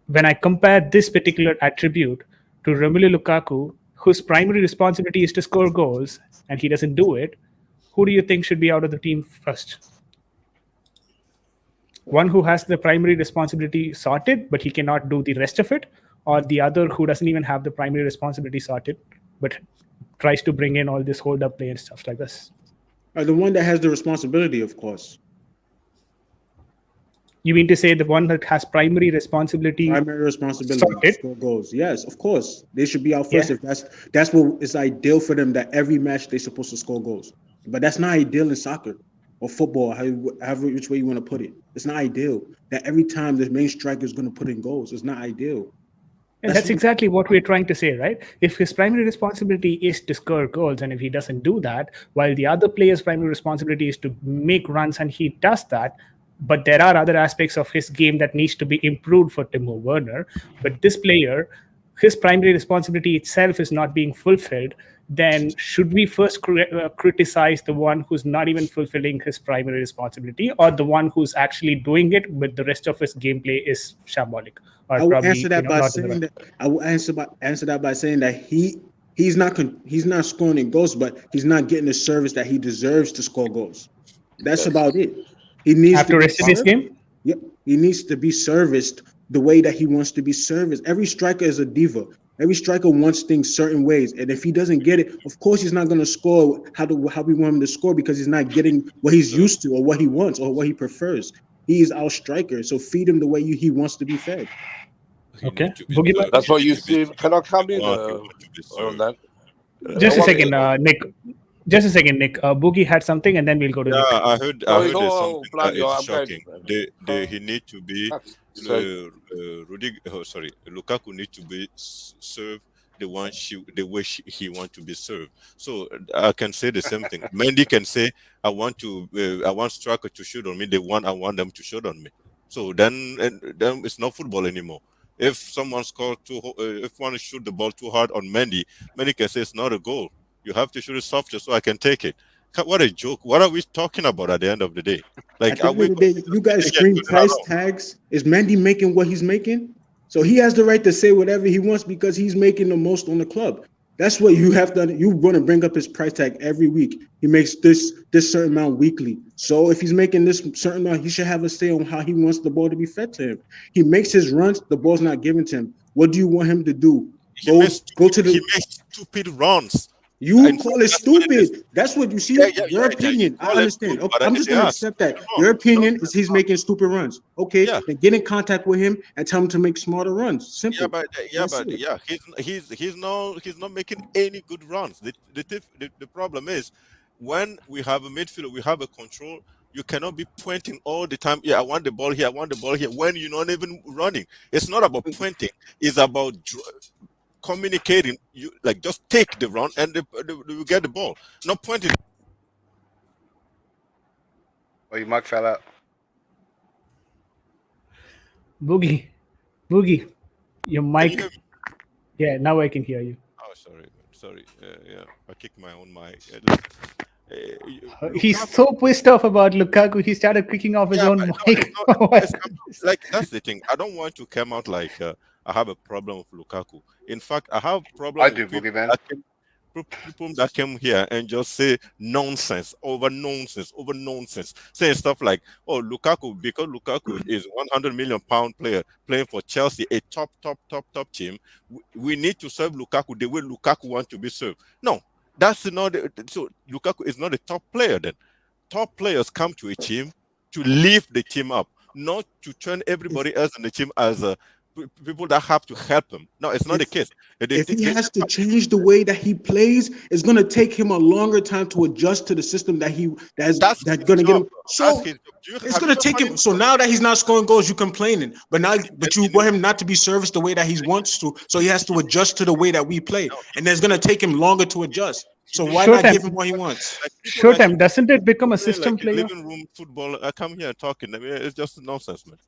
when I compare this particular attribute to Romelu Lukaku, whose primary responsibility is to score goals, and he doesn't do it, who do you think should be out of the team first? One who has the primary responsibility sorted, but he cannot do the rest of it, or the other who doesn't even have the primary responsibility sorted, but tries to bring in all this hold-up play and stuff like this? The one that has the responsibility, of course. You mean to say the one that has primary responsibility sorted? Score goals? Yes, of course. They should be out first. Yeah. If that's what is ideal for them, that every match they're supposed to score goals. But that's not ideal in soccer or football, however which way you want to put it. It's not ideal that every time the main striker is going to put in goals. It's not ideal. And that's exactly what we're trying to say, right? If his primary responsibility is to score goals, and if he doesn't do that, while the other player's primary responsibility is to make runs, and he does that, but there are other aspects of his game that needs to be improved for Timo Werner. But this player, his primary responsibility itself is not being fulfilled. Then should we first criticize the one who's not even fulfilling his primary responsibility, or the one who's actually doing it, but the rest of his gameplay is shambolic? I will answer that by saying that I will answer that by saying that he's not scoring in goals, but he's not getting the service that he deserves to score goals. That's about it. He needs after rest of his game. Yep, he needs to be serviced the way that he wants to be serviced. Every striker is a diva. Every striker wants things certain ways, and if he doesn't get it, of course he's not going to score how we want him to score, because he's not getting what he's used to or what he wants or what he prefers. He is our striker, so feed him the way he wants to be fed. Okay, that's what you see. Can I come in on that? Just a second, Nick. Just a second, Nick. Boogie had something, and then we'll go to. Yeah, I heard there's something that is shocking. He need to be Lukaku need to be served the way he want to be served. So I can say the same thing. Mendy can say, I want striker to shoot on me the one I want them to shoot on me. So then it's not football anymore. If someone if one shoot the ball too hard on Mendy can say it's not a goal. You have to shoot it softer so I can take it. What a joke. What are we talking about at the end of the day? Like, at the end of the day, you guys scream price tags. Is Mendy making what he's making? So he has the right to say whatever he wants because he's making the most on the club. That's what you have to. You're going to bring up his price tag every week. He makes this certain amount weekly. So if he's making this certain amount, he should have a say on how he wants the ball to be fed to him. He makes his runs. The ball's not given to him. What do you want him to do? Go to the. He makes stupid runs. You call it stupid. That's what you see. Your opinion. I understand. Okay, I'm just going to accept that. Your opinion is he's making stupid runs. Okay, then get in contact with him and tell him to make smarter runs. Simple. He's not making any good runs. The problem is when we have a midfielder, we have a control. You cannot be pointing all the time. Yeah, I want the ball here. I want the ball here. When you're not even running, it's not about pointing. It's about communicating. You like just take the run and you get the ball. Not pointing. Oh, your mic fell out. Boogie, your mic. Yeah, now I can hear you. Oh, sorry. Yeah, I kicked my own mic. He's so pissed off about Lukaku. He started kicking off his own mic. Like that's the thing. I don't want to come out like I have a problem with Lukaku. In fact, I have a problem. I do, Boogie Man. People that came here and just say nonsense over nonsense, saying stuff like, "Oh, Lukaku, because Lukaku is 100 million pound player playing for Chelsea, a top team. We need to serve Lukaku the way Lukaku wants to be served." No, that's not. So Lukaku is not a top player. Then top players come to a team to lift the team up, not to turn everybody else in the team as people that have to help him. No, it's not the case. If he has to change the way that he plays, it's going to take him a longer time to adjust to the system that's going to get him. So it's going to take him. So now that he's not scoring goals, you're complaining. But you want him not to be serviced the way that he wants to. So he has to adjust to the way that we play, and it's going to take him longer to adjust. So why not give him what he wants? Showtime, doesn't it become a system player? Living room football. I come here talking. I mean, it's just nonsense, man.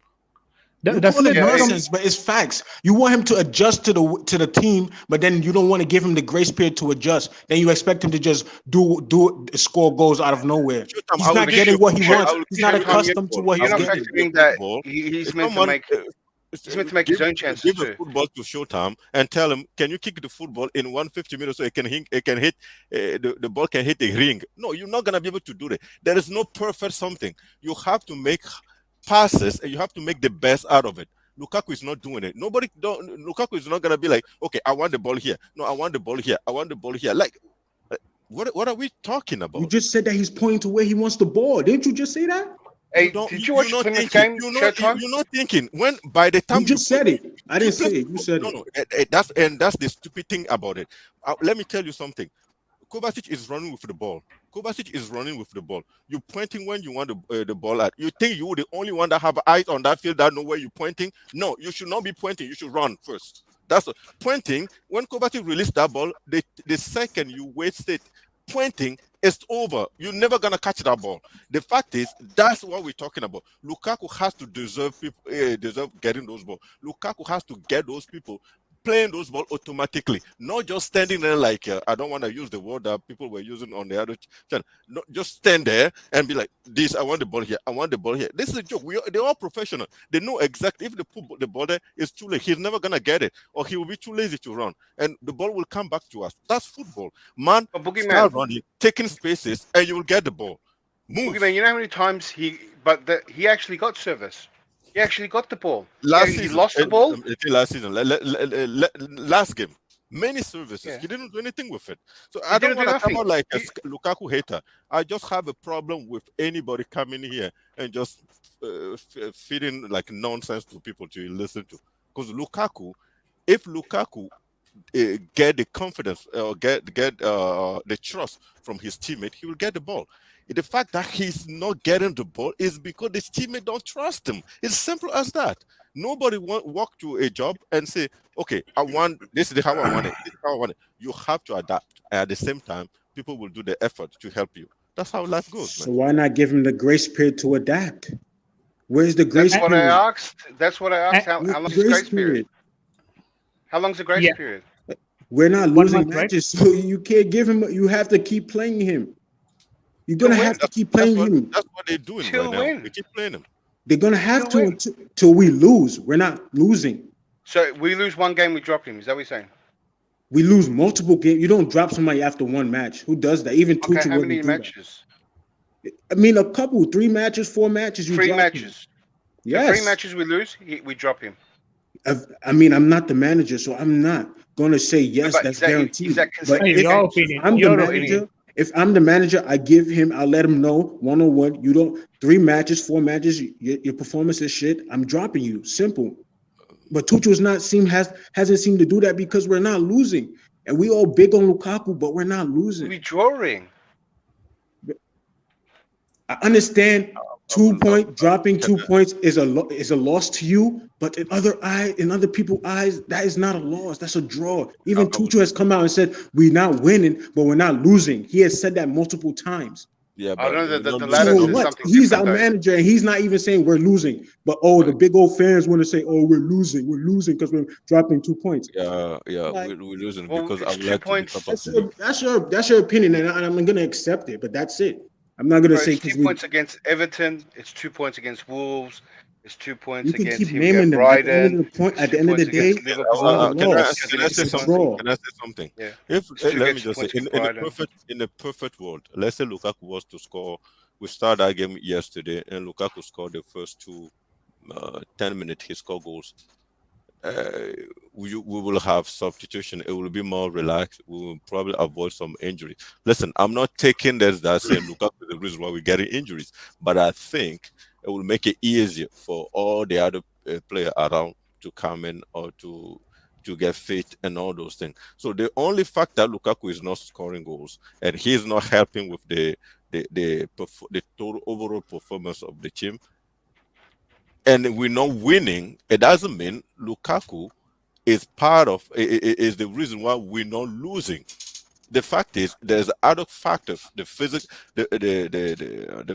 Doesn't it nonsense, but it's facts. You want him to adjust to the team, but then you don't want to give him the grace period to adjust. Then you expect him to just score goals out of nowhere. He's not getting what he wants. He's not accustomed to what he's getting. He's meant to make. He's meant to make his own chances. Give the football to Showtime and tell him, "Can you kick the football in 150 minutes so it can hit? The ball can hit the ring." No, you're not gonna be able to do that. There is no perfect something. You have to make passes and you have to make the best out of it. Lukaku is not doing it. Lukaku is not gonna be like, "Okay, I want the ball here. No, I want the ball here. I want the ball here." Like, what are we talking about? You just said that he's pointing to where he wants the ball. Didn't you just say that? Hey, did you watch Plymouth game? You're not thinking. When by the time you just said it, I didn't say it. You said it. No. That's the stupid thing about it. Let me tell you something. Kovacic is running with the ball. You're pointing when you want the ball at. You think you're the only one that have eyes on that field that know where you're pointing? No, you should not be pointing. You should run first. That's pointing. When Kovacic released that ball, the second you waste it pointing, it's over. You're never gonna catch that ball. The fact is, that's what we're talking about. Lukaku has to deserve getting those balls. Lukaku has to get those people playing those balls automatically, not just standing there like I don't want to use the word that people were using on the other channel. No, just stand there and be like, "This, I want the ball here. I want the ball here." This is a joke. They're all professional. They know exactly if they put the ball there, it's too late. He's never gonna get it, or he will be too lazy to run, and the ball will come back to us. That's football, man. Start running, taking spaces, and you will get the ball. Move. Boogeyman, you know how many times he actually got service. He actually got the ball. He lost the ball. Last season, last game, many services. Yeah. He didn't do anything with it. So I don't want to come out like a Lukaku hater. I just have a problem with anybody coming here and just feeding like nonsense to people to listen to. Because if Lukaku get the confidence or get the trust from his teammate, he will get the ball. The fact that he's not getting the ball is because his teammate don't trust him. It's simple as that. Nobody walk to a job and say, "Okay, I want this is how I want it. This is how I want it." You have to adapt. At the same time, people will do the effort to help you. That's how life goes, man. So why not give him the grace period to adapt? Where's the grace period? That's what I asked. How long's the grace period? How long's the grace period? We're not losing matches, so you can't give him. You have to keep playing him. You're gonna have to keep playing him. That's what they're doing right now. They keep playing him. They're gonna have to until we lose. We're not losing. So we lose one game, we drop him. Is that what you're saying? We lose multiple games. You don't drop somebody after one match. Who does that? Even Okay, Tuchel how wouldn't many do matches? that. I mean, a couple, 3 matches, 4 matches. You 3 drop him. matches. So 3 Yes. matches we lose, we drop him. I mean, I'm not the manager, so I'm not gonna say yes. But That's is that guaranteed. consensus But if Your against? opinion. I'm the Your manager, opinion. if I'm the manager, I give him. I'll let him know 1-on-1. You don't 3 matches, 4 matches. Your performance is shit. I'm dropping you. Simple. But Tuchel's hasn't seemed to do that because we're not losing, and we all big on Lukaku, but we're not losing. We're drawing. I understand 2 point dropping 2 points is a loss to you, but in other people's eyes, that is not a loss. That's a draw. Even Tuchel has come out and said we're not winning, but we're not losing. He has said that multiple times. Yeah, I but know that the don't latter So says lose. what? something He's different our though. manager, and he's not even saying we're losing. But the big old fans want to say, "Oh, we're losing because we're dropping 2 points." Yeah, Like, we're losing Well, because I it's would 2 like to be points. top of the league. that's your opinion, and I'm gonna accept it. But that's it. I'm not gonna Bro, say it's 2 because we. points against Everton. It's 2 points against Wolves. It's 2 points You can against keep here we go naming them. At the end Brighton. of the point, It's at 2 the end of the points against day, it's Liverpool. not a Can I loss. It's can I against say It's a Swansea. something? draw. Can I say something? Yeah. If It's two let me against 2 just say points against in Brighton. the perfect world, let's say Lukaku was to score. We started that game yesterday, and Lukaku scored the first 10 minutes. He scored goals. uh, we will have substitution. It will be more relaxed. We will probably avoid some injury. Listen, I'm not taking this that saying look up to the reason why we're getting injuries, but I think it will make it easier for all the other player around to come in or to get fit and all those things. So the only fact that Lukaku is not scoring goals and he's not helping with the total overall performance of the team, and we're not winning, it doesn't mean Lukaku is the reason why we're not losing. The fact is there's other factors, the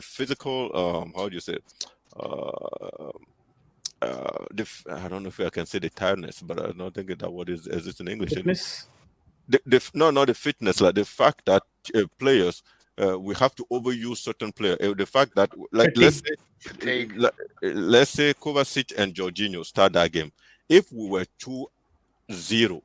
physical how do you say it? Uh, I don't know if I can say the tiredness, but I don't think that word is in English anymore. Fitness. No, not the fitness, like the fact that players we have to overuse certain players. The fact that, like, Fatigue. let's say Kovacic and Jorginho start that game. If we were 2-0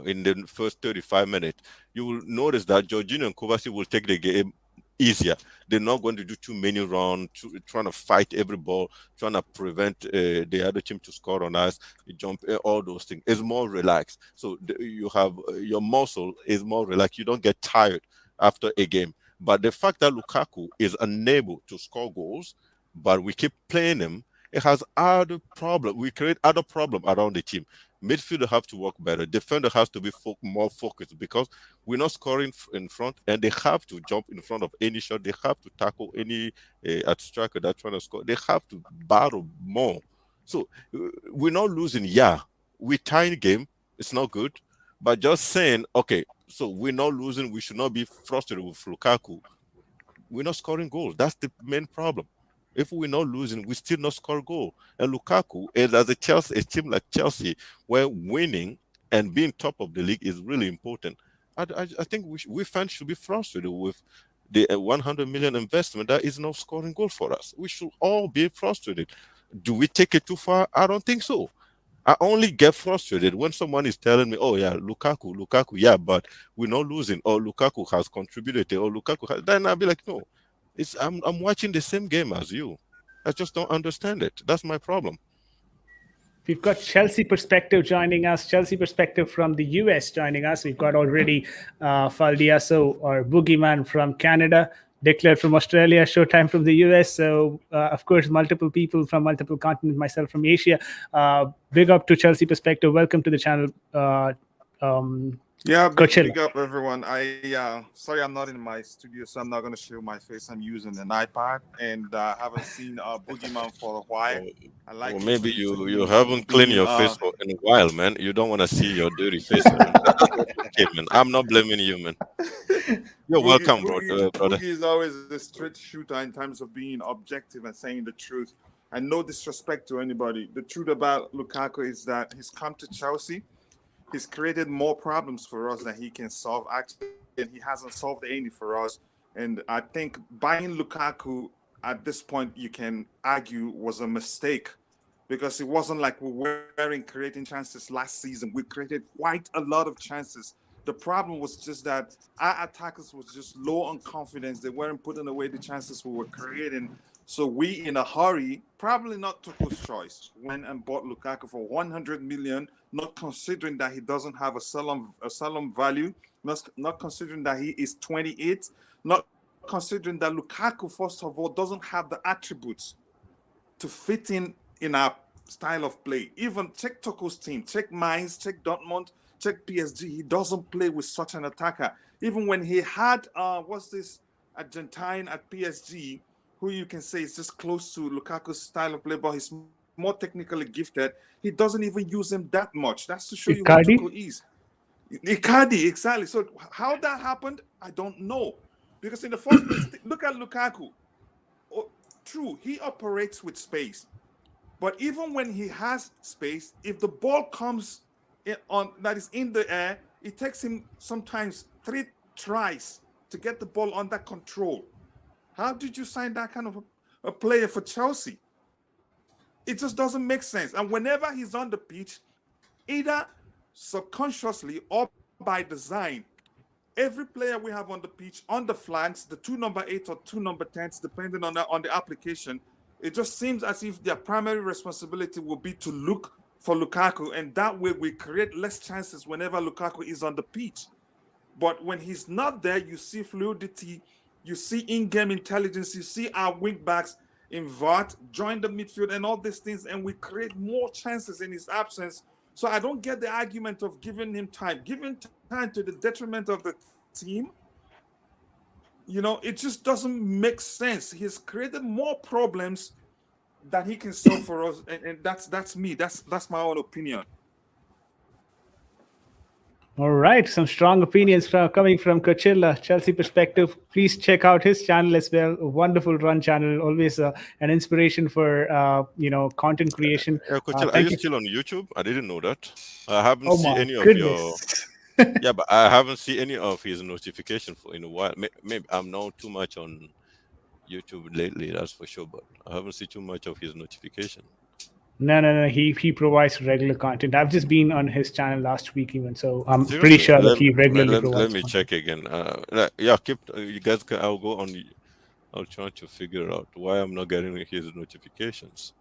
in the first 35 minutes, you will notice that Jorginho and Kovacic will take the game easier. They're not going to do too many rounds, trying to fight every ball, trying to prevent the other team to score on us, jump, all those things. It's more relaxed. So you have your muscle is more relaxed. You don't get tired after a game. But the fact that Lukaku is unable to score goals, but we keep playing him, it has other problem. We create other problem around the team. Midfielder have to work better. Defender has to be more focused because we're not scoring in front, and they have to jump in front of any shot. They have to tackle any at striker that's trying to score. They have to battle more. So we're not losing. Yeah, we tying game. It's not good, but just saying, okay, so we're not losing. We should not be frustrated with Lukaku. We're not scoring goals. That's the main problem. If we're not losing, we still not score goal. And Lukaku is as a team like Chelsea, where winning and being top of the league is really important. I think we fans should be frustrated with the 100 million investment that is not scoring goal for us. We should all be frustrated. Do we take it too far? I don't think so. I only get frustrated when someone is telling me, "Oh yeah, Lukaku, yeah, but we're not losing." Or Lukaku has contributed. Or Lukaku has. Then I'll be like, "No, I'm watching the same game as you. I just don't understand it. That's my problem." We've got Chelsea Perspective joining us. Chelsea Perspective from the US joining us. We've got already Faldiaso or Boogeyman from Canada, Declared from Australia, Showtime from the US. So, of course, multiple people from multiple continents, myself from Asia. Big up to Chelsea Perspective. Welcome to the channel. Yeah, Coachella. big up everyone. Sorry I'm not in my studio, so I'm not gonna show my face. I'm using an iPad, and I haven't seen Boogeyman for a while. I like Well, maybe listening to you him haven't cleaned being your face in a while, man. You don't want to see your dirty face, man. That's okay, man. I'm not blaming you, man. You're welcome, brother. Boogie is always a straight shooter in terms of being objective and saying the truth. And no disrespect to anybody. The truth about Lukaku is that he's come to Chelsea. He's created more problems for us than he can solve, actually, and he hasn't solved any for us. And I think buying Lukaku at this point, you can argue, was a mistake because it wasn't like we weren't creating chances last season. We created quite a lot of chances. The problem was just that our attackers was just low on confidence. They weren't putting away the chances we were creating. So we, in a hurry, probably not Tuchel's choice, went and bought Lukaku for 100 million, not considering that he doesn't have a solemn value, not considering that he is 28, not considering that Lukaku, first of all, doesn't have the attributes to fit in our style of play. Even check Tuchel's team, check Mainz, check Dortmund, check PSG. He doesn't play with such an attacker. Even when he had what's this Argentine at PSG, who you can say is just close to Lukaku's style of play, but he's more technically gifted. He doesn't even use him that much. That's to show you what Icardi? Tuchel is. Icardi, exactly. So how that happened, I don't know. Because in the first place, look at Lukaku. Oh, true, he operates with space. But even when he has space, if the ball comes that is in the air, it takes him sometimes 3 tries to get the ball under control. How did you sign that kind of a player for Chelsea? It just doesn't make sense. And whenever he's on the pitch, either subconsciously or by design, every player we have on the pitch, on the flanks, the 2 number 8 or 2 number 10s, depending on the application, it just seems as if their primary responsibility will be to look for Lukaku, and that way we create less chances whenever Lukaku is on the pitch. But when he's not there, you see fluidity, you see in-game intelligence, you see our wing backs invert, join the midfield, and all these things, and we create more chances in his absence. So I don't get the argument of giving him time. Giving time to the detriment of the team, it just doesn't make sense. He's created more problems that he can solve for us, and that's me. That's my own opinion. All right, some strong opinions coming from Coachella, Chelsea perspective. Please check out his channel as well. A wonderful run channel, always an inspiration for content creation. Coachella, are you still on YouTube? I didn't know that. I haven't Oh seen my any of goodness. yeah, but I haven't seen any of his notification in a while. Maybe I'm not too much on YouTube lately, that's for sure, but I haven't seen too much of his notification. No. He provides regular content. I've just been on his channel last week even, so I'm Seriously? pretty sure that he regularly provides. Let me content. check again. Yeah, keep you guys. I'll go on. I'll try to figure out why I'm not getting his notifications.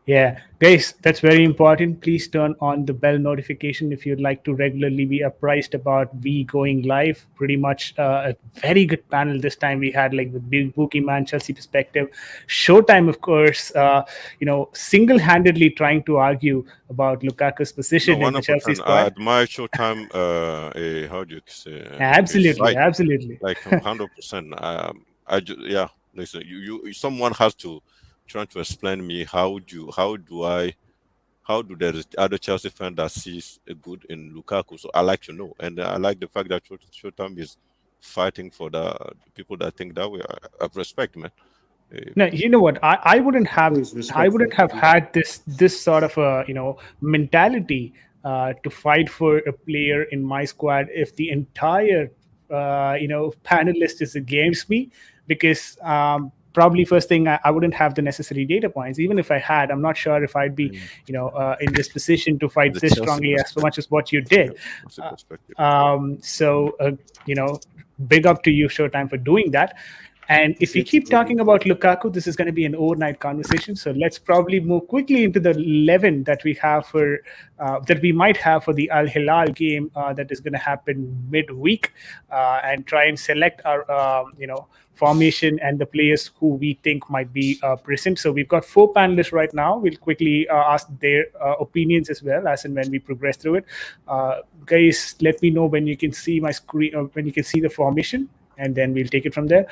Yeah, guys, that's very important. Please turn on the bell notification if you'd like to regularly be apprised about we going live. Pretty much a very good panel this time we had, like with Big Bookie Man, Chelsea perspective, Showtime, of course. Single-handedly trying to argue about Lukaku's position in the Chelsea squad. I admire Showtime. How do you say? Absolutely. Like 100%. Yeah. Listen, you someone has to trying to explain to me how do the other Chelsea fan that sees a good in Lukaku. So I like to know, and I like the fact that Showtime is fighting for the people that think that way. I respect, man. No, you know what? I wouldn't have had this sort of a mentality to fight for a player in my squad if the entire panelist is against me, because probably first thing I wouldn't have the necessary data points. Even if I had, I'm not sure if I'd be in this position to fight this strongly as much as what you did. Big up to you, Showtime, for doing that. And if we keep talking about Lukaku, this is going to be an overnight conversation. So let's probably move quickly into the 11 that we have that we might have for the Al Hilal game that is going to happen midweek, and try and select our formation and the players who we think might be present. So we've got 4 panelists right now. We'll quickly ask their opinions as well as and when we progress through it. Guys, let me know when you can see my screen, when you can see the formation, and then we'll take it from there.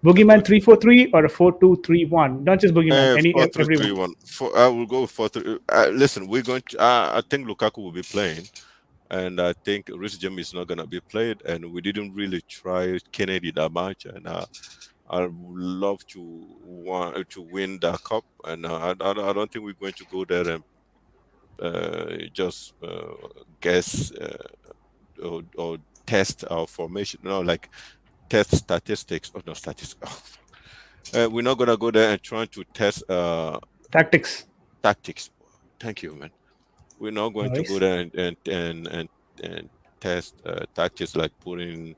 Boogeyman 3-4-3 or a 4-2-3-1? Not just Boogeyman. 4-3-3-1. I will go 4-3. Listen, we're going to. I think Lukaku will be playing, and I think Reece James is not going to be played. And we didn't really try Kennedy that much, and I would love to win that cup. And I don't think we're going to go there and just guess or test our formation. Test statistics. We're not gonna go there and try to test Tactics. Tactics. Thank you, man. We're not going to Nice. go there and test tactics like putting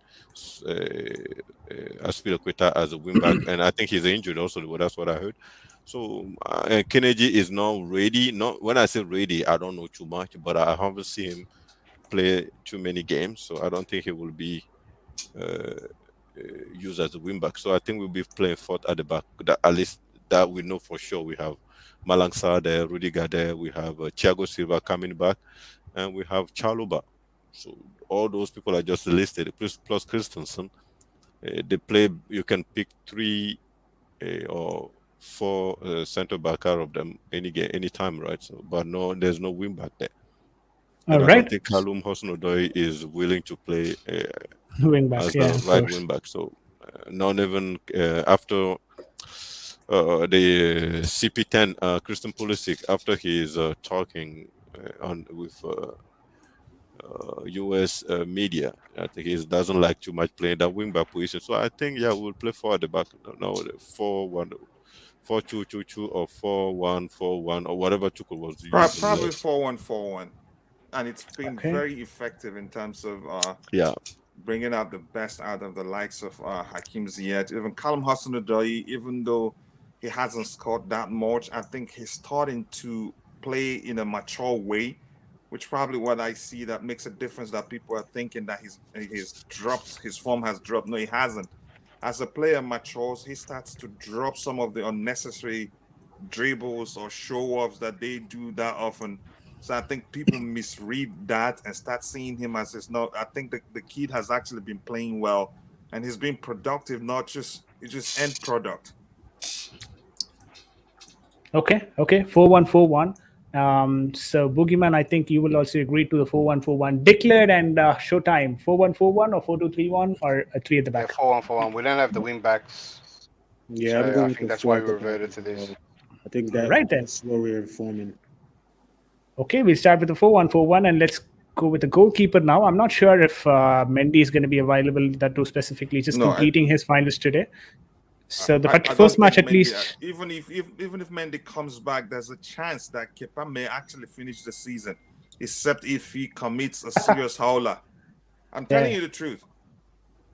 Aspilicueta as a wing back, and I think he's injured also. Well, that's what I heard. So and Kennedy is not ready. Not when I say ready, I don't know too much, but I haven't seen him play too many games, so I don't think he will be uh, used as a wing back. So I think we'll be playing fourth at the back. At least that we know for sure. We have Malangsa there, Rudiger there. We have Thiago Silva coming back, and we have Chaluba. So all those people I just listed, plus Christensen, they play. You can pick 3 or 4 center back out of them any game, any time, right? So, but no, there's no wing back there. All And I right. don't think Kalum Hosnodoi is willing to play Wing back. as Yeah, the of right course. wing back. So not even after the CP10, Christian Pulisic, after he is talking on with US media, I think he doesn't like too much playing that wing back position. So I think we'll play 4 at the back. No, 4-1. 4-2-2-2 or 4-1-4-1 or whatever Tuchel was using. Probably 4-1-4-1, and it's been Okay. very effective in terms of Yeah. bringing out the best out of the likes of Hakim Ziyech, even Callum Hudson-Odoi. Even though he hasn't scored that much, I think he's starting to play in a mature way, which probably what I see that makes a difference. That people are thinking that his form has dropped. No, he hasn't. As a player matures, he starts to drop some of the unnecessary dribbles or show-offs that they do that often. So I think people misread that and start seeing him as it's not. I think the kid has actually been playing well and he's been productive, not just end product. Okay. 4-1-4-1. So Boogeyman, I think you will also agree to the 4-1-4-1 declared and showtime 4-1-4-1 or 4-2-3-1 or a 3 at the Yeah, back. 4-1-4-1. We don't have the wing backs, Yeah, I'm so I going think to that's 4 why at we the back reverted as to this. well. I think All right, then. that's what we're informing. Okay, we'll start with the 4-1-4-1 and let's go with the goalkeeper now. I'm not sure if Mendy is going to be available, that too specifically, just No, completing his finals today. So the I first don't match think at Mendy, least. even if Mendy comes back, there's a chance that Kepa may actually finish the season, except if he commits a serious howler. I'm telling Yeah. you the truth.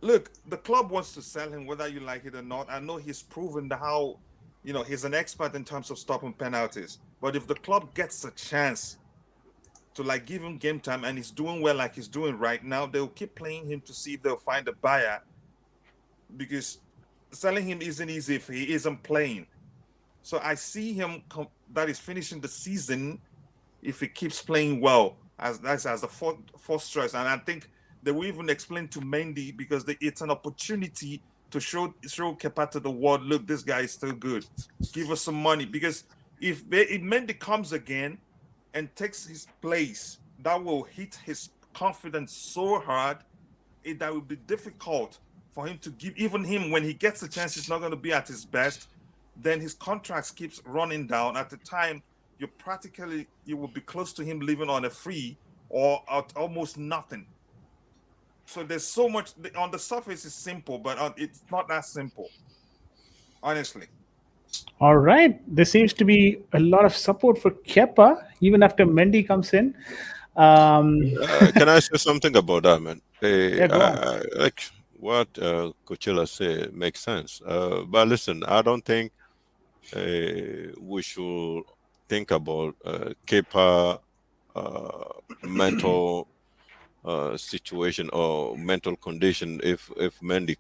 Look, the club wants to sell him whether you like it or not. I know he's proven how, he's an expert in terms of stopping penalties. But if the club gets a chance to give him game time and he's doing well like he's doing right now, they'll keep playing him to see if they'll find a buyer, because selling him isn't easy if he isn't playing. So I see him that is finishing the season if he keeps playing well as the fourth choice. And I think they will even explain to Mendy, because it's an opportunity to show Kepa to the world. Look, this guy is still good. Give us some money, because if Mendy comes again and takes his place, that will hit his confidence so hard that will be difficult for him to give. Even him, when he gets a chance, he's not going to be at his best. Then his contract keeps running down. At the time, you will be close to him living on a free or at almost nothing. So there's so much on the surface. It's simple, but it's not that simple, honestly. All right. There seems to be a lot of support for Kepa, even after Mendy comes in. Can I say something about that, man? Yeah, go on. Like what Coachella said makes sense. But listen, I don't think we should think about Kepa mental situation or mental condition if Mendy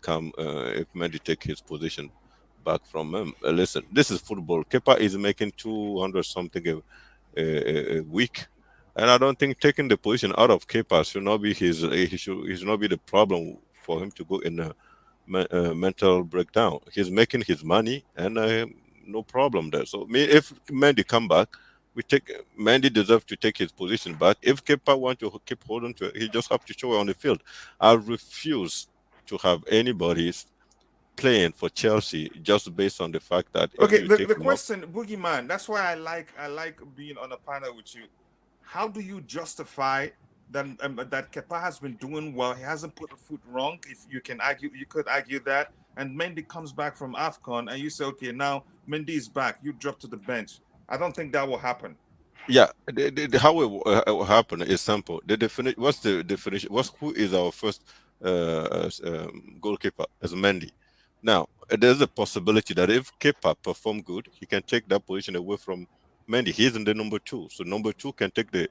take his position back from him. Listen, this is football. Kepa is making 200 something a week. And I don't think taking the position out of Kepa should not be he should not be the problem for him to go in a mental breakdown. He's making his money, and no problem there. So if Mendy come back, Mendy deserves to take his position back. If Kepa want to keep holding to it, he just have to show it on the field. I refuse to have anybody playing for Chelsea just based on the fact that if Okay, you the take him off. question, Boogeyman, that's why I like being on a panel with you. How do you justify that Kepa has been doing well? He hasn't put a foot wrong. If you could argue that. And Mendy comes back from AFCON and you say, okay, now Mendy is back. You drop to the bench. I don't think that will happen. Yeah, how it will happen is simple. The definition. What's the definition? Who is our first goalkeeper? As Mendy. Now, there's a possibility that if Kepa perform good, he can take that position away from Mendy. He's in the number 2, so number 2 can take the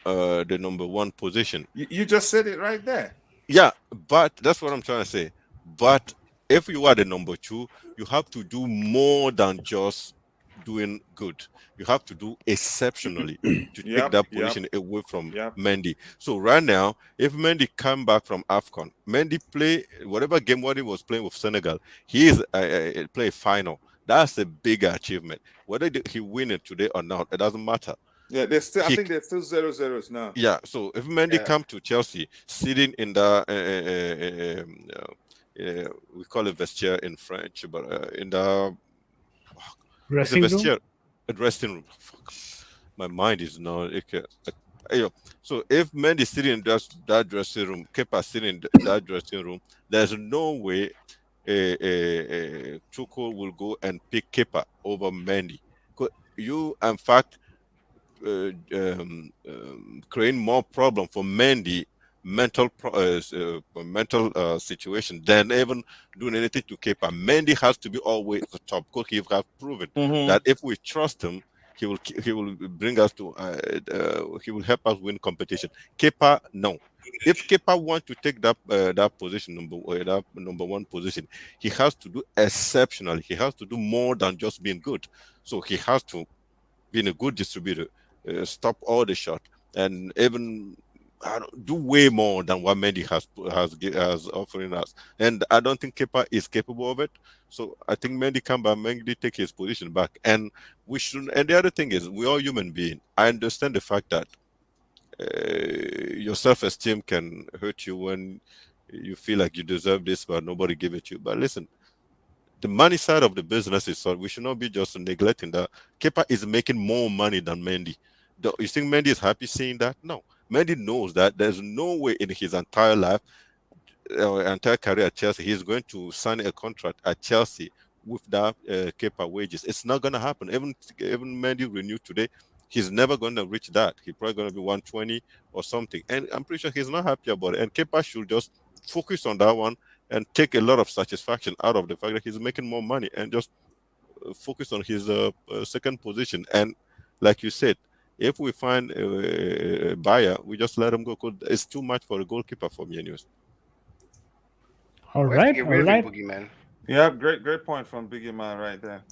number 1 position. You just said it right there. Yeah, but that's what I'm trying to say. But if you are the number 2, you have to do more than just doing good. You have to do exceptionally to take that position away from Mendy. So right now, if Mendy come back from AFCON, Mendy play whatever game what he was playing with Senegal, he is play final. That's a bigger achievement. Whether he win it today or not, it doesn't matter. Yeah, I think they're still 0-0s now. Yeah, so if Mendy come to Chelsea, sitting in the we call it vestiaire in French, but in the dressing room. Dressing room. Fuck. My mind is not. So if Mendy sitting in that dressing room, Kepa sitting in that dressing room, there's no way Tuchel will go and pick Kepa over Mendy. You, in fact, creating more problem for Mendy mental situation than even doing anything to Kepa. Mendy has to be always the top because he has proven that if we trust him, he will bring us to he will help us win competition. Kepa, no. If Kepa wants to take that position, number 1 position, he has to do exceptionally. He has to do more than just being good. So he has to be a good distributor, stop all the shot, and even do way more than what Mendy has offering us. And I don't think Kepa is capable of it. So I think Mendy come back, Mendy take his position back, and we should. And the other thing is, we are human beings. I understand the fact that your self-esteem can hurt you when you feel like you deserve this, but nobody give it to you. But listen, the money side of the business is so we should not be just neglecting that. Kepa is making more money than Mendy. You think Mendy is happy seeing that? No. Mendy knows that there's no way in his entire life, entire career at Chelsea, he's going to sign a contract at Chelsea with that Kepa wages. It's not going to happen. Even Mendy renewed today, he's never going to reach that. He's probably going to be 120 or something. And I'm pretty sure he's not happy about it. And Kepa should just focus on that one and take a lot of satisfaction out of the fact that he's making more money and just focus on his second position. And like you said, if we find a buyer, we just let him go. Cause it's too much for a goalkeeper for me, anyways. All right. Boogeyman. Yeah, great point from Biggie Man right there.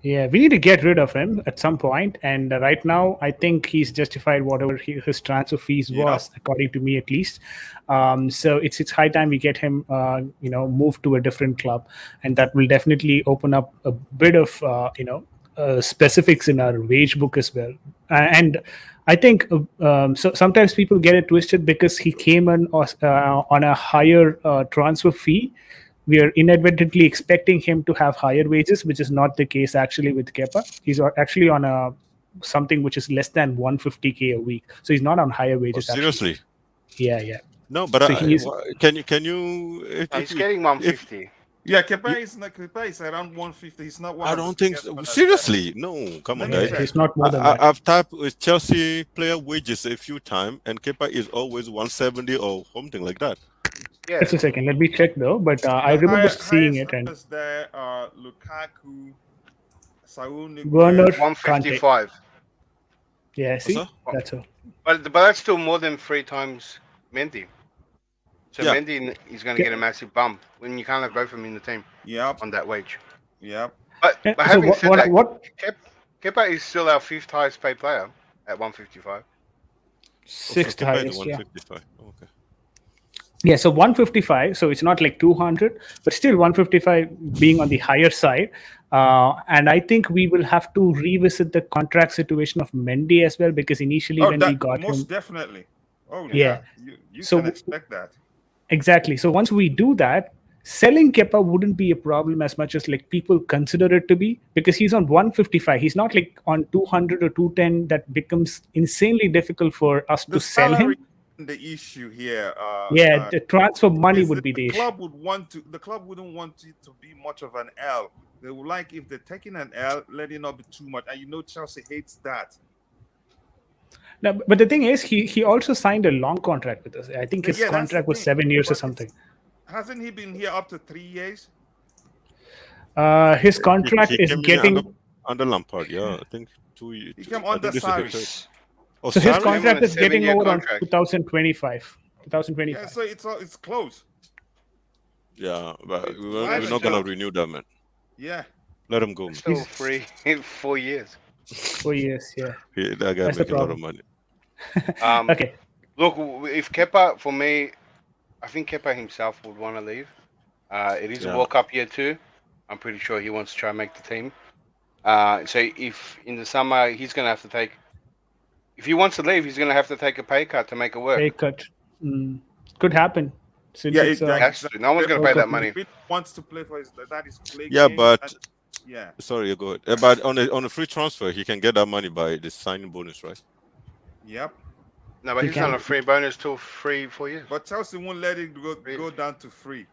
Yeah, we need to get rid of him at some point, and right now I think he's justified whatever his transfer fees was, according to me at least. So it's high time we get him, moved to a different club, and that will definitely open up a bit of, specifics in our wage book as well. And I think so. Sometimes people get it twisted because he came in on a higher transfer fee. We are inadvertently expecting him to have higher wages, which is not the case actually with Kepa. He's actually on something which is less than 150K a week, so he's not on higher wages. Seriously? Yeah. No, but so can you? He's getting 150. Yeah, Kepa is around 150. He's not. I don't think so. Seriously, no. Come on, guys. He's not more than that. I've typed with Chelsea player wages a few times, and Kepa is always 170 or something like that. Yeah. Just a second, let me check though. But I remember seeing it. And there are Lukaku, Saul Werner, 155. Yeah, see, that's all. But that's still more than 3 times Mendy. So Yeah. Mendy is going to get a massive bump when you can't have both of them in the team. Yep. On that wage. Yep. But So having said that, what? Kepa is still our 5th highest paid player at 155. Sixth Kepa is highest. Yeah. 155. Okay. Yeah, so 155. So it's not like 200, but still 155 being on the higher side. And I think we will have to revisit the contract situation of Mendy as well, because initially when we got him, most definitely. Oh Yeah. you So- can expect that. exactly. So once we do that, selling Kepa wouldn't be a problem as much as like people consider it to be, because he's on 155. He's not like on 200 or 210. That becomes insanely difficult for us The to sell him. salary isn't the issue here. Yeah, the transfer money is would that be the issue. the club wouldn't want it to be much of an L They would like if they're taking an L, let it not be too much. And you know Chelsea hates that. No, but the thing is, he also signed a long contract with us. I think his Yeah, that's the contract was thing. 7 years or But something. hasn't he been here up to 3 years? His contract He is came in getting. under Lampard. Yeah, I think 2 years. He came I under think this is the Sarri. third. Oh, So his Sarri? contract is getting 7-year over on contract. 2025. Yeah, 2025. so it's close. Yeah, but It's we're right not gonna now. renew that, man. Yeah. Let him go, man. Still free in 4 years. 4 years, yeah. That guy That's the making a lot of problem. money. Okay. Look, if Kepa, for me, I think Kepa himself would want to leave. It is a Yeah. World Cup year too. I'm pretty sure he wants to try and make the team. So if in the summer he's going to have to take, if he wants to leave, he's going to have to take a pay cut to make it work. Pay cut. Could happen. Since Yeah, it's, Has to. No one's going to pay that money. If he wants to play for his play Yeah, games, but yeah. sorry, go ahead. But on a free transfer, he can get that money by the signing bonus, right? Yep. No, but He he's on can. a free bonus till 4 years. But Chelsea won't let it go down to free.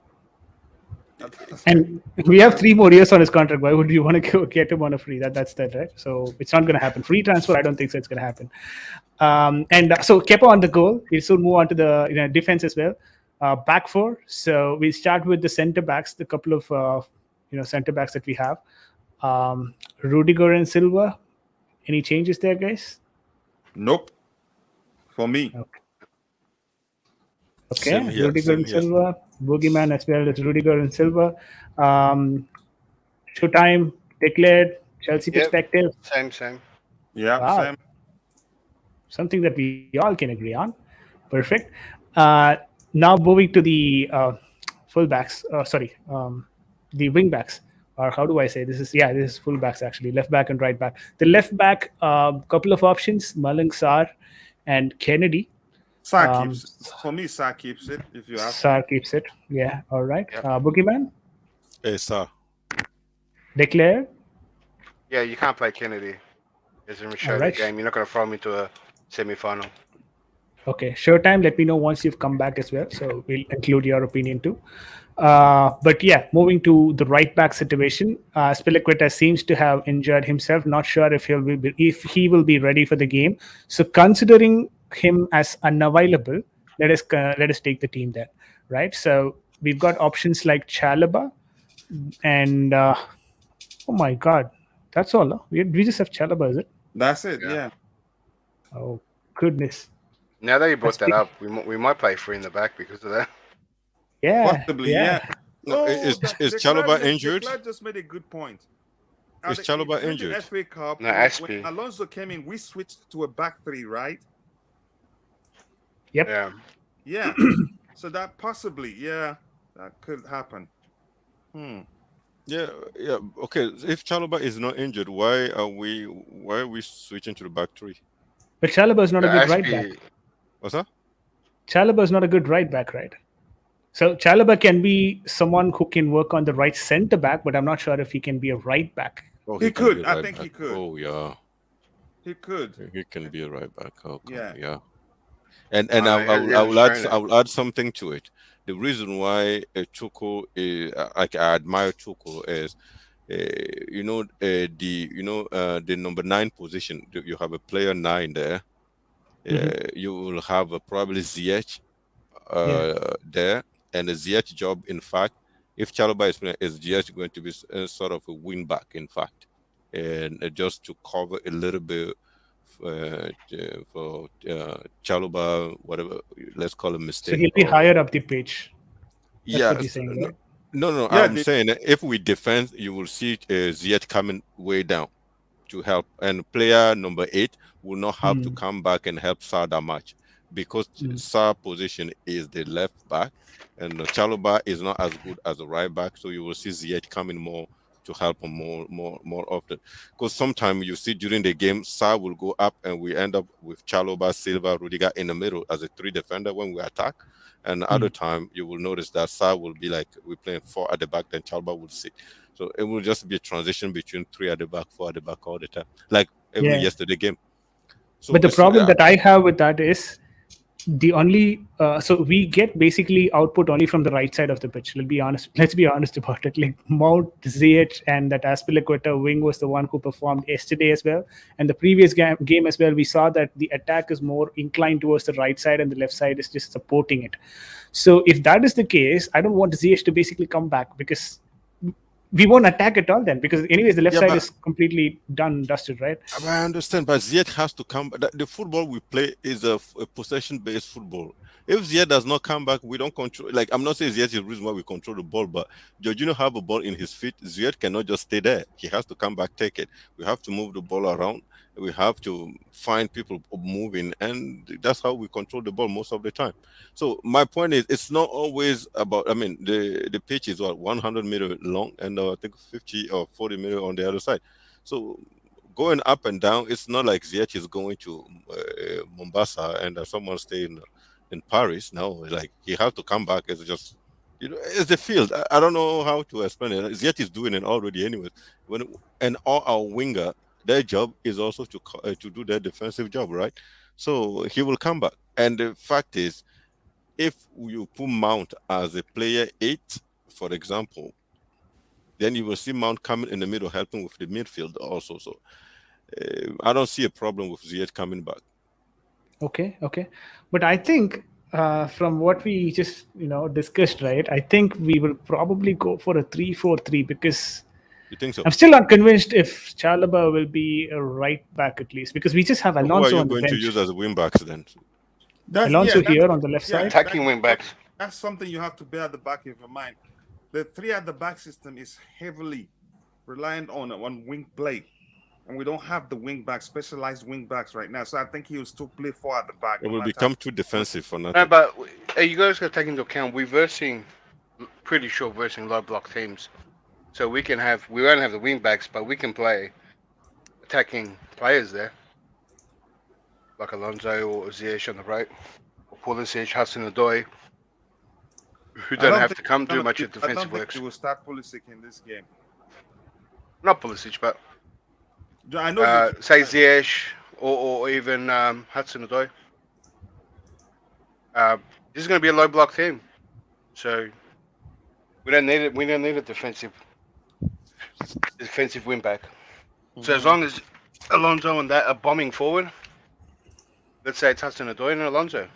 And we have 3 more years on his contract. Why would you want to go get him on a free? That's that, right? So it's not going to happen. Free transfer, I don't think so. It's going to happen. So Kepa on the goal. We'll soon move on to the defense as well. Back 4. So we start with the centre backs. The couple of centre backs that we have. Rudiger and Silva. Any changes there, guys? Nope. For me. Okay. Same here, Rudiger same and here. Silva. Boogeyman as well as Rudiger and Silva. Showtime declared. Chelsea Yep. perspective. Same. Yeah, Wow. Sam. Something that we all can agree on. Perfect. Now moving to the fullbacks. The wing backs. Or how do I say this? This is fullbacks actually. Left back and right back. The left back, couple of options: Malang Sarr and Kennedy. Sarr keeps for me. Sarr keeps it. If you ask. Sarr keeps it. Yeah. All right. Yep. Boogeyman Hey, sir. declared. Yeah, you can't play Kennedy. Doesn't show Alright. the game. You're not going to throw him into a semi-final. Okay, Showtime, let me know once you've come back as well. So we'll include your opinion too. But yeah, moving to the right back situation, Spilicueta seems to have injured himself. Not sure if he will be ready for the game. So considering him as unavailable, let us take the team there, right? So we've got options like Chalobah and oh my God, that's all. Huh? We just have Chalobah, is it? That's it. Yeah. Yeah. Oh goodness. Now that you brought That's that up, we might play 3 in the back because of that. Yeah. Possibly. Yeah. No, is Chalobah injured? Declan just made a good point. Is Chalobah During injured? The FA Cup. No, when Aspie. Alonso came in, we switched to a back 3, right? Yep. Yeah. Yeah. So that possibly, that could happen. Yeah. Okay. If Chalobah is not injured, why are we switching to the back 3? But Chalobah is not a good right Aspie- back. What's that? Chalobah is not a good right back, right? So Chalobah can be someone who can work on the right centre back, but I'm not sure if he can be a right back. Oh, He can could. be a I right think he back. could. Oh yeah, He could. he can be a right back. Okay. Yeah. Yeah. And yeah, I will add Australia. I will add something to it. The reason why Tuchel is like I admire Tuchel is the number 9 position. You have a player 9 there. You will have probably Ziyech there, and the Ziyech job, in fact, if Chalobah is playing, is Ziyech going to be sort of a wing back, in fact, and just to cover a little bit for Chalobah, whatever, let's call it mistake. So he'll be higher up the pitch. That's Yeah, what you're saying, right? no. Yeah, I'm saying that if we defend, you will see Ziyech coming way down to help, and player number 8 will not have to come back and help Sarr that much because Sarr position is the left back, and Chalobah is not as good as a right back, so you will see Ziyech coming more to help him more often. Because sometimes you see during the game, Sarr will go up, and we end up with Chalobah, Silva, Rudiger in the middle as a 3 defender when we attack. And the other time, you will notice that Sarr will be like we're playing 4 at the back, then Chalobah will sit. So it will just be a transition between 3 at the back, 4 at the back all the time, like every yesterday game. So But the problem that I have with that is the only so we get basically output only from the right side of the pitch. Let's be honest about it. Like Mount, Ziyech, and that Aspilicueta wing was the one who performed yesterday as well, and the previous game as well. We saw that the attack is more inclined towards the right side, and the left side is just supporting it. So if that is the case, I don't want Ziyech to basically come back, because we won't attack at all then, because anyways the left side is completely done, dusted, right? I understand, but Ziyech has to come. The football we play is a possession-based football. If Ziyech does not come back, we don't control. Like, I'm not saying Ziyech is the reason why we control the ball, but Jorginho have a ball in his feet. Ziyech cannot just stay there. He has to come back, take it. We have to move the ball around. We have to find people moving, and that's how we control the ball most of the time. So my point is, it's not always about. I mean, the pitch is what 100 meter long, and I think 50 or 40 meter on the other side. So going up and down, it's not like Ziyech is going to Mombasa and someone staying in Paris. No, like he has to come back. It's just, it's the field. I don't know how to explain it. Ziyech is doing it already anyway. And all our winger, their job is also to do their defensive job, right? So he will come back. And the fact is, if you put Mount as a player 8, for example, then you will see Mount coming in the middle, helping with the midfield also. So I don't see a problem with Ziyech coming back. Okay. But I think from what we just discussed, right? I think we will probably go for a 3-4-3, because you think so? I'm still not convinced if Chalobah will be a right back at least, because we just have Alonso on the bench. Who are you going to use as wing backs then? Alonso here on the left side. Attacking wing backs. That's something you have to bear at the back of your mind. The 3 at the back system is heavily reliant on wing play, and we don't have the wing backs, specialized wing backs right now. So I think he will still play 4 at the back. It will become too defensive for nothing. No, but you guys got to take into account pretty sure versing low block teams. So we won't have the wing backs, but we can play attacking players there, like Alonso or Ziyech on the right, or Pulisic, Hudson-Odoi, who don't have to come do much of defensive work. He will start Pulisic in this game. Not Pulisic, but I know say Ziyech or even Hudson-Odoi. This is going to be a low block team, so we don't need it. We don't need a defensive wing back. So as long as Alonso and that are bombing forward, let's say it's Hudson-Odoi and Alonso.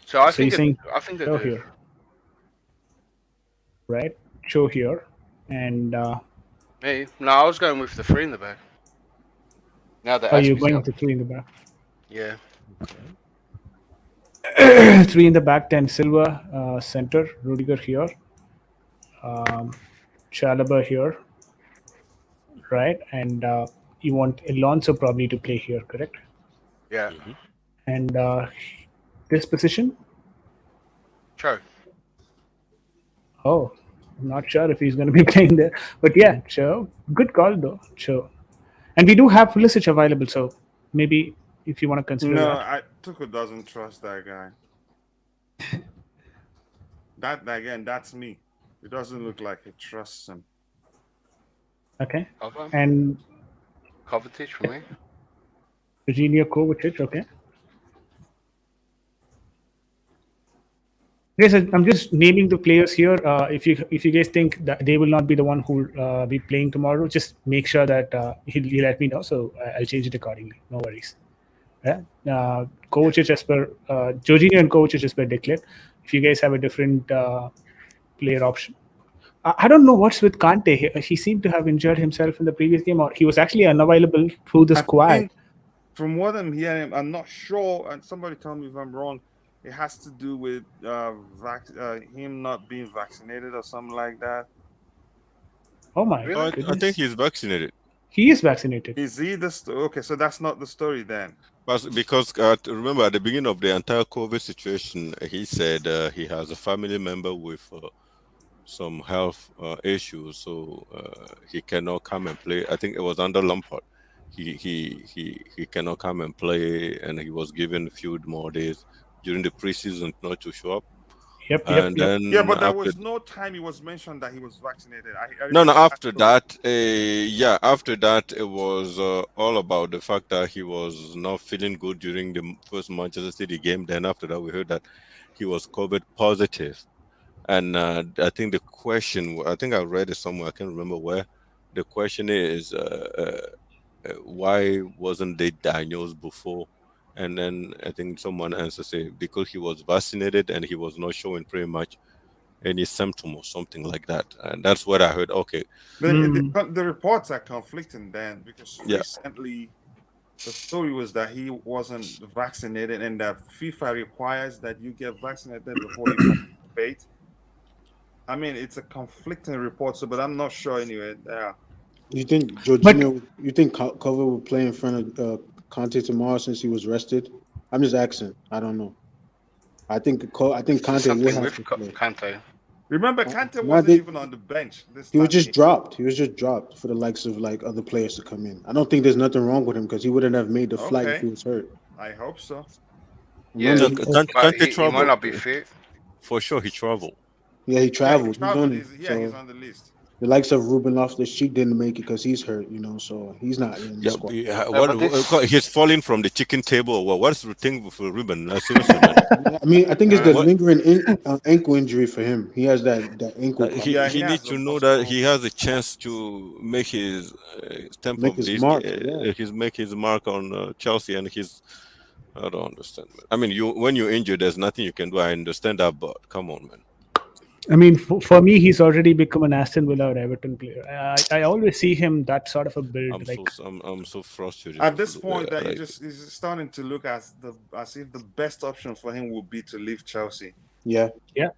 So I think that here, right? Show here, and me. No, I was going with the 3 in the back. Now that you're going with the 3 in the back. Yeah. 3 in the back, then Silva center, Rudiger here, Chalobah here, right? And you want Alonso probably to play here, correct? Yeah. Mm-hmm. And this position? Sure. Oh, I'm not sure if he's going to be playing there, but yeah, sure. Good call though, sure. And we do have Pulisic available, so maybe if you want to consider that. Tuchel doesn't trust that guy. That's me. It doesn't look like he trusts him. Okay. Okay. And Kovacic for me. Virginia Kovacic, okay. Yes, I'm just naming the players here. If you guys think that they will not be the one who will be playing tomorrow, just make sure that he'll let me know, so I'll change it accordingly. No worries. Yeah. Kovacic as per Jorginho and Kovacic as per declared. If you guys have a different player option, I don't know what's with Kante. He seemed to have injured himself in the previous game, or he was actually unavailable through the squad. From what I'm hearing, I'm not sure, and somebody tell me if I'm wrong. It has to do with him not being vaccinated or something like that. Oh my! Really? I think he's vaccinated. He is vaccinated. Is he okay? So that's not the story then. But because remember at the beginning of the entire COVID situation, he said he has a family member with some health issues, so he cannot come and play. I think it was under Lampard. He cannot come and play, and he was given a few more days during the preseason not to show up. Yep. And then Yeah, but there after was no time it was mentioned that he was vaccinated. I no, remember after that. that, after that, it was all about the fact that he was not feeling good during the first Manchester City game. Then after that, we heard that he was COVID positive, and I think the question, I think I read it somewhere, I can't remember where. The question is, why wasn't they diagnosed before? And then I think someone answered say because he was vaccinated and he was not showing pretty much any symptom or something like that. And that's what I heard. Okay, The reports are conflicting then because yeah. recently the story was that he wasn't vaccinated and that FIFA requires that you get vaccinated before you participate. I mean, it's a conflicting report, so but I'm not sure anyway. Yeah. You think Jorginho? You think Cover will play in front of Conte tomorrow since he was rested? I'm just asking. I don't know. I think Conte will Something have with to play. Kante. Remember, Kante No, wasn't they- even on the bench this He was last just game. dropped. He was just dropped for the likes of like other players to come in. I don't think there's nothing wrong with him because he wouldn't have made the flight if Okay. he was hurt. I hope so. Yeah, Remember, but Kante he might traveled. not be fit. For sure, he traveled. he Yeah, traveled. he He's traveled. on, He's so on the list. the likes of Ruben Loftus-Cheek didn't make it because he's hurt. So he's not in the Yeah, squad. but this- he's falling from the chicken table or what? What's the thing for Ruben? Seriously, man. I mean, I think it's the What? lingering ankle injury for him. He has that ankle problem. Yeah, he he needs has to a know that muscle. he has a chance to make his Make his mark, yeah. make his mark on Chelsea, and I don't understand, man. I mean, when you're injured, there's nothing you can do. I understand that, but come on, man. I mean, for me, he's already become an Aston Villa or Everton player. I always see him that sort of a build. I'm so frustrated. At this point, that like, it's starting to look as if the best option for him would be to leave Chelsea. Yeah. Yeah.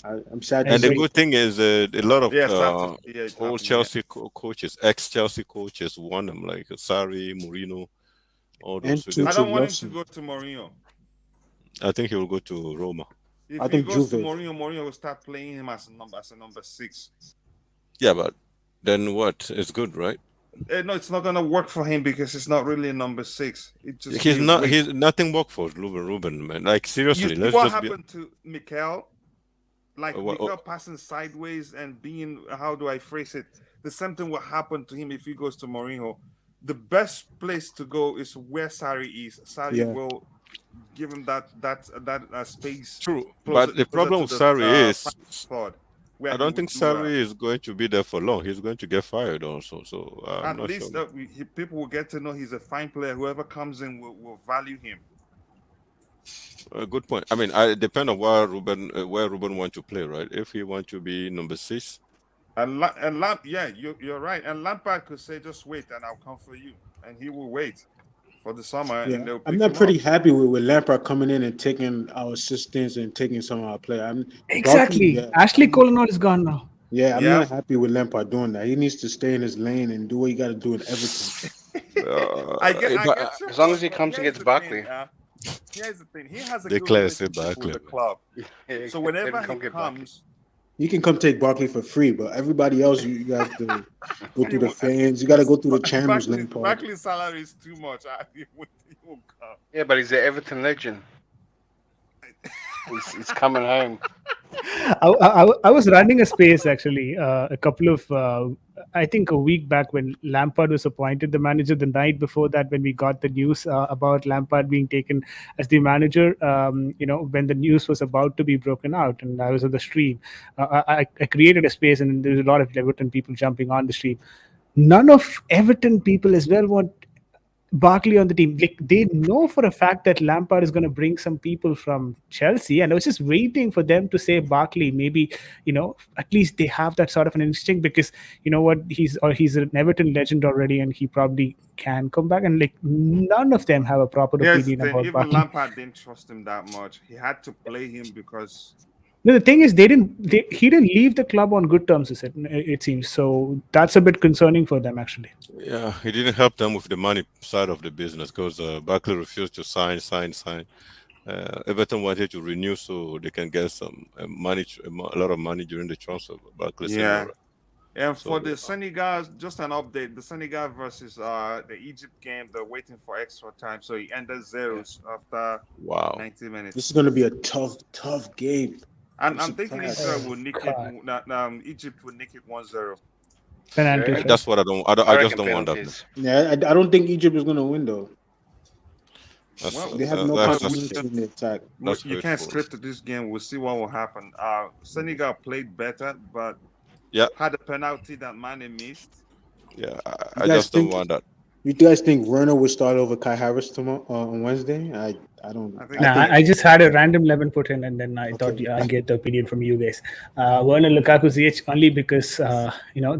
I'm sad. And the agree. good thing is a lot of it's happening, old Chelsea coaches, ex-Chelsea coaches, won them like Sarri, Mourinho, all those. And I don't want him Wilson. to go to Mourinho. I think he will go to Roma. If I he think goes to Juve. Mourinho will start playing him as a number 6. Yeah, but then what? It's good, right? No, it's not gonna work for him because it's not really a number 6. It just He's not. He's nothing work for Ruben, man. Like seriously, You let's see what just happened to Mikel? Like What- Mikel passing sideways and being, how do I phrase it? The same thing will happen to him if he goes to Mourinho. The best place to go is where Sarri is. Sarri Yeah. will give him that space. True, closer- but the closer problem to with the, Sarri is, squad, where I he don't would think do Sarri well. is going to be there for long. He's going to get fired also. So I'm At not least sure. people will get to know he's a fine player. Whoever comes in will value him. Good point. I mean, I depend on where Ruben want to play, right? If he want to be number 6, And yeah, you're right. And Lampard could say, "Just wait, and I'll come for you," and he will wait for the summer. Yeah. And they'll I'm pick not him pretty up. happy with Lampard coming in and taking our assistants and taking some of our players. Exactly. Yeah. Ashley Colonel is gone now. Yeah, I'm Yeah. not happy with Lampard doing that. He needs to stay in his lane and do what he got to do in Everton. I get your as long as point, he but comes here's against the Barkley. thing, here's the thing. He has a Declare good say relationship Barkley, with the man. club. Yeah, So whenever let him he come get Barkley. comes, You can come take Barkley for free, but everybody else, you have to go through the fans. You got to go through the channels, Lampard. Barkley's salary is too much. He won't come. Yeah, but he's an Everton legend. He's coming home. I was running a space actually a couple of I think a week back when Lampard was appointed the manager. The night before that, when we got the news about Lampard being taken as the manager, when the news was about to be broken out, and I was on the stream, I created a space, and there was a lot of Everton people jumping on the stream. None of Everton people as well want Barkley on the team. Like, they know for a fact that Lampard is going to bring some people from Chelsea, and I was just waiting for them to say Barkley. Maybe at least they have that sort of an instinct, because you know what, he's an Everton legend already, and he probably can come back. And like, none of them have a proper Here's the opinion thing. about Even Barkley. Lampard didn't trust him that much. He had to play him because No, the thing is, he didn't leave the club on good terms, it seems. So that's a bit concerning for them, actually. Yeah, he didn't help them with the money side of the business because Barkley refused to sign. Everton wanted to renew so they can get some money, a lot of money during the transfer. But Barkley said, Yeah. "All right." And So for the Senegal, just an update: the Senegal versus the Egypt game, they're waiting for extra time, so it ended zeros after wow. 90 This minutes. is gonna be a tough game. And I'm I'm thinking surprised. Israel will nick it. God. Egypt will nick it 1-0. Penalties, right? That's what I don't. I just reckon don't want that. penalties. Yeah, I don't think Egypt is gonna win though. That's Well, They have no that's continuity in the attack. that's you can't hurtful. script this game. We'll see what will happen. Senegal played better, but Yeah, had a penalty that Mane missed. yeah. You I guys just don't think want that. you guys think Werner would start over Kai Harris tomorrow on Wednesday? I don't. I think Nah, think I just had a random 11 put in, and then I thought Okay. I'll get the opinion from you guys. Werner, Lukaku, ZH, only because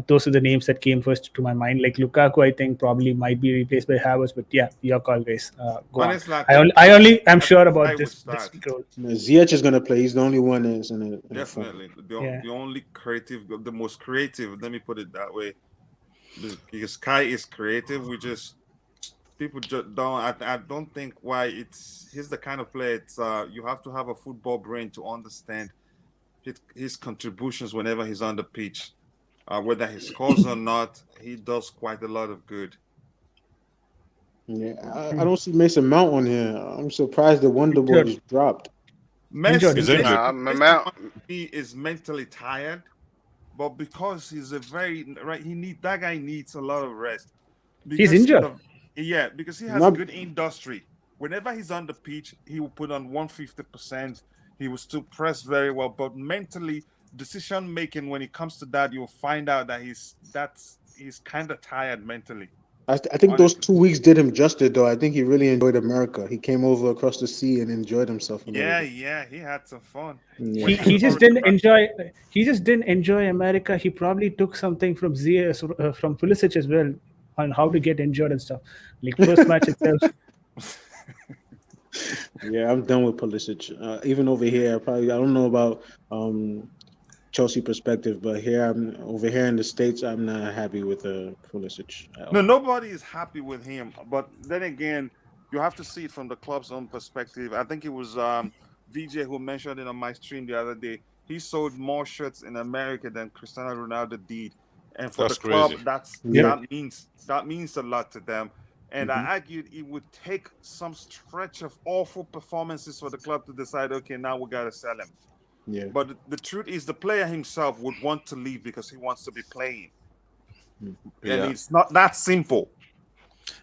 those are the names that came first to my mind. Like Lukaku, I think probably might be replaced by Havertz, but yeah, your call, guys. Go on. honestly, I only am I sure think I about would this start. role. Ziyech is gonna play. He's the only one that's in a form. Definitely, Yeah. the only creative, the most creative. Let me put it that way, because Kai is creative. We just people just don't. I don't think why he's the kind of player. It's you have to have a football brain to understand his contributions whenever he's on the pitch. Whether he scores or not, he does quite a lot of good. Yeah, I don't see Mason Mount on here. I'm surprised the Wonder Boy was dropped. Injured, Messi, isn't he? Messi Mount. is mentally tired, but because he's a very right, that guy needs a lot of rest. He's injured. Because he has Not- good industry. Whenever he's on the pitch, he will put on 150%. He will still press very well, but mentally, decision making when it comes to that, you'll find out that he's kind of tired mentally. I think those Honestly. 2 weeks did him justice, though. I think he really enjoyed America. He came over across the sea and enjoyed himself. A little Yeah, bit. he had some fun. Yeah. He just didn't enjoy. He just didn't enjoy America. He probably took something from from Pulisic as well on how to get injured and stuff. Like first match itself. Yeah, I'm done with Pulisic. Even over here, I don't know about Chelsea perspective, but over here in the States, I'm not happy with Pulisic. No, nobody is happy with him. But then again, you have to see it from the club's own perspective. I think it was VJ who mentioned it on my stream the other day. He sold more shirts in America than Cristiano Ronaldo did, and for That's the club, crazy. that means a lot to them. And I argued it would take some stretch of awful performances for the club to decide, okay, now we got to sell him. Yeah. But the truth is, the player himself would want to leave because he wants to be playing. Yeah. And it's not that simple.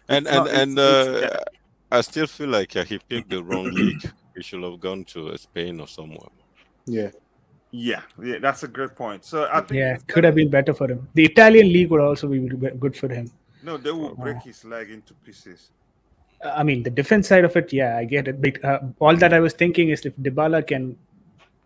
And It's not- it's- I still feel like he picked the wrong league. He should have gone to Spain or somewhere. Yeah. yeah, that's a good point. So I think Yeah, could have been better for him. The Italian league would also be good for him. no, they will break his leg into pieces. I mean, the defense side of it, yeah, I get it. But all that I was thinking is if Dybala can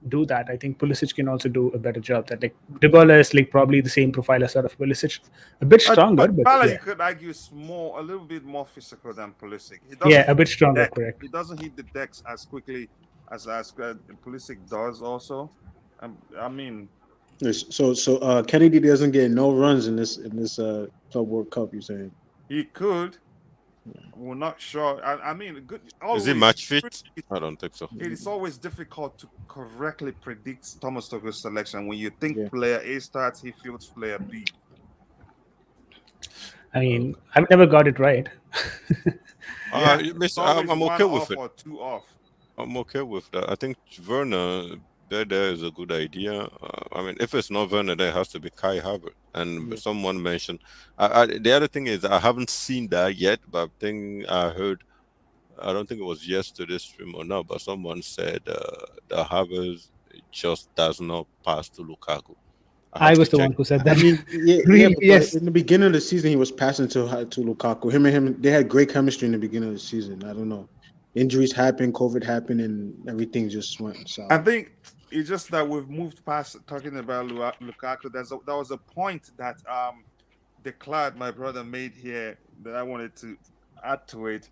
do that, I think Pulisic can also do a better job. That like Dybala is like probably the same profile as sort of Pulisic, a bit stronger, but Dybala, yeah. you could argue, is a little bit more physical than Pulisic. He Yeah, a hit bit the stronger, deck. correct. He doesn't hit the decks as quickly as Pulisic does. Also, I mean, Yes, so Kennedy doesn't get no runs in this Club World Cup. You're saying? he could. We're not sure. I mean, good. Is he match fit? I don't think so. It is always difficult to correctly predict Thomas Tuchel's selection. When you think Yeah. player A starts, he fields player B. I mean, I've never got it right. It's always I'm one okay off with it. or two off. I'm okay with that. I think Werner there is a good idea. I mean, if it's not Werner, there has to be Kai Havertz. And someone mentioned. The other thing is I haven't seen that yet, but I think I heard. I don't think it was yesterday's stream or not, but someone said the Havertz just does not pass to Lukaku. I was the one who said that. I mean, Really, but yes. in the beginning of the season, he was passing to Lukaku. Him, they had great chemistry in the beginning of the season. I don't know. Injuries happened, COVID happened, and everything just went south. I think it's just that we've moved past talking about Lukaku. There was a point that Declad, my brother, made here that I wanted to add to it.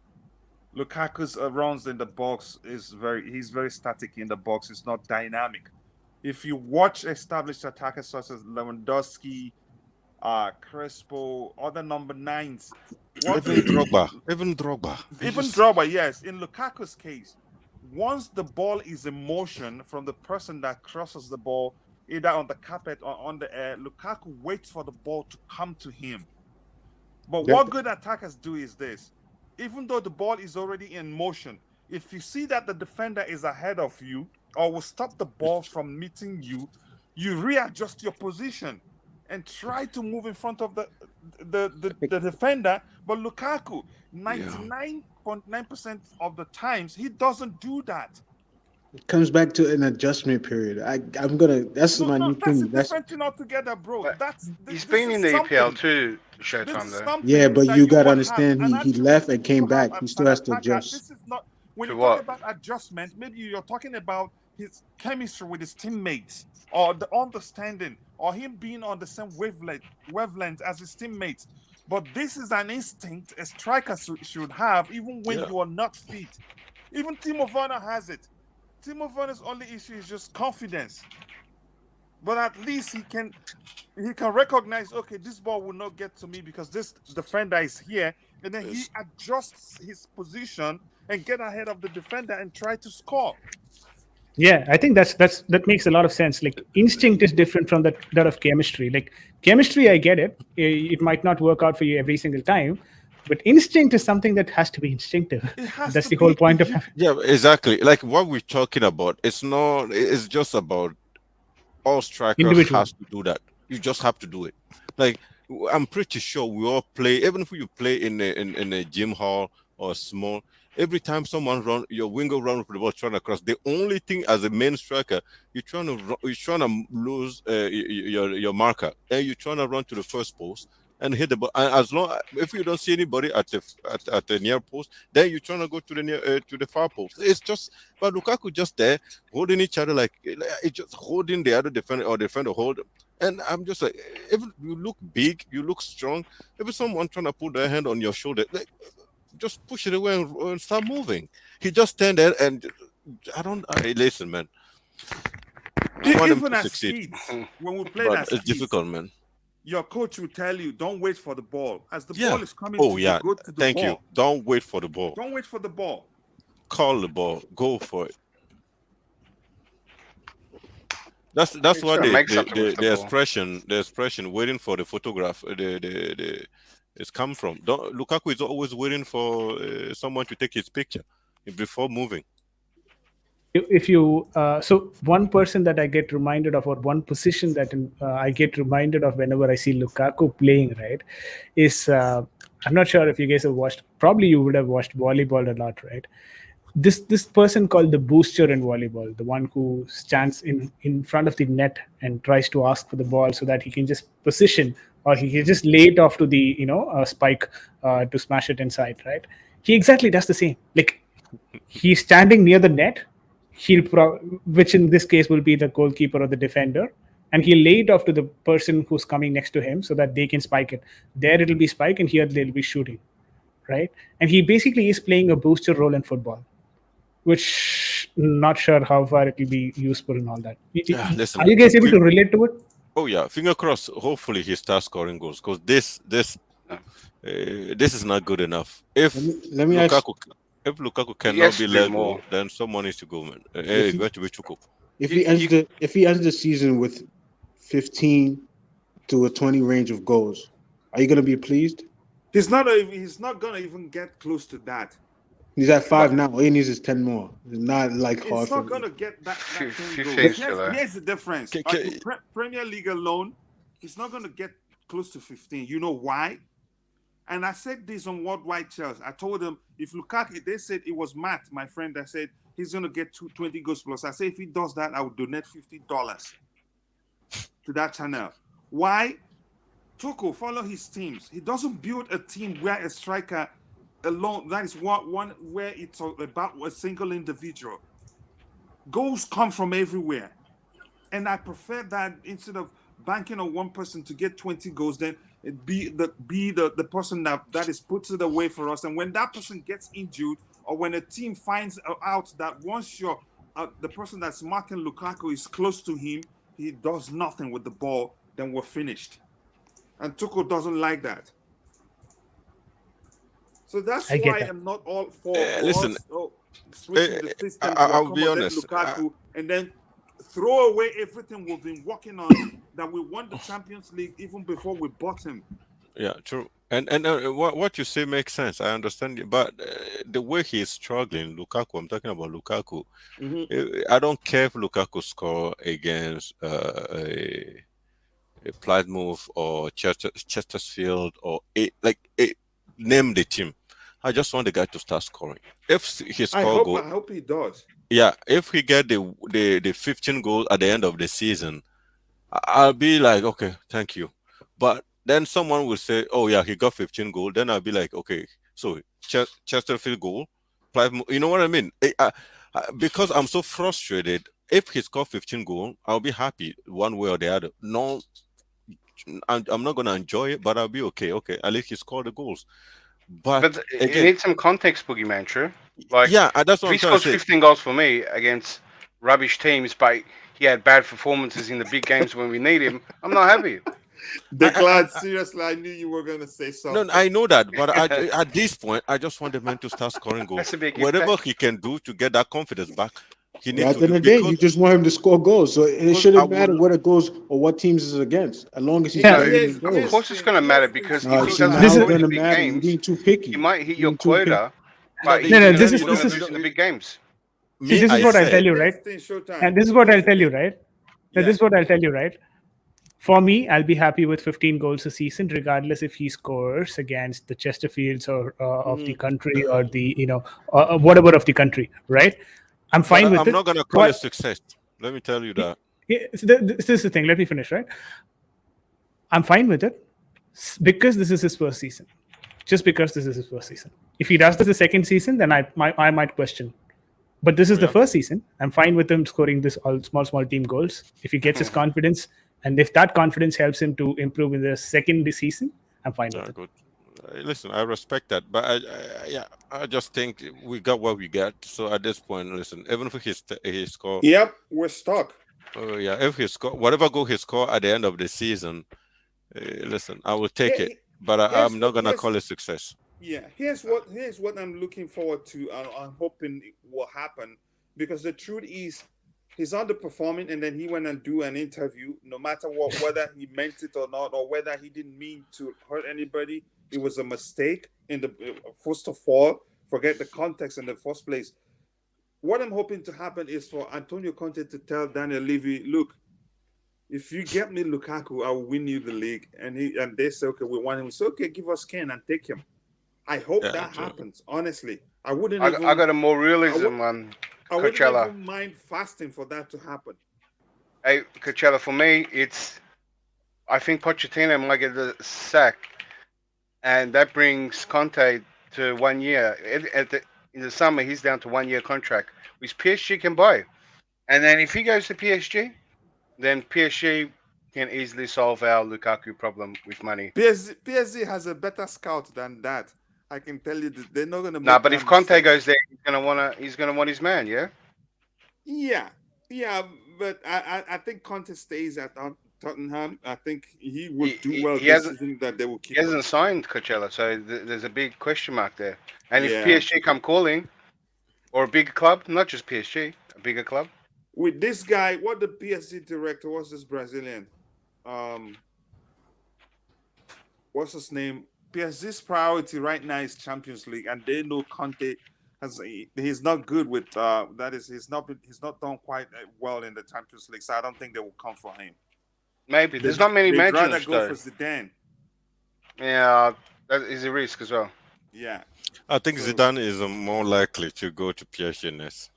Lukaku's runs in the box he's very static in the box. It's not dynamic. If you watch established attackers such as Lewandowski, Crespo, other number 9s, Even Drogba. Even Drogba, yes. In Lukaku's case, once the ball is in motion from the person that crosses the ball, either on the carpet or on the air, Lukaku waits for the ball to come to him. But Yeah. what good attackers do is this: even though the ball is already in motion, if you see that the defender is ahead of you or will stop the ball from meeting you, you readjust your position and try to move in front of the defender. But Lukaku, 99.9% of the times, he doesn't do that. It comes back to an adjustment period. That's my new That's a thing. That's different thing altogether, bro. But That's He's this been is in the EPL something. too, This Showtime, is though. something yeah, but that you you gotta will have. understand An he left and adjustment came you have back. He as still an has to attacker. adjust. This is not when To you talk what? about adjustment. Maybe you're talking about his chemistry with his teammates, or the understanding, or him being on the same wavelength as his teammates. But this is an instinct a striker should have, even when Yeah. you are not fit. Even Timo Werner has it. Timo Werner's only issue is just confidence. But at least he can recognize, okay, this ball will not get to me because this defender is here, and then he Yes. adjusts his position and get ahead of the defender and try to score. Yeah, I think that makes a lot of sense. Like instinct is different from that of chemistry. Like chemistry, I get it. It might not work out for you every single time, but instinct is something that has to be instinctive. It has That's to the whole be point of Yeah, exactly. Like what we're talking about, it's not. It's just about all striker individual. has to do that. You just have to do it. Like I'm pretty sure we all play, even if you play in a gym hall or small. Every time someone run, your winger run with the ball trying to cross. The only thing as a main striker, you're trying to lose your marker, and you're trying to run to the first post and hit the ball. And as long if you don't see anybody at the near post, then you're trying to go to the near to the far post. It's just, but Lukaku just there holding each other like it's just holding the other defender or defender hold. And I'm just like, if you look big, you look strong. If someone trying to put their hand on your shoulder, like, just push it away and start moving. He just stand there and listen, man. I want him Even to as succeed, kids, when we played but as it's kids, difficult, man. your coach will tell you, don't wait for the ball. As the Yeah. ball is coming Oh to yeah. you, go to the Thank you. ball. Don't wait for the ball. Don't wait for the ball. Call the ball. Go for it. That's He's why gonna make something with the ball. the expression waiting for the photograph it's come from. Lukaku is always waiting for someone to take his picture before moving. If you so one person that I get reminded of, or one position that I get reminded of whenever I see Lukaku playing, right, is I'm not sure if you guys have watched. Probably you would have watched volleyball a lot, right? This person called the booster in volleyball, the one who stands in front of the net and tries to ask for the ball so that he can just position, or he can just lay it off to the spike to smash it inside, right? He exactly does the same. Like he's standing near the net, which in this case will be the goalkeeper or the defender, and he'll lay it off to the person who's coming next to him so that they can spike it. There it'll be spike, and here they'll be shooting, right? And he basically is playing a booster role in football, which not sure how far it will be useful and all that. Yeah, listen. Are you guys able to relate to it? Oh yeah, finger crossed. Hopefully he starts scoring goals because this is not good enough. If Let me ask. Lukaku He cannot has be to do let more. go, then someone needs to go, man. If Going to be Chuku. If he ends the season with 15 to a 20 range of goals, are you gonna be pleased? He's not gonna even get close to that. He's at 5 now. All he needs is 10 more. It's not like hard He's for not gonna get that 10 Few goals. things to that. Here's the difference. In Premier League alone, he's not gonna get close to 15. You know why? And I said this on Worldwide Chelsea. I told them if Lukaku, they said it was Matt, my friend, that said he's gonna get 20 goals plus. I said if he does that, I would donate $50 to that channel. Why? Tuchel follow his teams. He doesn't build a team where a striker alone. That is one where it's about a single individual. Goals come from everywhere, and I prefer that instead of banking on one person to get 20 goals, then it be the person that is puts it away for us. And when that person gets injured, or when a team finds out that once the person that's marking Lukaku is close to him, he does nothing with the ball, then we're finished. And Tuchel doesn't like that. So that's why I'm not all for listen, us switching the system to I'll be accommodate honest. Lukaku and then throw away everything we've been working on, that we won the Champions League even before we bought him. Yeah, true. And what you say makes sense. I understand you, but the way he is struggling, Lukaku. I'm talking about Lukaku. I don't care if Lukaku score against a Plymouth or Chesterfield or name the team. I just want the guy to start scoring. If he score goal, I hope he does. yeah. If he get the 15 goals at the end of the season, I'll be like, okay, thank you. But then someone will say, oh yeah, he got 15 goals. Then I'll be like, okay, so Chesterfield goal, Plymouth, you know what I mean? Because I'm so frustrated. If he scored 15 goals, I'll be happy one way or the other. No, I'm not gonna enjoy it, but I'll be okay. Okay, at least he scored the goals. But you again, need some context, Boogeyman, true? Like, yeah, that's what if he I'm trying scores to say. 15 goals for me against rubbish teams, but he had bad performances in the big games when we need him, I'm not happy. Declan, seriously, I knew you were going to say something. No, I know that, but at this point, I just want the man to start scoring goals. Has to be a Whatever impact. he can do to get that confidence back, he But needs at to the end do. of the day, Because you just want him to score goals. So it I shouldn't will matter what it goes or what teams is against, as long as he's Yeah. getting Here's- his Of goals. course, it's going to matter because No, if he see, doesn't now This it's is- score in going the to big matter. You're games, being too picky. you might hit You're your being too picky. quota, but No, no, you're this going is- to this is- lose in the big games. See, this is I what I'll said- tell you, right? And this is what I'll tell you, right? Now, this is what I'll tell you, right? For me, I'll be happy with 15 goals a season, regardless if he scores against the Chesterfields or of the country or the whatever of the country, right? I'm fine But with I'm it. not gonna call But- it success. Let me tell you that. This is the thing. Let me finish, right? I'm fine with it because this is his first season. Just because this is his first season. If he does this the second season, then I might question. But this is the first season. I'm fine with him scoring this all small team goals. If he gets his confidence, and if that confidence helps him to improve in the second season, I'm fine with it. Good. Listen, I respect that, but I just think we got what we got. So at this point, listen, even if he score, Yep, we're stuck. if he score whatever goal he score at the end of the season, listen, I will take Yeah, it, but I'm not gonna call it success. Yeah, here's what I'm looking forward to. I'm hoping it will happen, because the truth is, he's underperforming, and then he went and do an interview. No matter what, whether he meant it or not, or whether he didn't mean to hurt anybody, it was a mistake. In the first of all, forget the context in the first place. What I'm hoping to happen is for Antonio Conte to tell Daniel Levy, look, if you get me Lukaku, I will win you the league. And they say, okay, we want him. So okay, give us Kane and take him. I hope that happens. Honestly, I wouldn't. I got a more realism on I wouldn't Coachella. even mind fasting for that to happen. Hey, Coachella, for me, I think Pochettino might get the sack, and that brings Conte to 1 year. In the summer, he's down to 1 year contract, which PSG can buy. And then if he goes to PSG, then PSG can easily solve our Lukaku problem with money. PSG has a better scout than that. I can tell you that they're not going to. Nah, but if Conte goes there, he's gonna want his man, yeah. Yeah, but I think Conte stays at Tottenham. I think he will do well he this hasn't- season. That they will keep. He hasn't signed Coachella, so there's a big question mark there. And if Yeah. PSG come calling, or a bigger club, not just PSG, a bigger club. With this guy, what the PSG director was, this Brazilian, what's his name? PSG's priority right now is Champions League, and they know Conte he's not good with that is he's not done quite well in the Champions League, so I don't think they will come for him. Maybe there's not many They'd rather managers go though. for Zidane. Yeah, that is a risk as well. Yeah. I think Zidane is more likely to go to PSG next.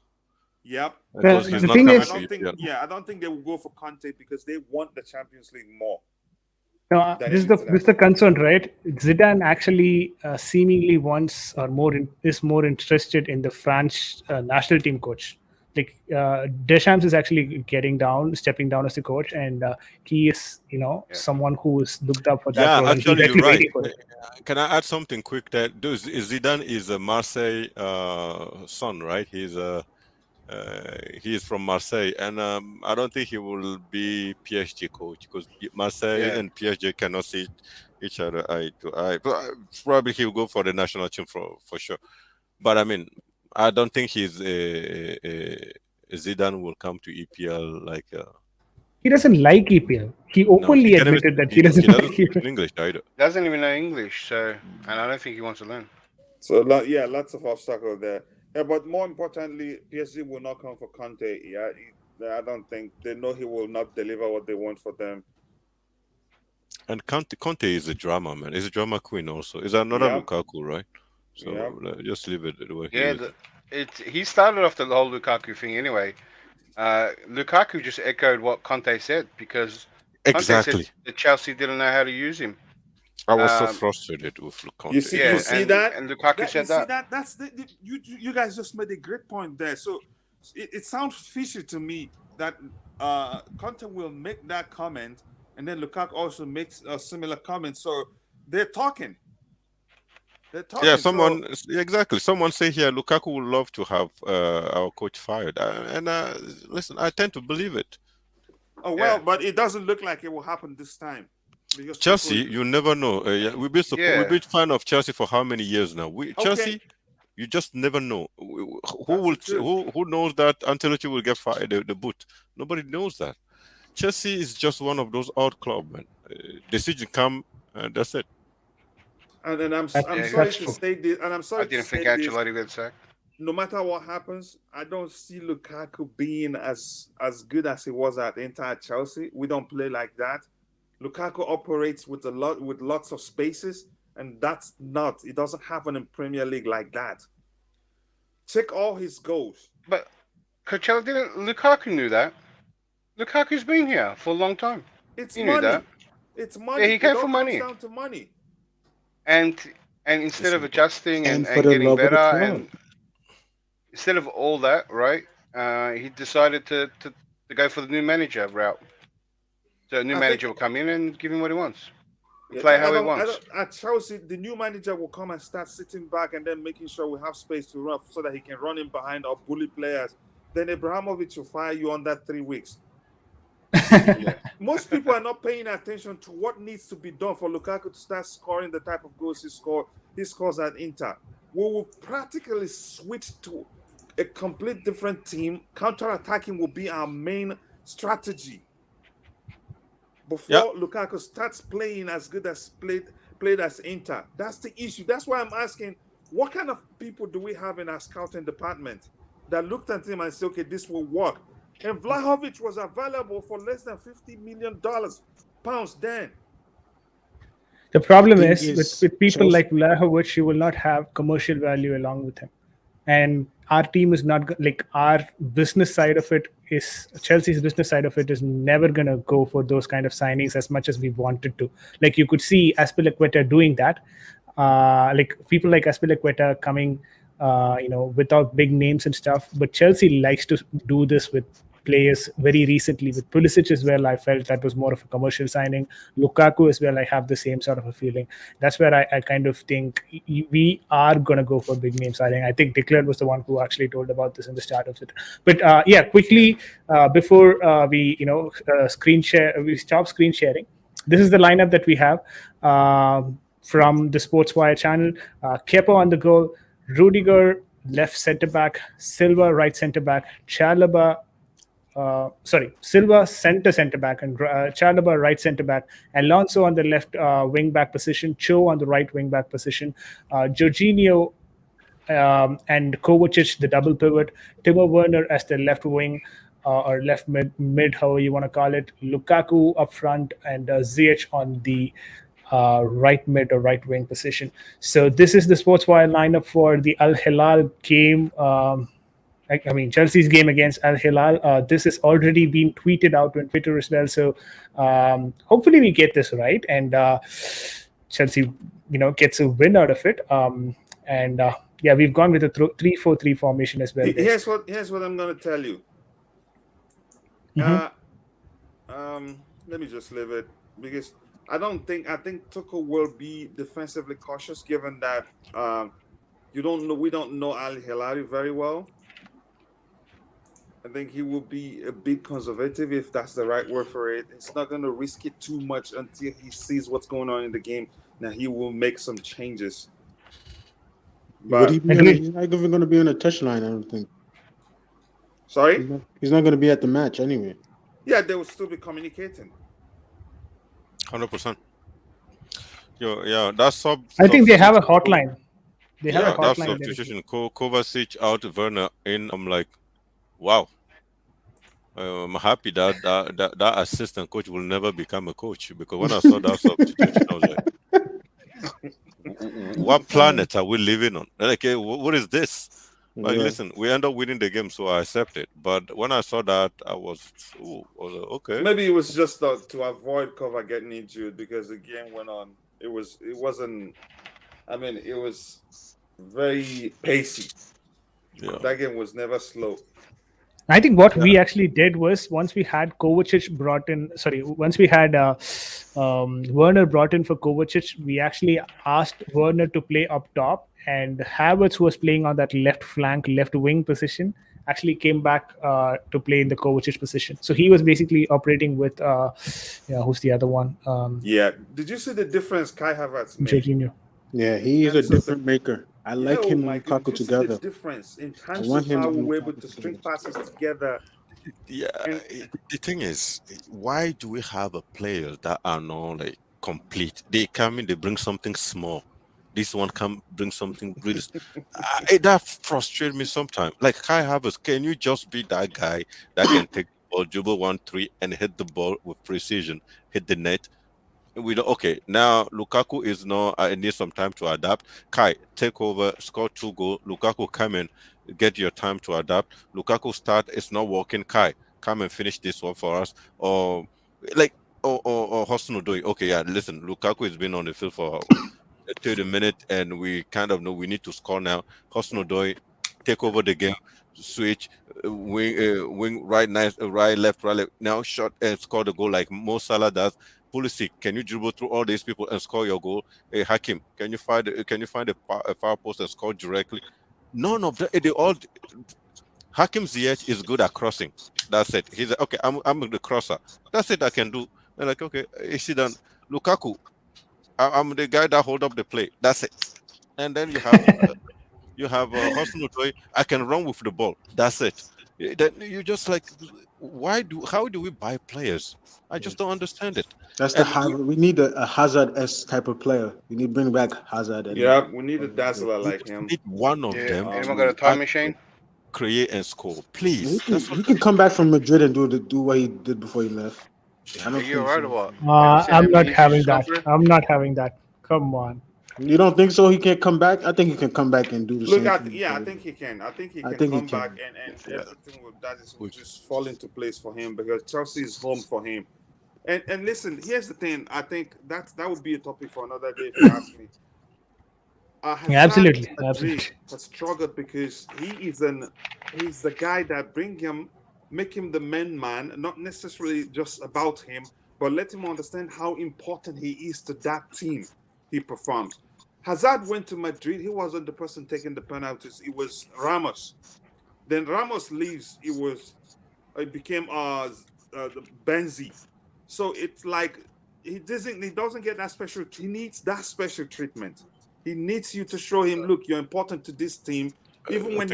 Yep. Because he's the not thing coming is- to I don't think they will go for Conte because they want the Champions League more. No, That this is is the concern, right? Zidane actually seemingly wants or is more interested in the French national team coach. Like Deschamps is actually stepping down as the coach, and he is, someone who is looked up for that Yeah, role. and he's actually, you're right. waiting for it. Can I add something quick? That Zidane is a Marseille son, right? He is from Marseille, and I don't think he will be PSG coach because Marseille and PSG cannot see each other eye to eye. But probably he will go for the national team for sure. But I mean, I don't think he's a Zidane will come to EPL like. He doesn't like EPL. He No, openly he can even, admitted that he, he do- doesn't he doesn't like speak EPL. English either. Doesn't even know English, so and I don't think he wants to learn. So yeah, lots of obstacles there. Yeah, but more importantly, PSG will not come for Conte. Yeah, I don't think they know he will not deliver what they want for them. And Conte is a drama man. He's a drama queen also. Is another Yeah, Lukaku, right? So yeah. just leave it the way he Yeah, is. he started off the whole Lukaku thing anyway. Lukaku just echoed what Conte said because Conte said Exactly. that Chelsea didn't know how to use him. I was so Um, frustrated with Conte. You see, Yeah, you see and that, and Lukaku said that. that's you guys just made a great point there. So it sounds fishy to me that Conte will make that comment, and then Lukaku also makes a similar comment. So they're talking. They're talking. Yeah, So, exactly. Someone say here, Lukaku would love to have our coach fired, and listen, I tend to believe it. oh well, Yeah. but it doesn't look like it will happen this time because Chelsea, people, you never know. Yeah, we've been Yeah. fan of Chelsea for how many years now? Chelsea, okay, you just never know. that's the truth. Who knows that Ancelotti will get fired the boot? Nobody knows that. Chelsea is just one of those odd clubs, man. Decision come, and that's it. And then I'm Yeah, sorry That's to true. state this, and I'm I sorry to didn't think state this. Ancelotti would say. No matter what happens, I don't see Lukaku being as good as he was at Inter at Chelsea. We don't play like that. Lukaku operates with lots of spaces, and that's not. It doesn't happen in Premier League like that. Check all his goals. But Coachella didn't. Lukaku knew that. Lukaku's been here for a long time. It's He knew money. that. It's money. he came It all for comes money. down to money. And instead of simple. adjusting And and for the getting love of the better, club. and instead of all that, right, he decided to go for the new manager route. So a new I manager think will come in and give him what he wants, yeah, play I how he don't, I wants. don't, at Chelsea, the new manager will come and start sitting back and then making sure we have space to run so that he can run in behind or bully players. Then Abramovich will fire you under 3 weeks. Yeah. Most people are not paying attention to what needs to be done for Lukaku to start scoring the type of goals he scores at Inter. We will practically switch to a complete different team. Counter-attacking will be our main strategy before Lukaku starts playing as good as played as Inter. That's the issue. That's why I'm asking, what kind of people do we have in our scouting department that looked at him and said, okay, this will work? And Vlahovic was available for less than $50 million pounds then. The problem thing is is, with people Chelsea- like Vlahovic, you will not have commercial value along with him. And our team is not like our business side of it is Chelsea's business side of it is never going to go for those kind of signings as much as we wanted to. Like you could see Azpilicueta doing that. Like people like Azpilicueta coming, without big names and stuff. But Chelsea likes to do this with players very recently. With Pulisic as well, I felt that was more of a commercial signing. Lukaku as well, I have the same sort of a feeling. That's where I kind of think we are going to go for big name signing. I think Declan was the one who actually told about this in the start of it. But quickly, before we screen share, we stop screen sharing. This is the lineup that we have from the Sportswire channel. Kepa on the goal, Rudiger left centre back, Silva right centre back, Silva centre back, and Chalaba right centre back, Alonso on the left wing back position, Cho on the right wing back position, Jorginho and Kovacic the double pivot, Timo Werner as the left wing or left mid, however you want to call it, Lukaku up front, and Ziyech on the right mid or right wing position. So this is the Sportswire lineup for the Al Hilal game. Chelsea's game against Al Hilal. This has already been tweeted out on Twitter as well. So hopefully we get this right, and Chelsea, gets a win out of it. We've gone with a 3-4-3 formation as well. Here's what I'm going to tell you. Let me just leave it because I think Tuchel will be defensively cautious, given that we don't know Al Hilal very well. I think he will be a bit conservative, if that's the right word for it. He's not going to risk it too much until he sees what's going on in the game. Now he will make some changes. But he's not even going to be on the touchline, I don't think. Sorry? He's not going to be at the match anyway. Yeah, they will still be communicating. 100%. Yeah, that's I think they have a hotline. They have a Yeah, that hotline. substitution. Kovacic out, Werner in. I'm like, wow. I'm happy that assistant coach will never become a coach, because when I saw that substitution, I was like, what planet are we living on? Like, what is this? Like, Yeah. listen, we end up winning the game, so I accept it. But when I saw that, I was like, okay. Maybe it was just to avoid Kova getting injured, because the game went on. It wasn't. I mean, it was very pacey. Yeah. That game was never slow. I think what we actually did was, once we had Kovacic brought in, once we had Werner brought in for Kovacic, we actually asked Werner to play up top, and Havertz, who was playing on that left flank, left wing position, actually came back to play in the Kovacic position. So he was basically operating with, who's the other one? Yeah. Did you see the difference Kai Havertz made? Jorginho. Yeah, he is a different maker. I like him and God, Lukaku together. The difference in terms of how we were able to string passes together. Yeah, the thing is, why do we have a players that are not like complete? They come in, they bring something small. This one can bring something really. That frustrates me sometimes. Like Kai Havertz, can you just be that guy that can take the ball, dribble 1-3, and hit the ball with precision, hit the net? Okay, now Lukaku is now needs some time to adapt. Kai, take over, score 2 goals. Lukaku, come in, get your time to adapt. Lukaku start, it's not working. Kai, come and finish this one for us. Or Hosnu Odoi. Okay, yeah, listen, Lukaku has been on the field for 30 minutes, and we kind of know we need to score now. Hosnu Odoi, take over the game, switch, wing right, nice, right, left. Now shot and score the goal like Mo Salah does. Pulisic, can you dribble through all these people and score your goal? Hey, Hakim, can you find a far post and score directly? None of them. They all. Hakim Ziyech is good at crossing. That's it. He's like, okay, I'm the crosser. That's it I can do. And like, okay, you see then Lukaku, I'm the guy that hold up the play. That's it. And then you have Hosnu Odoi. I can run with the ball. That's it. Then you just like, how do we buy players? I just don't understand it. That's we need a Hazard-esque type of player. We need to bring back Hazard. Yeah, we need a dazzler like him. Need one of them. Anyone got a time machine? Create and score, please. He can come back from Madrid and do what he did before he left. Are you alright or what? I'm not having that. I'm not having that. Come on. You don't think so? He can't come back? I think he can come back and do the same thing. I think he can. I think he can come back and everything will just fall into place for him, because Chelsea is home for him. And listen, here's the thing. I think that would be a topic for another day if you ask me. Absolutely. Has struggled because he's the guy that make him the main man, not necessarily just about him, but let him understand how important he is to that team. He performs. Hazard went to Madrid. He wasn't the person taking the penalties. It was Ramos. Then Ramos leaves. It became the Benzi. So it's like he doesn't get that special. He needs that special treatment. He needs you to show him, look, you're important to this team. Even when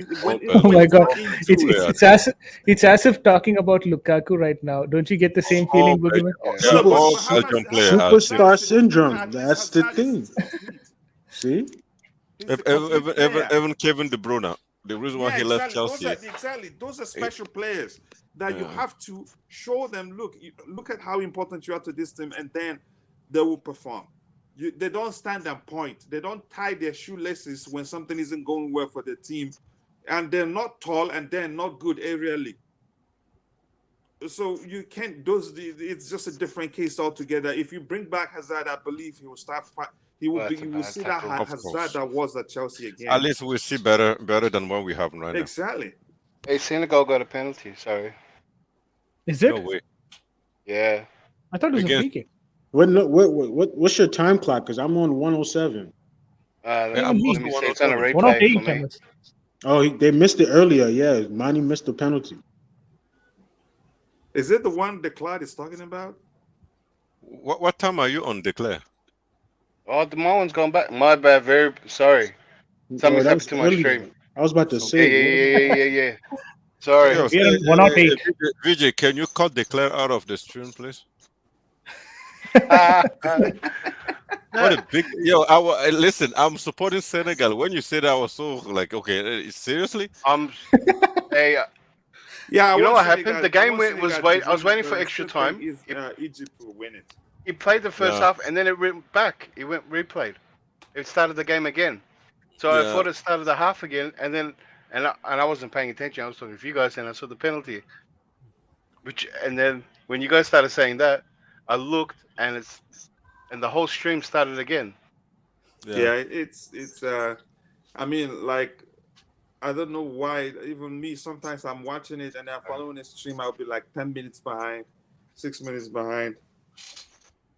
oh my God, it's as if talking about Lukaku right now. Don't you get the same feeling, Boogeyman? Superstar syndrome. That's the thing. See, even Kevin De Bruyne, the reason why he left Chelsea. Those are special players that you have to show them. Look at how important you are to this team, and then they will perform. They don't stand and point. They don't tie their shoelaces when something isn't going well for the team. And they're not tall and they're not good aerially. So you can't, it's just a different case altogether. If you bring back Hazard, I believe he will start fight. You will see that Hazard that was at Chelsea again. At least we'll see better than what we have right now. Exactly. Hey, Senegal got a penalty. Sorry. Is it? No way. Yeah. I thought it was a free kick. What's your time clock? Because I'm on 107. Let me see. It's on a replay for me. Oh, they missed it earlier. Yeah, Mani missed the penalty. Is it the one Declare is talking about? What time are you on, Declare? Oh, my one's gone back. My bad. Very sorry. Something's happened to my stream. I was about to say. Yeah. Sorry. Yo, We are on 108. Vijay, can you cut the Claire out of the stream, please? What a big listen. I'm supporting Senegal. When you said that, I was so like, okay, seriously? Hey, Yeah, you know want what Senegal- happened? The I game want was Senegal to I was win, waiting but for I extra still think time. Egypt will win it. He played the first Yeah. half and then it went back. It went replayed. It started the game again. So I Yeah. thought it started the half again, and then I wasn't paying attention. I was talking to you guys, and I saw the penalty. And then when you guys started saying that, I looked and the whole stream started again. Yeah, it's I mean, like, I don't know why. Even me, sometimes I'm watching it and I'm following the stream. I'll be like 10 minutes behind, 6 minutes behind.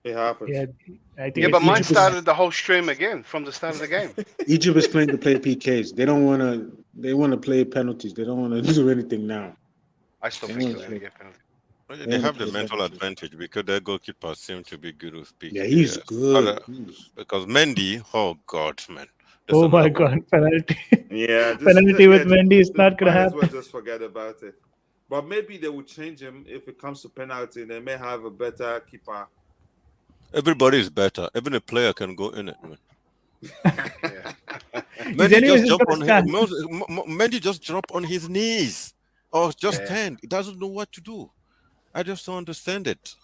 It happens. Yeah, I think Yeah, but mine Egypt is- started the whole stream again from the start of the game. Egypt is playing to play PKs. They don't want to. They want to play penalties. They don't want to do anything now. I still They think wanna they're going to play- get penalty. They have the mental advantage because their goalkeeper seems to be good with PK. Yeah, he's good. Because Mendy, oh God, man. That's Oh my another one. God, penalty. Yeah, penalty with Mendy is not going to might as well happen. just forget about it. But maybe they will change him if it comes to penalty. They may have a better keeper. Everybody is better. Even a player can go in it, man. He's Mendy anyways just just jump gonna on stand. Mendy just drop on his knees or just Yeah. stand. He doesn't know what to do. I just don't understand it.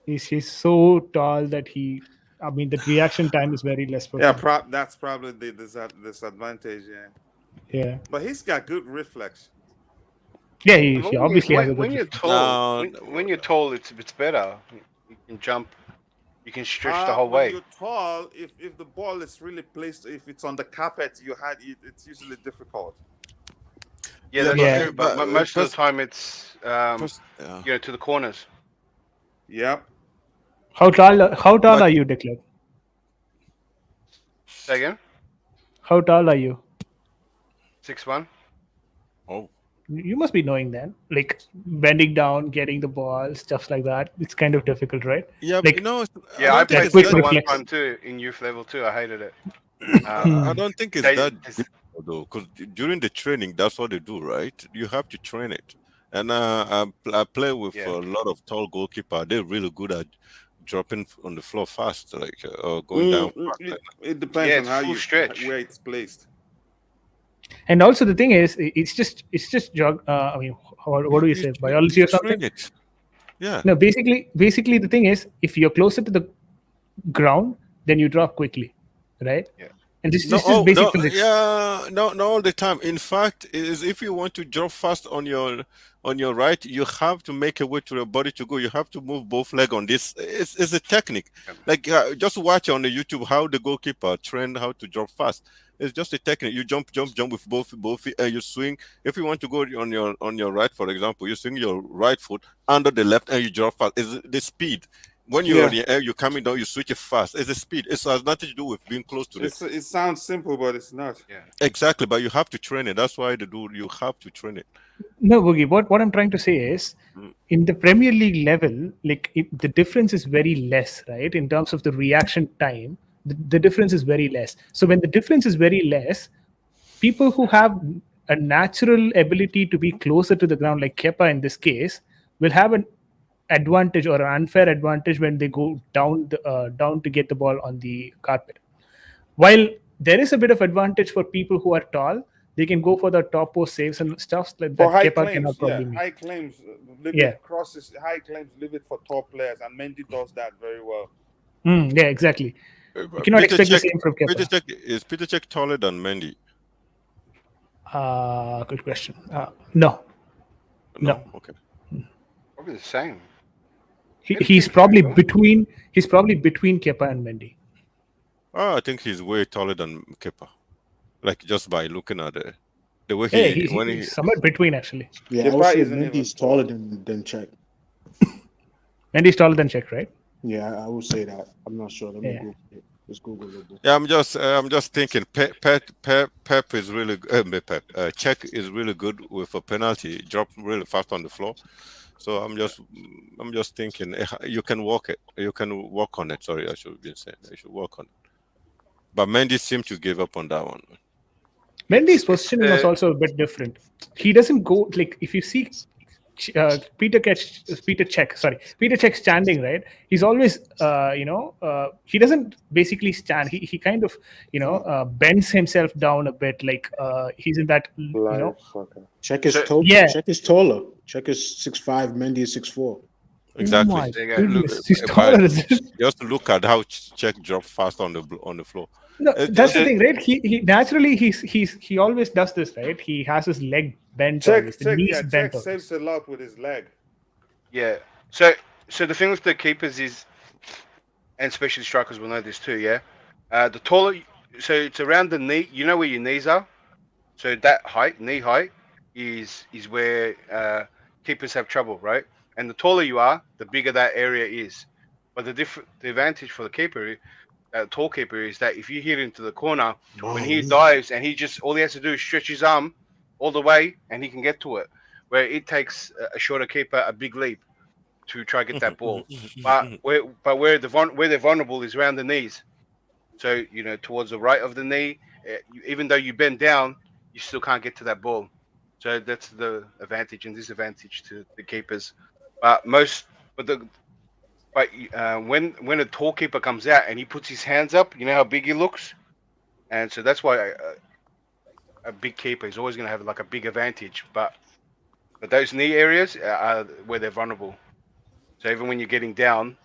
He's so tall that the reaction time is very less for Yeah, him. that's probably the disadvantage. Yeah, Yeah. but he's got good reflex. Yeah, And he obviously has a good when you're reflex. tall, No, when you're tall, it's better. You can jump, you can stretch the whole When way. you're tall, if the ball is really placed, if it's on the carpet, it's usually difficult. Yeah, that's Yeah. true. But most of the time, it's yeah. to the corners. Yep. How tall are you, Declan? Say again. How tall are you? 6'1". Oh, You must be knowing that. Like bending down, getting the ball, stuff like that. It's kind of difficult, right? yeah. Like- You know, Yeah, I don't think played it's quick that- soccer one reflex. time too in youth level too. I hated it. I don't think it's They- that it's- difficult though, because during the training, that's what they do, right? You have to train it. And I play with Yeah. a lot of tall goalkeeper. They're really good at dropping on the floor fast, like going down. Fast. It depends Yeah, on it's how full you stretch. where it's placed. And also the thing is, it's just what do you say? Biology or You train something? it. Yeah. No, basically the thing is, if you're closer to the ground, then you drop quickly, right? Yeah. And this is just basic physics. Yeah, not all the time. In fact, is if you want to drop fast on your right, you have to make a way to your body to go. You have to move both leg on this. It's a technique. Like just watch on the YouTube how the goalkeeper trained how to drop fast. It's just a technique. You jump with both feet, and you swing. If you want to go on your right, for example, you swing your right foot under the left, and you drop fast. It's the speed. When you're in the air, you're coming down, you switch it fast. It's the speed. It has nothing to do with being close to it. It sounds simple, but it's not. Yeah. Exactly, but you have to train it. That's why you have to train it. No, Boogie. What I'm trying to say is, in the Premier League level, the difference is very less, right? In terms of the reaction time, the difference is very less. So when the difference is very less, people who have a natural ability to be closer to the ground, like Kepa in this case, will have an advantage or an unfair advantage when they go down to get the ball on the carpet. While there is a bit of advantage for people who are tall, they can go for the top post saves and stuff like that. For high Kepa claims, cannot probably make. high claims, crosses, high claims, leave it for top players, and Mendy does that very well. Yeah, exactly. You cannot expect the same from Kepa. Is Peter Cech taller than Mendy? Good question. No. Okay. Probably the same. He's probably between Kepa and Mendy. Oh, I think he's way taller than Kepa. Like just by looking at the way He's somewhere between actually. Yeah, I would say Mendy's taller than Cech. Mendy's taller than Cech, right? Yeah, I would say that. I'm not sure. Let me Google it. Just Google it. Yeah, I'm just thinking. Pep is really good. Cech is really good with a penalty. Drop really fast on the floor. So I'm just thinking you can walk it. You can work on it. Sorry, I should be saying you should work on it. But Mendy seemed to give up on that one. Mendy's It's positioning was also a bit different. He doesn't go like if you see Peter Cech standing, right? He's always he doesn't basically stand. He kind of bends himself down a bit, like he's in that Check is So- tall. Yeah. Check is taller. Check is 6'5". Mendy is 6'4". Exactly. Oh my There you go. goodness, he's But taller than this. just look at how Czech dropped fast on the floor. No, It's that's just- the thing, right? He naturally he always does this, right? He has his leg bent always, the knees bent. Czech saves a lot with his leg. Yeah. So the thing with the keepers is, and especially strikers will know this too. Yeah. The taller, so it's around the knee. You know where your knees are. So that height, knee height, is where keepers have trouble, right? And the taller you are, the bigger that area is. But the advantage for the keeper, tall keeper, is that if you hit into the corner, when he dives and all he has to do is stretch his arm all the way and he can get to it. Where it takes a shorter keeper a big leap to try to get that ball. But where they're vulnerable is around the knees. So towards the right of the knee, even though you bend down, you still can't get to that ball. So that's the advantage and disadvantage to the keepers. When a tall keeper comes out and he puts his hands up, you know how big he looks, and so that's why a big keeper is always going to have like a big advantage. But those knee areas are where they're vulnerable. So even when you're getting down,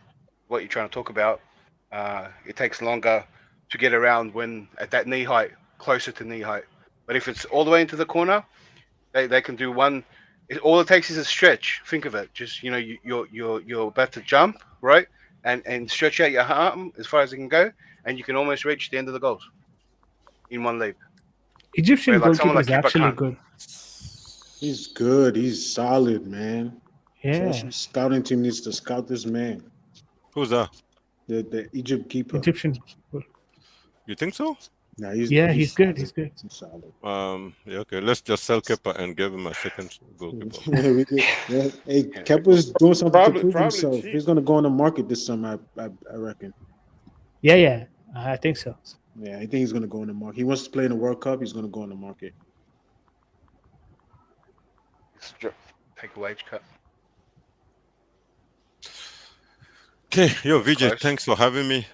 what you're trying to talk about, it takes longer to get around when at that knee height, closer to knee height. But if it's all the way into the corner, they can do one. All it takes is a stretch. Think of it. Just you're about to jump, right? And stretch out your arm as far as it can go, and you can almost reach the end of the goals in one leap. Egyptian Where, like, someone goalkeeper is like Keeper actually can't. good. He's good. He's solid, man. Yeah. Chelsea scouting team needs to scout this man. Who's that? The Egypt keeper. Egyptian. You think so? Nah, He's good. He's good. He's solid. Yeah, okay. Let's just sell Kepa and give him a second goalkeeper. Hey, Kepa's doing something Probably- to prove probably himself. cheap. He's gonna go on the market this summer, I reckon. Yeah. I think so. Yeah, I think he's gonna go on the market. He wants to play in the World Cup. He's gonna go on the market. Take a wage cut. Okay, yo, VJ, Close. thanks for having me.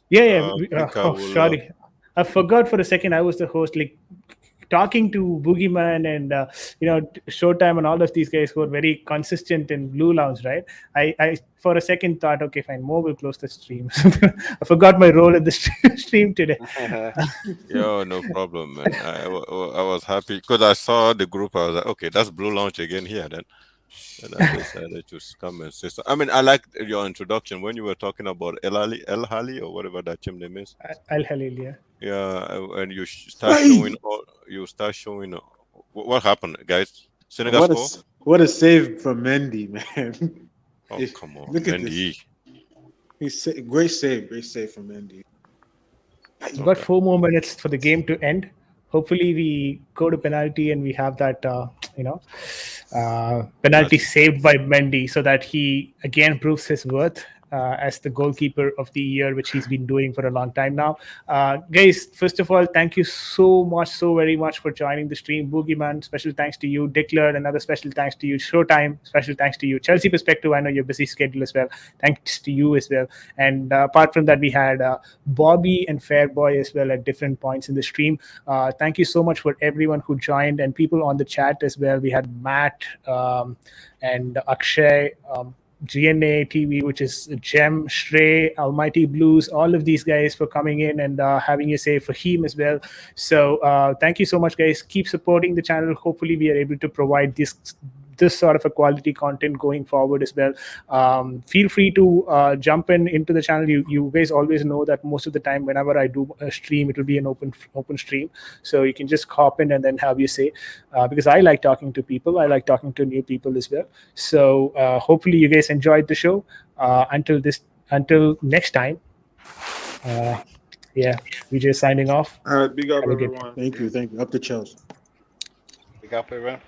Yeah. I think I will, Sorry. I forgot for a second I was the host. Like talking to Boogeyman and Showtime and all of these guys who are very consistent in Blue Lounge, right? I for a second thought, okay, fine, Mo will close the stream. I forgot my role in the stream today. Yo, no problem, man. I was happy because I saw the group. I was like, okay, that's Blue Launch again here then. And I decided to come and say so. I mean, I liked your introduction when you were talking about El Hali or whatever that team name is. Al Halil, yeah. Yeah, and you start showing. What happened, guys? Senegal score? What a save from Mendy, man. Oh, come on, Look at Mendy. Great save from Mendy. We've got 4 more minutes for the game to end. Hopefully, we go to penalty and we have that, penalty saved by Mendy so that he again proves his worth as the goalkeeper of the year, which he's been doing for a long time now. Guys, first of all, thank you so very much for joining the stream. Boogeyman, special thanks to you. Dickler, another special thanks to you. Showtime, special thanks to you. Chelsea Perspective, I know your busy schedule as well. Thanks to you as well. And apart from that, we had Bobby and Fairboy as well at different points in the stream. Thank you so much for everyone who joined and people on the chat as well. We had Matt and Akshay, GNA TV, which is Gem, Shrey, Almighty Blues, all of these guys for coming in and having a say, for him as well. So thank you so much, guys. Keep supporting the channel. Hopefully we are able to provide this sort of a quality content going forward as well. Feel free to jump into the channel. You guys always know that most of the time whenever I do a stream, it will be an open stream, so you can just hop in and then have your say, because I like talking to people. I like talking to new people as well. So hopefully you guys enjoyed the show. Until next time, Vijay signing off. Big up, Have a good everyone. Thank you. Up to Chelsea. Big up, everyone.